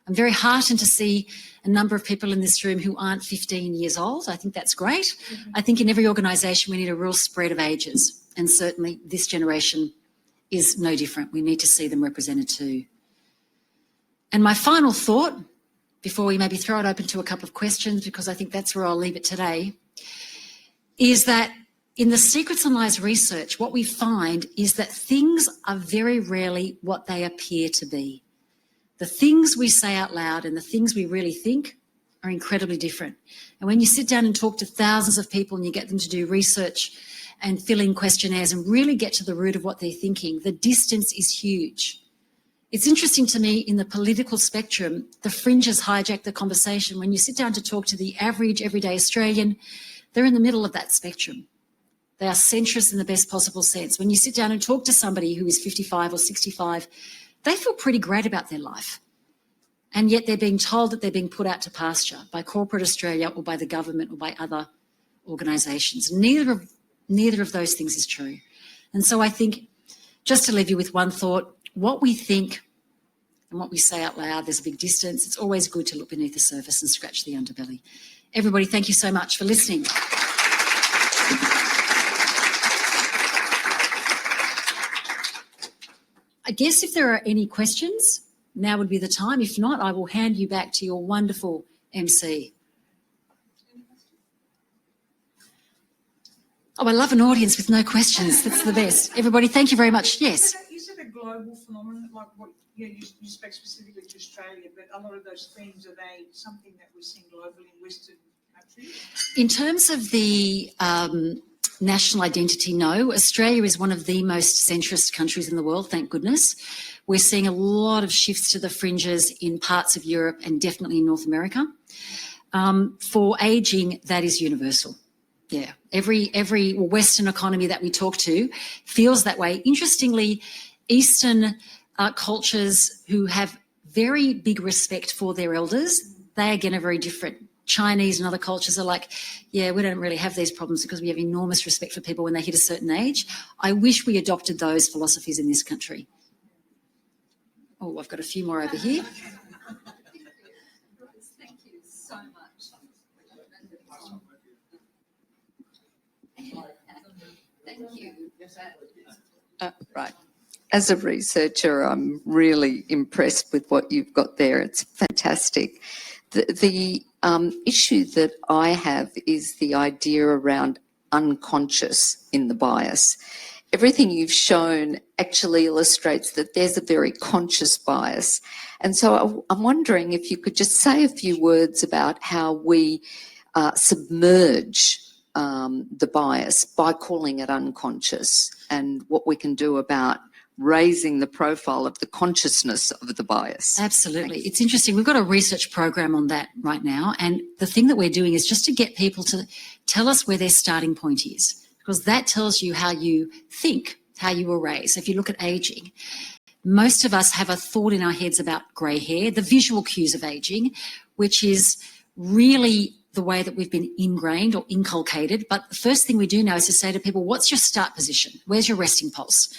I'm very heartened to see a number of people in this room who aren't 15 years old. I think that's great. I think in every organisation we need a real spread of ages, and certainly this generation is no different. We need to see them represented too. And my final thought, before we maybe throw it open to a couple of questions, because I think that's where I'll leave it today, is that in the Secrets and Lies research, what we find is that things are very rarely what they appear to be. The things we say out loud and the things we really think are incredibly different. And when you sit down and talk to thousands of people and you get them to do research and fill in questionnaires and really get to the root of what they're thinking, the distance is huge. It's interesting to me in the political spectrum, the fringes hijack the conversation. When you sit down to talk to the average everyday Australian, they're in the middle of that spectrum. They are centrist in the best possible sense. When you sit down and talk to somebody who is 55 or 65, they feel pretty great about their life. And yet they're being told that they're being put out to pasture by corporate Australia or by the government or by other organisations. Neither of those things is true. And so I think, just to leave you with one thought, what we think and what we say out loud, there's a big distance. It's always good to look beneath the surface and scratch the underbelly. Everybody, thank you so much for listening. I guess if there are any questions, now would be the time. If not, I will hand you back to your wonderful MC. Oh, I love an audience with no questions. That's the best. Everybody, thank you very much. Yes. Is it a global phenomenon? Like what you spoke specifically to Australia, but a lot of those themes, are they something that we're seeing globally in Western countries? In terms of the national identity, no. Australia is one of the most centrist countries in the world, thank goodness. We're seeing a lot of shifts to the fringes in parts of Europe and definitely in North America. For ageing, that is universal. Yeah, every Western economy that we talk to feels that way. Interestingly, Eastern cultures who have very big respect for their elders, they again are very different. Chinese and other cultures are like, yeah, we don't really have these problems because we have enormous respect for people when they hit a certain age. I wish we adopted those philosophies in this country. Oh, I've got a few more over here. Thank you so much. Thank you. Right. As a researcher, I'm really impressed with what you've got there. It's fantastic. The issue that I have is the idea around unconscious in the bias. Everything you've shown actually illustrates that there's a very conscious bias. And so I'm wondering if you could just say a few words about how we submerge the bias by calling it unconscious, and what we can do about raising the profile of the consciousness of the bias. Absolutely. It's interesting. We've got a research program on that right now. And the thing that we're doing is just to get people to tell us where their starting point is, because that tells you how you think, how you were raised. So if you look at ageing, most of us have a thought in our heads about grey hair, the visual cues of ageing, which is really the way that we've been ingrained or inculcated. But the first thing we do now is to say to people, what's your start position? Where's your resting pulse?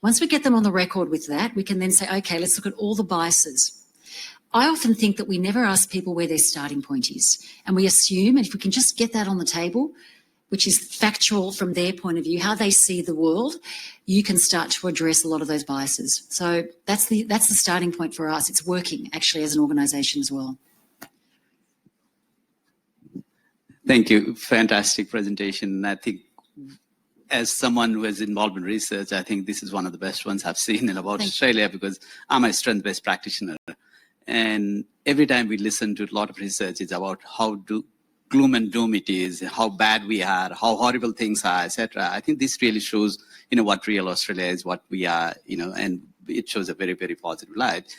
Once we get them on the record with that, we can then say, okay, let's look at all the biases. I often think that we never ask people where their starting point is. And we assume, and if we can just get that on the table, which is factual from their point of view, how they see the world, you can start to address a lot of those biases. So that's the starting point for us. It's working actually as an organisation as well. Thank you. Fantastic presentation. I think as someone who is involved in research, I think this is one of the best ones I've seen in about Australia, because I'm a strength-based practitioner. And every time we listen to a lot of research, it's about how gloom and doom it is, how bad we are, how horrible things are, etc. I think this really shows, what real Australia is, what we are, and it shows a very, very positive light.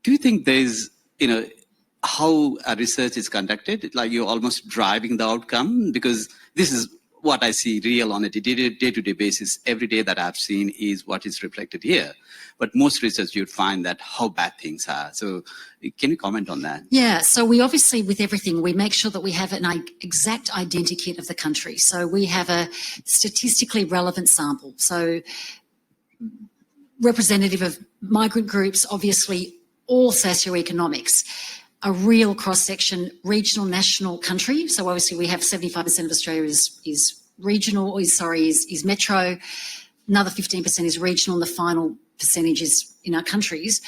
Do you think there's, how a research is conducted, like you're almost driving the outcome? Because this is what I see real on a day-to-day basis. Every day that I've seen is what is reflected here. But most research, you'd find that how bad things are. So can you comment on that? Yeah, so we obviously, with everything, we make sure that we have an exact identikit of the country. So we have a statistically relevant sample. So representative of migrant groups, obviously all socioeconomics, a real cross-section, regional, national, country. So obviously we have 75% of Australia is regional, is metro. Another 15% is regional, and the final percentage is in our countries.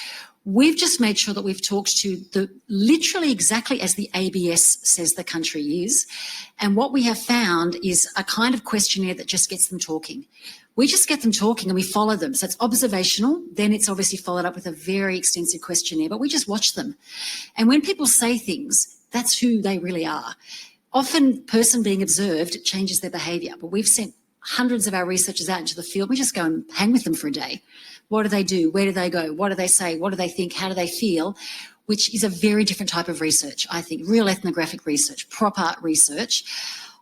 We've just made sure that we've talked to literally exactly as the ABS says the country is. And what we have found is a kind of questionnaire that just gets them talking. We just get them talking and we follow them. So it's observational. Then it's obviously followed up with a very extensive questionnaire, but we just watch them. And when people say things, that's who they really are. Often person being observed changes their behaviour, but we've sent hundreds of our researchers out into the field. We just go and hang with them for a day. What do they do? Where do they go? What do they say? What do they think? How do they feel? Which is a very different type of research, I think, real ethnographic research, proper research.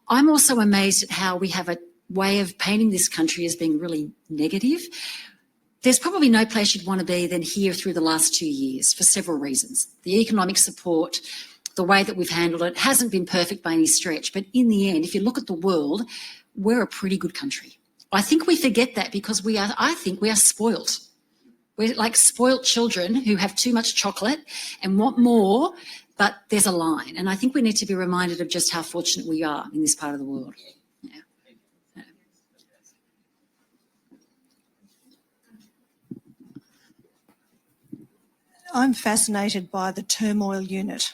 I'm also amazed at how we have a way of painting this country as being really negative. There's probably no place you'd want to be than here through the last 2 years for several reasons. The economic support, the way that we've handled it hasn't been perfect by any stretch, but in the end, if you look at the world, we're a pretty good country. I think we forget that because I think we are spoilt. We're like spoilt children who have too much chocolate and want more, but there's a line. And I think we need to be reminded of just how fortunate we are in this part of the world. Yeah. I'm fascinated by the turmoil unit.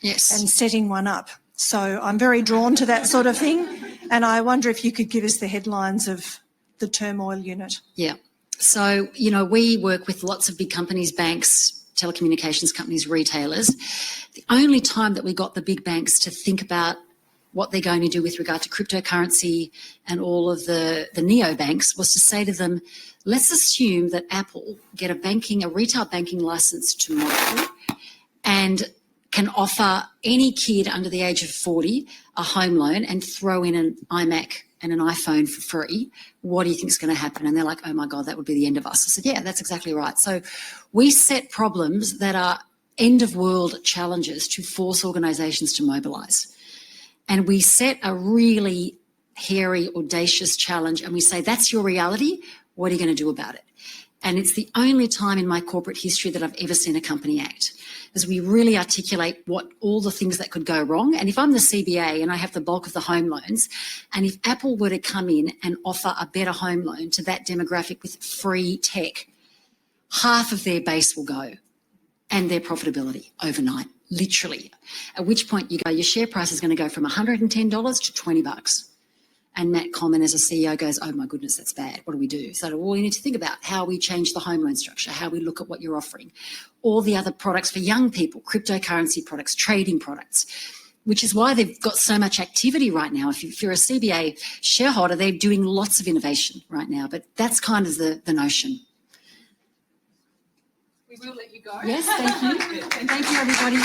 Yes. And setting one up. So I'm very drawn to that sort of thing. And I wonder if you could give us the headlines of the turmoil unit. Yeah. So, we work with lots of big companies, banks, telecommunications companies, retailers. The only time that we got the big banks to think about what they're going to do with regard to cryptocurrency and all of the neobanks was to say to them, let's assume that Apple get a retail banking license tomorrow and can offer any kid under the age of 40 a home loan and throw in an iMac and an iPhone for free. What do you think is going to happen? And they're like, oh my God, that would be the end of us. I said, yeah, that's exactly right. So we set problems that are end of world challenges to force organisations to mobilise. And we set a really hairy, audacious challenge and we say, that's your reality. What are you going to do about it? And it's the only time in my corporate history that I've ever seen a company act, as we really articulate what all the things that could go wrong. And if I'm the CBA and I have the bulk of the home loans, and if Apple were to come in and offer a better home loan to that demographic with free tech, half of their base will go and their profitability overnight, literally. At which point you go, your share price is going to go from $110 to $20. And Matt Common as a CEO goes, oh my goodness, that's bad. What do we do? So we need to think about how we change the home loan structure, how we look at what you're offering. All the other products for young people, cryptocurrency products, trading products, which is why they've got so much activity right now. If you're a CBA shareholder, they're doing lots of innovation right now, but that's kind of the notion. We will let you go. Yes, thank you. And thank you, everybody.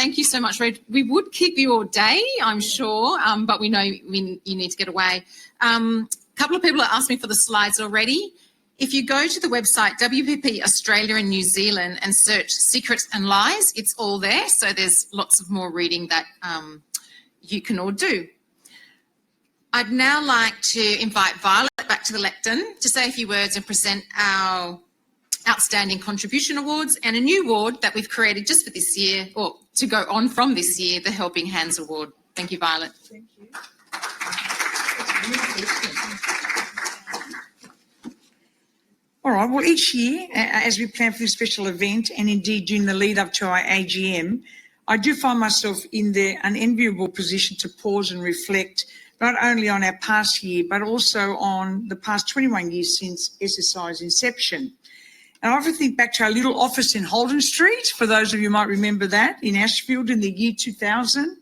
Thank you so much, Red. We would keep you all day, I'm sure, but we know you need to get away. A couple of people have asked me for the slides already. If you go to the website WPP Australia and New Zealand and search Secrets and Lies, it's all there. So there's lots of more reading that you can all do. I'd now like to invite Violet back to the lectern to say a few words and present our Outstanding Contribution Awards and a new award that we've created just for this year, or to go on from this year, the Helping Hands Award. Thank you, Violet. Thank you. All right, well, each year, as we plan for this special event, and indeed during the lead up to our AGM, I do find myself in the unenviable position to pause and reflect not only on our past year, but also on the past 21 years since SSI's inception. And I often think back to our little office in Holden Street, for those of you who might remember that, in Ashfield in the year 2000,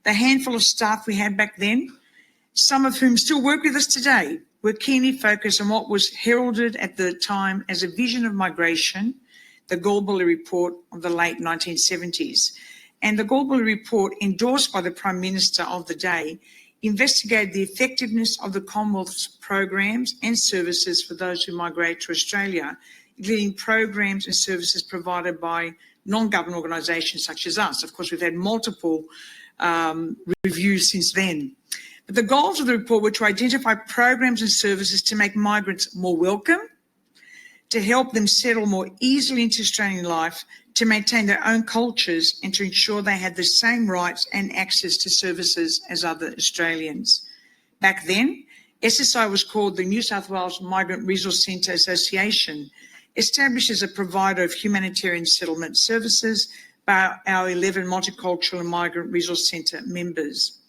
the handful of staff we had back then, some of whom still work with us today, were keenly focused on what was heralded at the time as a vision of migration, the Galbally Report of the late 1970s. And the Galbally Report, endorsed by the Prime Minister of the day, investigated the effectiveness of the Commonwealth's programs and services for those who migrate to Australia, including programs and services provided by non-government organisations such as us. Of course, we've had multiple reviews since then. But the goals of the report were to identify programs and services to make migrants more welcome, to help them settle more easily into Australian life, to maintain their own cultures, and to ensure they had the same rights and access to services as other Australians. Back then, SSI was called the New South Wales Migrant Resource Centre Association, established as a provider of humanitarian settlement services by our 11 Multicultural and Migrant Resource Centre members.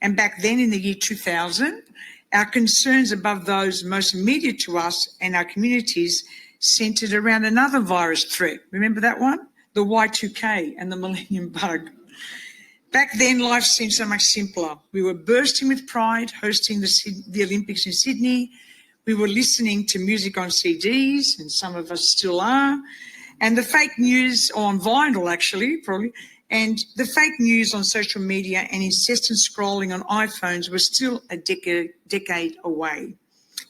And back then in the year 2000, our concerns above those most immediate to us and our communities centred around another virus threat. Remember that one? The Y2K and the Millennium Bug. Back then, life seemed so much simpler. We were bursting with pride, hosting the Olympics in Sydney. We were listening to music on CDs, and some of us still are. And the fake news, or on vinyl actually, probably, and the fake news on social media and incessant scrolling on iPhones were still a decade away.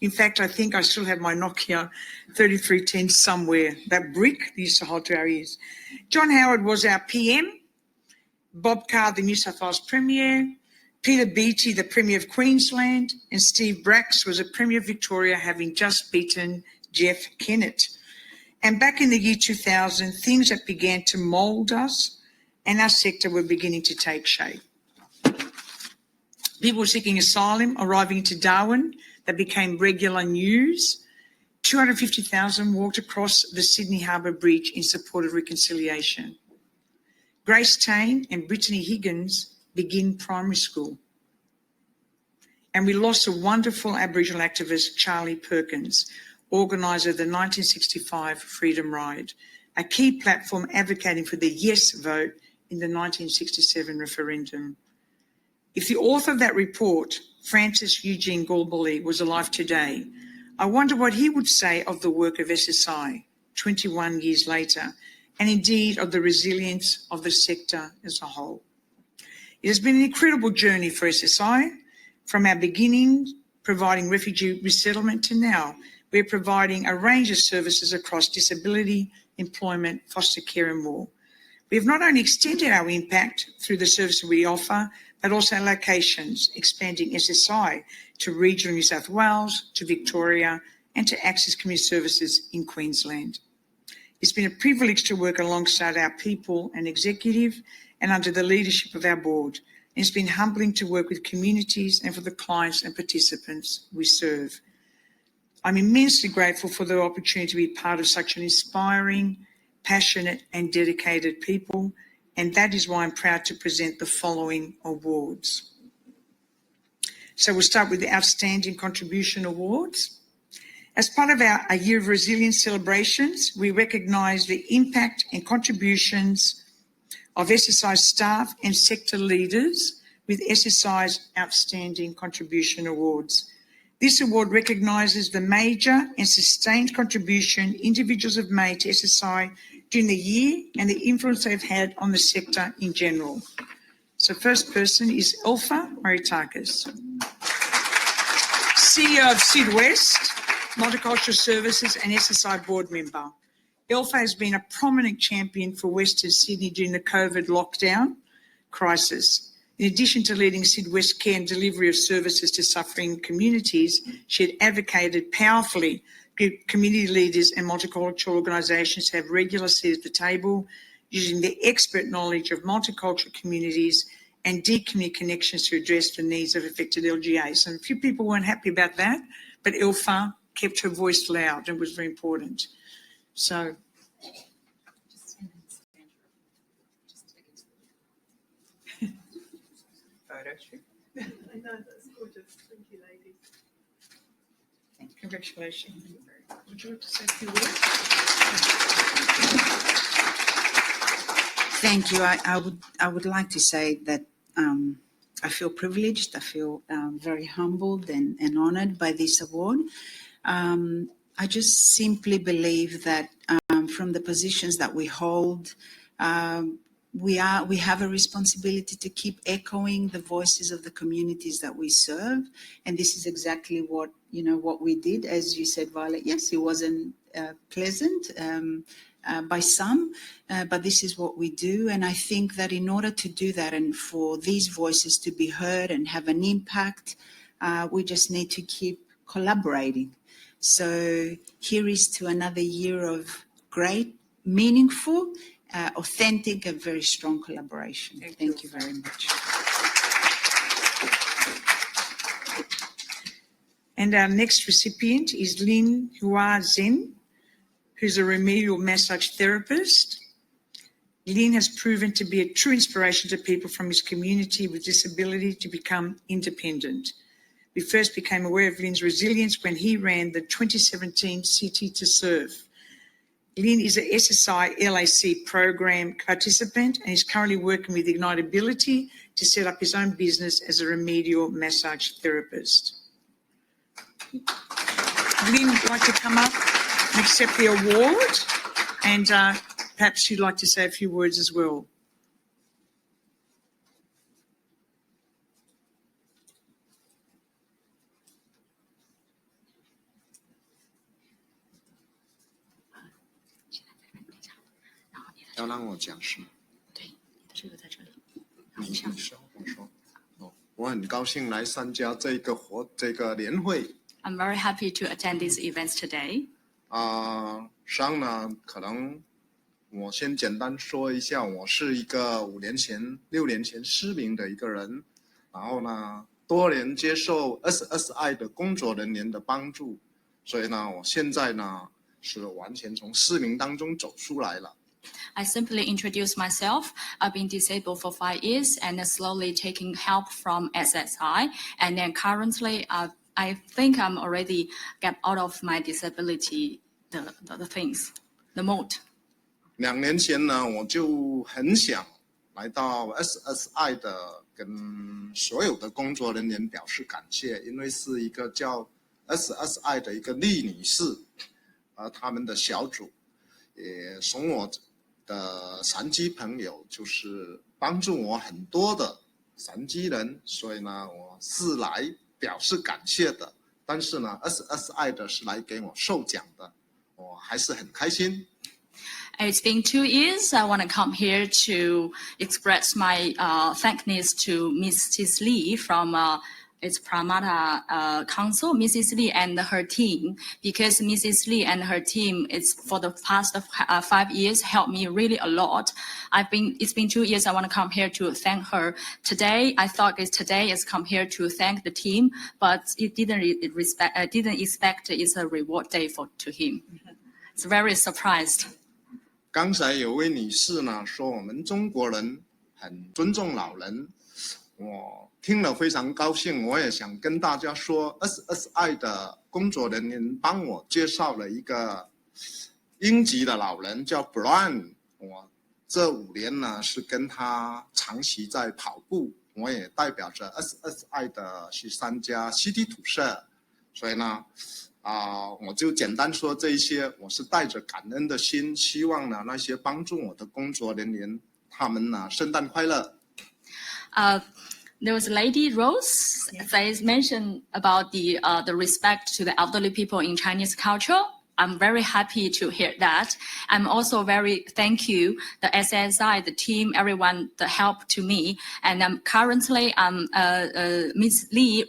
In fact, I think I still have my Nokia 3310 somewhere, that brick that used to hold to our ears. John Howard was our PM, Bob Carr, the New South Wales Premier, Peter Beattie, the Premier of Queensland, and Steve Bracks was a Premier of Victoria, having just beaten Jeff Kennett. And back in the year 2000, things that began to mould us and our sector were beginning to take shape. People seeking asylum arriving into Darwin that became regular news. 250,000 walked across the Sydney Harbour Bridge in support of reconciliation. Grace Tane and Brittany Higgins begin primary school. And we lost a wonderful Aboriginal activist, Charlie Perkins, organiser of the 1965 Freedom Ride, a key platform advocating for the yes vote in the 1967 referendum. If the author of that report, Francis Eugene Galbally, was alive today, I wonder what he would say of the work of SSI 21 years later, and indeed of the resilience of the sector as a whole. It has been an incredible journey for SSI, from our beginning providing refugee resettlement to now. We're providing a range of services across disability, employment, foster care and more. We have not only extended our impact through the services we offer, but also our locations, expanding SSI to regional New South Wales, to Victoria, and to access community services in Queensland. It's been a privilege to work alongside our people and executive and under the leadership of our board. And it's been humbling to work with communities and for the clients and participants we serve. I'm immensely grateful for the opportunity to be part of such an inspiring, passionate and dedicated people, and that is why I'm proud to present the following awards. So we'll start with the Outstanding Contribution Awards. As part of our Year of Resilience celebrations, we recognise the impact and contributions of SSI staff and sector leaders with SSI's Outstanding Contribution Awards. This award recognises the major and sustained contribution individuals have made to SSI during the year and the influence they've had on the sector in general. So first person is Elfa Maritakis, CEO of Syd West, Multicultural Services and SSI board member. Elfa has been a prominent champion for Western Sydney during the COVID lockdown crisis. In addition to leading Syd West care and delivery of services to suffering communities, she had advocated powerfully for community leaders and multicultural organisations to have regular seats at the table, using their expert knowledge of multicultural communities and deep community connections to address the needs of affected LGAs. And a few people weren't happy about that, but Elfa kept her voice loud and it was very important. So. I know, that's gorgeous. Thank you, ladies. Congratulations. Would you like to say a few words? Thank you. I would like to say that I feel privileged. I feel very humbled and honoured by this award. I just simply believe that from the positions that we hold, we have a responsibility to keep echoing the voices of the communities that we serve, and this is exactly what we did. As you said, Violet, yes, it wasn't pleasant by some, but this is what we do. And I think that in order to do that and for these voices to be heard and have an impact, we just need to keep collaborating. So here is to another year of great, meaningful, authentic and very strong collaboration. Thank you very much. And our next recipient is Lin Hua Zen, who's a remedial massage therapist. Lin has proven to be a true inspiration to people from his community with disability to become independent. We first became aware of Lin's resilience when he ran the 2017 City to Serve. Lin is an SSI LAC program participant and is currently working with Ignitability to set up his own business as a remedial massage therapist. Lin would like to come up and accept the award, and perhaps you'd like to say a few words as well.要让我讲是吗？对，这个在这里。你说，我很高兴来参加这个年会。I'm very happy to attend these events today. 上呢，可能我先简单说一下，我是一个6年前失明的一个人，然后呢，多年接受 SSI 的工作人员的帮助，所以呢，我现在呢是完全从失明当中走出来了。I simply introduce myself. I've been disabled for 5 years and slowly taking help from SSI. And then currently, I think I'm already get out of my disability, the things, the mode. 2年前呢，我就很想来到 SSI 的，跟所有的工作人员表示感谢，因为是一个叫 SSI 的一个厉女士，他们的小组也从我的残疾朋友，就是帮助我很多的残疾人，所以呢，我是来表示感谢的。但是呢 ，SSI 的是来给我授奖的，我还是很开心。It's been 2 years. I want to come here to express my thankness to Mrs. Lee from its Pramada Council, Mrs. Lee and her team, because Mrs. Lee and her team is for the past 5 years helped me really a lot. It's been 2 years. I want to come here to thank her. Today, I thought today is come here to thank the team, but it didn't expect it's a reward day to him. It's very surprised. 刚才有位女士呢说我们中国人很尊重老人，我听了非常高兴。我也想跟大家说 ，SSI 的工作人员帮我介绍了一个英籍的老人叫 Brian。我这5年呢是跟他长期在跑步，我也代表着 SSI 的去参加 City to Serve，所以呢，我就简单说这一些，我是带着感恩的心，希望呢那些帮助我的工作人员，他们呢圣诞快乐。There was a lady Rose that mentioned about the respect to the elderly people in Chinese culture. I'm very happy to hear that. I'm also very thank you, the SSI, the team, everyone, the help to me. And currently, Ms. Lee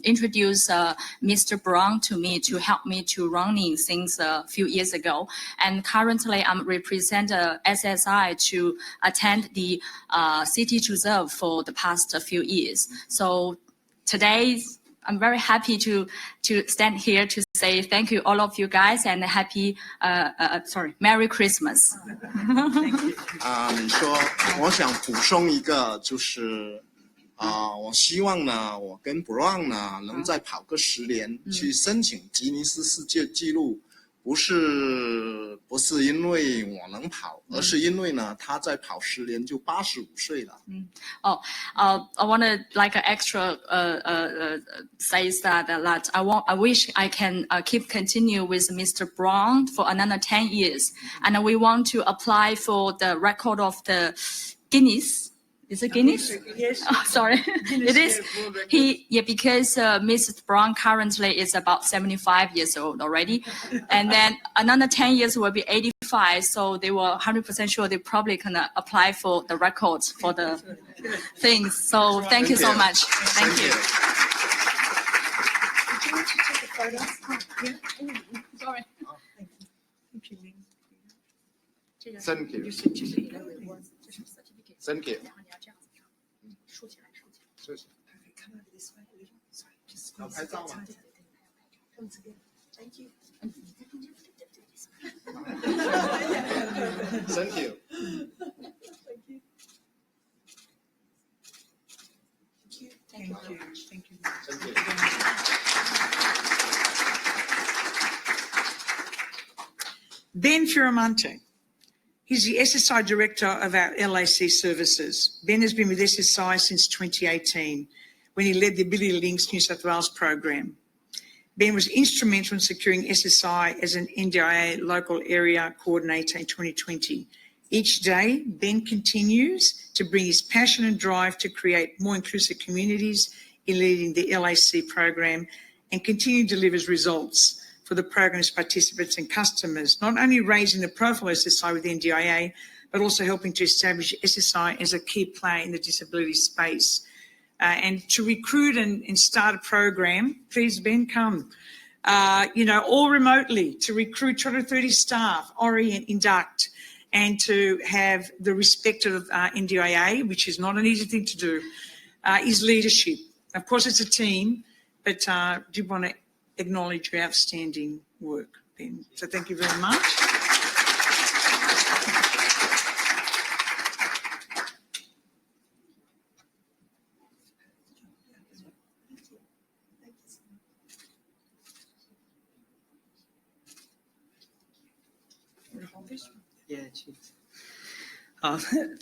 introduced Mr. Brown to me to help me to running since a few years ago. And currently, I'm represent SSI to attend the City Reserve for the past few years. So today, I'm very happy to stand here to say thank you all of you guys and happy Merry Christmas. 你说我想补充一个，就是我希望呢，我跟 Brown 呢能再跑个10年，去申请吉尼斯世界纪录。不是因为我能跑，而是因为呢，他再跑10年就85岁了。I want to like an extra says that I wish I can keep continue with Mr. Brown for another 10 years, and we want to apply for the record of the Guinness. Is it Guinness? Yes. Oh, sorry. It is. Because Mrs. Brown currently is about 75 years old already. And then another 10 years will be 85. So they were 100% sure they probably can apply for the records for the things. So thank you so much. Thank you. Sorry. Thank you. Thank you. 谢谢。要拍照吗？ Thank you. Thank you. Thank you. Thank you. Thank you. Ben Firamonte. He's the SSI Director of our LAC services. Ben has been with SSI since 2018, when he led the Ability Links New South Wales program. Ben was instrumental in securing SSI as an NDIA local area coordinator in 2020. Each day, Ben continues to bring his passion and drive to create more inclusive communities in leading the LAC program and continue to deliver results for the program's participants and customers, not only raising the profile of SSI with NDIA, but also helping to establish SSI as a key player in the disability space. And to recruit and start a program, please, Ben, come. All remotely, to recruit 230 staff, orient, induct, and to have the respect of NDIA, which is not an easy thing to do, is leadership. Of course, it's a team, but I do want to acknowledge your outstanding work, Ben. So thank you very much. Yeah, cheers.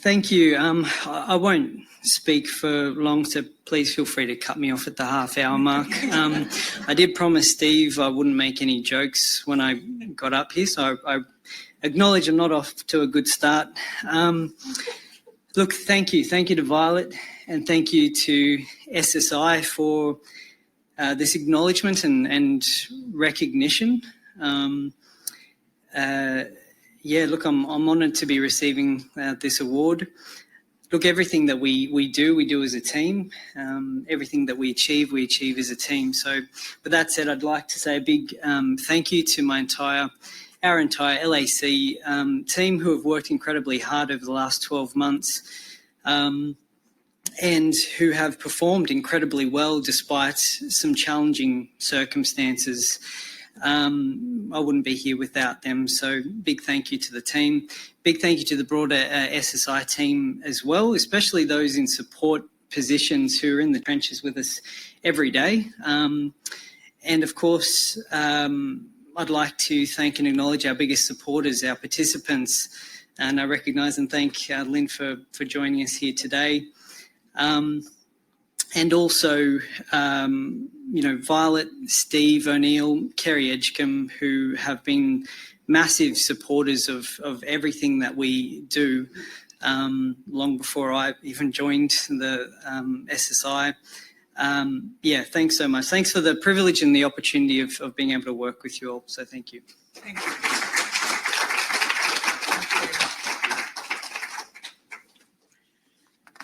Thank you. I won't speak for long, so please feel free to cut me off at the half-hour mark. I did promise Steve I wouldn't make any jokes when I got up here, so I acknowledge I'm not off to a good start. Look, thank you. Thank you to Violet, and thank you to SSI for this acknowledgement and recognition. Look, I'm honoured to be receiving this award. Look, everything that we do as a team. Everything that we achieve as a team. So, with that said, I'd like to say a big thank you to our entire LAC team who have worked incredibly hard over the last 12 months and who have performed incredibly well despite some challenging circumstances. I wouldn't be here without them. So big thank you to the team. Big thank you to the broader SSI team as well, especially those in support positions who are in the trenches with us every day. And of course, I'd like to thank and acknowledge our biggest supporters, our participants, and I recognise and thank Lynn for joining us here today. And also Violet, Steve O'Neill, Kerry Edgecombe, who have been massive supporters of everything that we do long before I even joined the SSI. Thanks so much. Thanks for the privilege and the opportunity of being able to work with you all. So thank you. Thank you.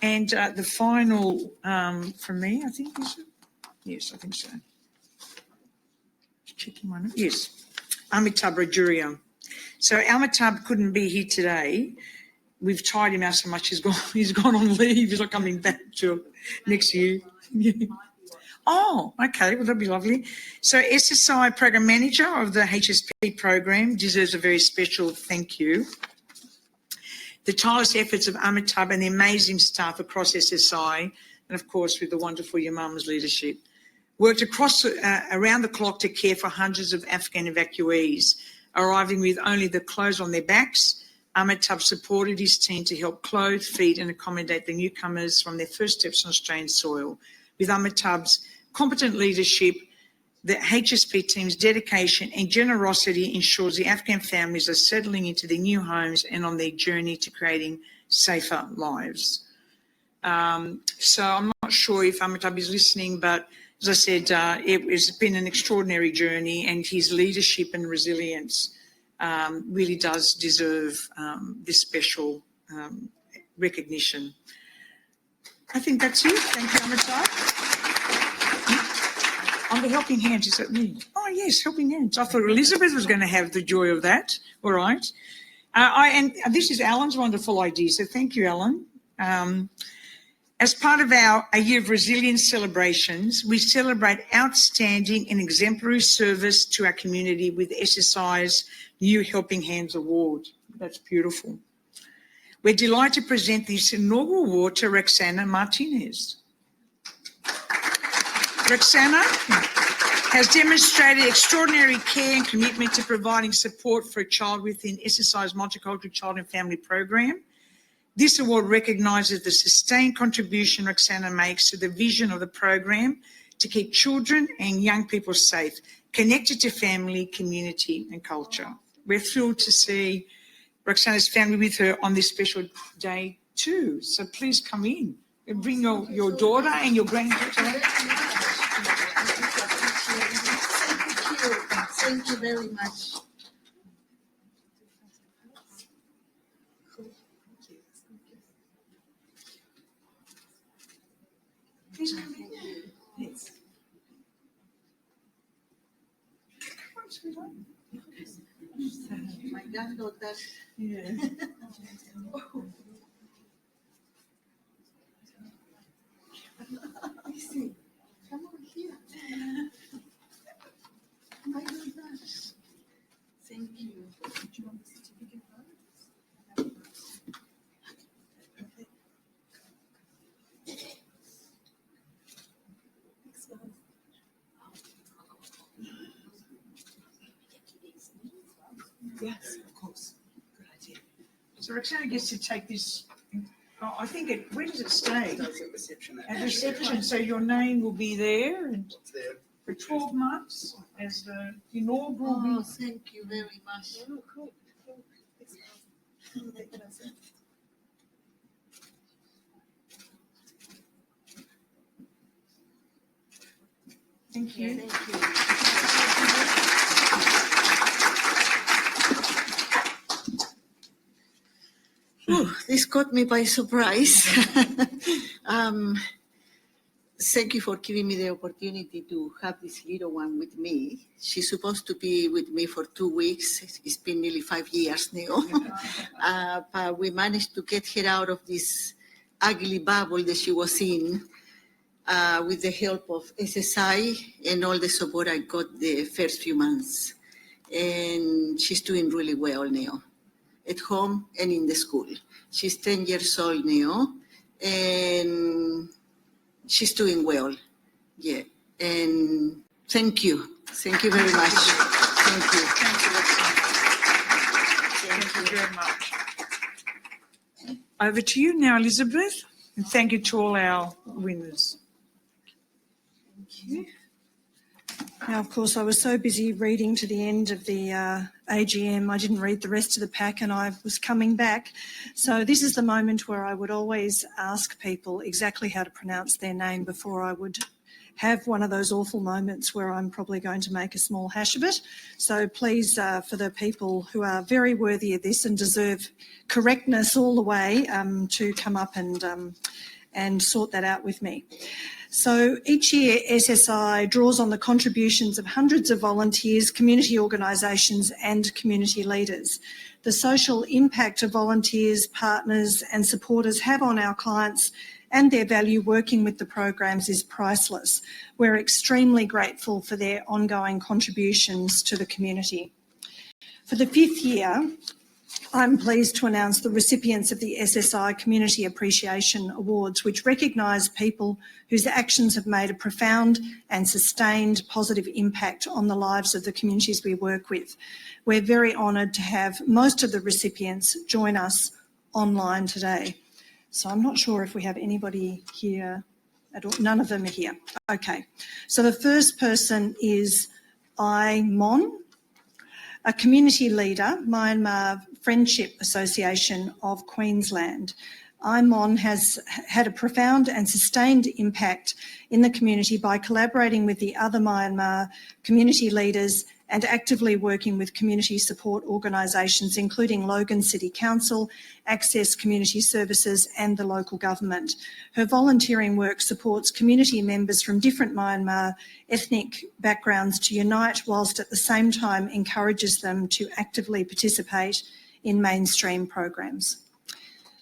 And the final from me, I think, is it? Yes, I think so. Just checking one. Yes, Amitabh Rajuria. So Amitabh couldn't be here today. We've tired him out so much. He's gone on leave. He's not coming back till next year. Oh, okay. Well, that'd be lovely. So SSI Program Manager of the HSP program deserves a very special thank you. The tireless efforts of Amitabh and the amazing staff across SSI, and of course with the wonderful Your Mum's leadership, worked around the clock to care for hundreds of Afghan evacuees, arriving with only the clothes on their backs. Amitabh supported his team to help clothe, feed and accommodate the newcomers from their first steps on Australian soil. With Amitabh's competent leadership, the HSP team's dedication and generosity ensures the Afghan families are settling into their new homes and on their journey to creating safer lives. So I'm not sure if Amitabh is listening, but as I said, it's been an extraordinary journey, and his leadership and resilience really does deserve this special recognition. I think that's it. Thank you, Amitabh. On the Helping Hands, is that me? Oh, yes, Helping Hands. I thought Elizabeth was going to have the joy of that. All right. And this is Alan's wonderful idea, so thank you, Alan. As part of our A Year of Resilience celebrations, we celebrate outstanding and exemplary service to our community with SSI's new Helping Hands Award. That's beautiful. We're delighted to present this inaugural award to Roxana Martinez. Roxana has demonstrated extraordinary care and commitment to providing support for a child within SSI's Multicultural Child and Family Program. This award recognises the sustained contribution Roxana makes to the vision of the program to keep children and young people safe, connected to family, community and culture. We're thrilled to see Roxana's family with her on this special day too. So please come in and bring your daughter and your granddaughter. Thank you very much. Please come in. Yes. Come on, sweetheart. My granddaughter. Yeah. Listen, come on here. My goodness. Thank you. Do you want the certificate first? Yes, of course. Good idea. So Roxana gets to take this. Oh, I think it. Where does it stay? It does at reception. At reception. So your name will be there, and It's there. for 12 months as the inaugural. Oh, thank you very much. Thank you. Thank you. This caught me by surprise. Thank you for giving me the opportunity to have this little one with me. She's supposed to be with me for 2 weeks. It's been nearly 5 years now. But we managed to get her out of this ugly bubble that she was in with the help of SSI and all the support I got the first few months. And she's doing really well now, at home and in the school. She's 10 years old now, and she's doing well. Yeah. And thank you. Thank you very much. Thank you. Thank you, Roxana. Thank you very much. Over to you now, Elizabeth, and thank you to all our winners. Thank you. Now, of course, I was so busy reading to the end of the AGM, I didn't read the rest of the pack and I was coming back. So this is the moment where I would always ask people exactly how to pronounce their name before I would have one of those awful moments where I'm probably going to make a small hash of it. So please, for the people who are very worthy of this and deserve correctness all the way, to come up and sort that out with me. So each year SSI draws on the contributions of hundreds of volunteers, community organisations and community leaders. The social impact of volunteers, partners and supporters have on our clients and their value working with the programs is priceless. We're extremely grateful for their ongoing contributions to the community. For the 5th year, I'm pleased to announce the recipients of the SSI Community Appreciation Awards, which recognise people whose actions have made a profound and sustained positive impact on the lives of the communities we work with. We're very honoured to have most of the recipients join us online today. So I'm not sure if we have anybody here at all. None of them are here. Okay. So the first person is I Mon, a community leader, Myanmar Friendship Association of Queensland. IMON has had a profound and sustained impact in the community by collaborating with the other Myanmar community leaders and actively working with community support organisations, including Logan City Council, Access Community Services and the local government. Her volunteering work supports community members from different Myanmar ethnic backgrounds to unite, whilst at the same time encourages them to actively participate in mainstream programs.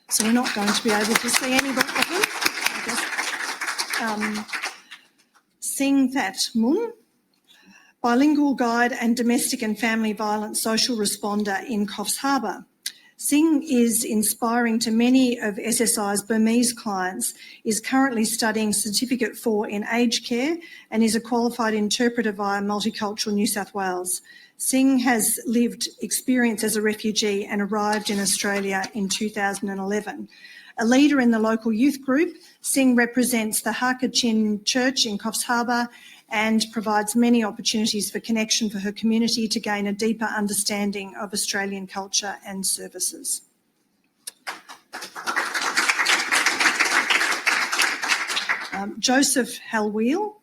So we're not going to be able to see any of them, I guess. Sing That Mun, bilingual guide and domestic and family violence social responder in Coffs Harbour. Singh is inspiring to many of SSI's Burmese clients, is currently studying Certificate 4 in Aged Care and is a qualified interpreter via Multicultural New South Wales. Singh has lived experience as a refugee and arrived in Australia in 2011. A leader in the local youth group, Singh represents the Hakachin Church in Coffs Harbour and provides many opportunities for connection for her community to gain a deeper understanding of Australian culture and services. Joseph Halweel,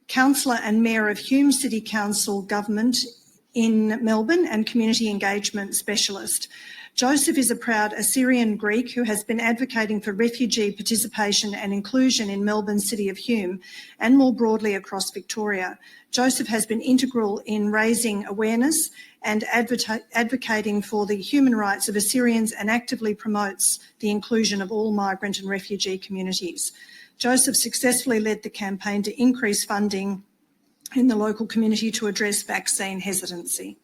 Councillor and Mayor of Hume City Council Government in Melbourne and Community Engagement Specialist. Joseph is a proud Assyrian Greek who has been advocating for refugee participation and inclusion in Melbourne's City of Hume and more broadly across Victoria. Joseph has been integral in raising awareness and advocating for the human rights of Assyrians and actively promotes the inclusion of all migrant and refugee communities. Joseph successfully led the campaign to increase funding in the local community to address vaccine hesitancy.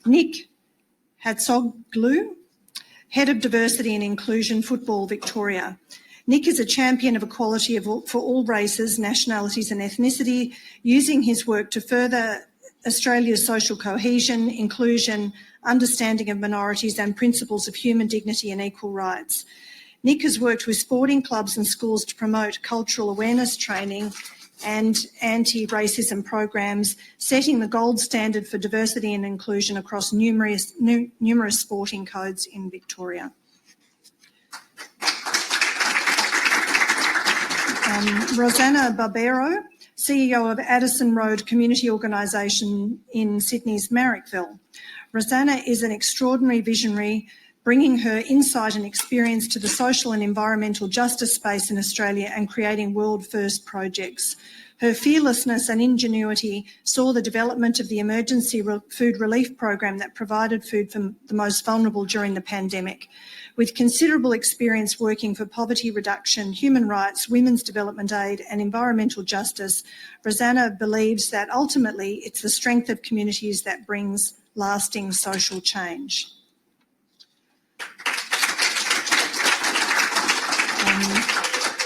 Nick Hatzoglu, Head of Diversity and Inclusion Football Victoria. Nick is a champion of equality for all races, nationalities and ethnicity, using his work to further Australia's social cohesion, inclusion, understanding of minorities and principles of human dignity and equal rights. Nick has worked with sporting clubs and schools to promote cultural awareness training and anti-racism programs, setting the gold standard for diversity and inclusion across numerous sporting codes in Victoria. Rosanna Barbero, CEO of Addison Road Community Organisation in Sydney's Marrickville. Rosanna is an extraordinary visionary, bringing her insight and experience to the social and environmental justice space in Australia and creating world-first projects. Her fearlessness and ingenuity saw the development of the emergency food relief program that provided food for the most vulnerable during the pandemic. With considerable experience working for poverty reduction, human rights, women's development aid and environmental justice, Rosanna believes that ultimately it's the strength of communities that brings lasting social change.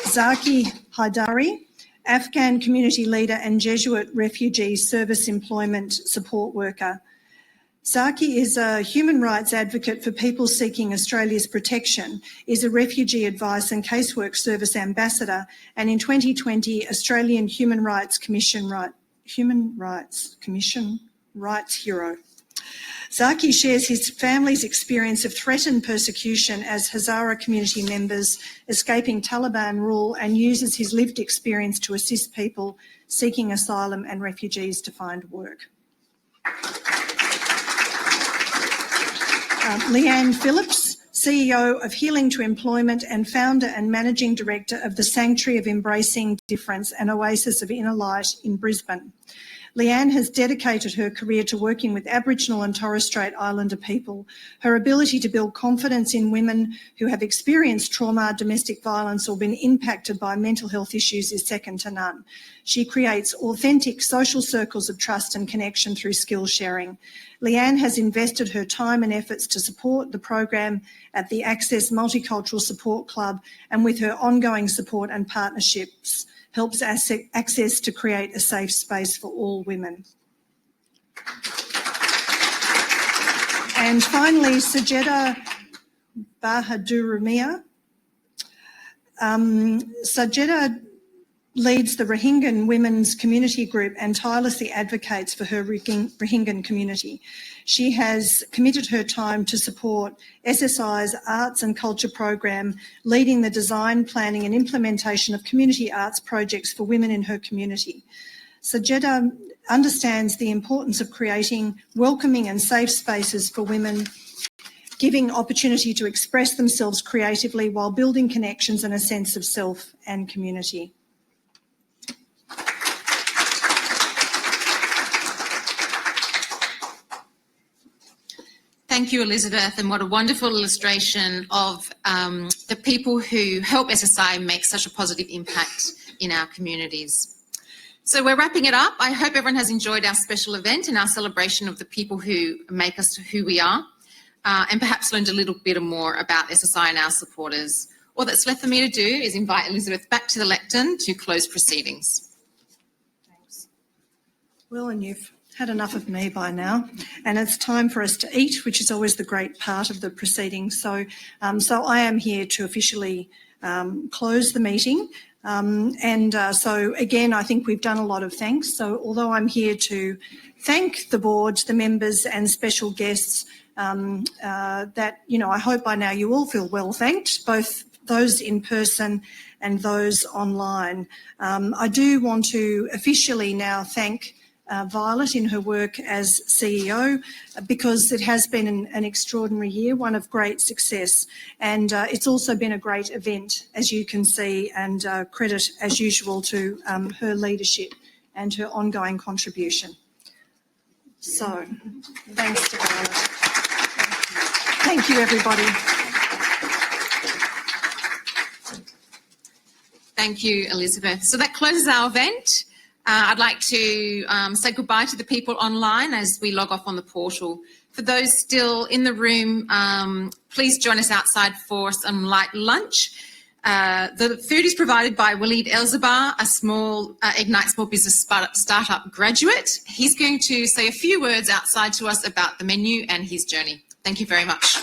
Zaki Haidari, Afghan community leader and Jesuit refugee service employment support worker. Zaki is a human rights advocate for people seeking Australia's protection, is a Refugee Advice and Casework Service Ambassador, and in 2020, Australian Human Rights Commission Rights Hero. Zaki shares his family's experience of threatened persecution as Hazara community members escaping Taliban rule and uses his lived experience to assist people seeking asylum and refugees to find work. Leanne Phillips, CEO of Healing to Employment and founder and managing director of the Sanctuary of Embracing Difference and Oasis of Inner Light in Brisbane. Leanne has dedicated her career to working with Aboriginal and Torres Strait Islander people. Her ability to build confidence in women who have experienced trauma, domestic violence or been impacted by mental health issues is second to none. She creates authentic social circles of trust and connection through skill sharing. Leanne has invested her time and efforts to support the program at the Access Multicultural Support Club, and with her ongoing support and partnerships helps Access to create a safe space for all women. And finally, Sajeda Bahadurumia. Sajeda leads the Rohingya Women's Community Group and tirelessly advocates for her Rohingya community. She has committed her time to support SSI's Arts and Culture program, leading the design, planning and implementation of community arts projects for women in her community. Sajeda understands the importance of creating welcoming and safe spaces for women, giving opportunity to express themselves creatively while building connections and a sense of self and community. Thank you, Elizabeth, and what a wonderful illustration of the people who help SSI make such a positive impact in our communities. So we're wrapping it up. I hope everyone has enjoyed our special event and our celebration of the people who make us who we are, and perhaps learned a little bit more about SSI and our supporters. All that's left for me to do is invite Elizabeth back to the lectern to close proceedings. Thanks. Well, and you've had enough of me by now, and it's time for us to eat, which is always the great part of the proceedings. So I am here to officially close the meeting. So again, I think we've done a lot of thanks. So although I'm here to thank the board, the members and special guests, that, you know, I hope by now you all feel well thanked, both those in person and those online. I do want to officially now thank Violet in her work as CEO, because it has been an extraordinary year, one of great success, and it's also been a great event, as you can see, and credit as usual to her leadership and her ongoing contribution. So thanks to Violet. Thank you, everybody. Thank you, Elizabeth. So that closes our event. I'd like to say goodbye to the people online as we log off on the portal. For those still in the room, please join us outside for some light lunch. The food is provided by Waleed Elzabar, a small Ignite Small Business Startup graduate. He's going to say a few words outside to us about the menu and his journey. Thank you very much.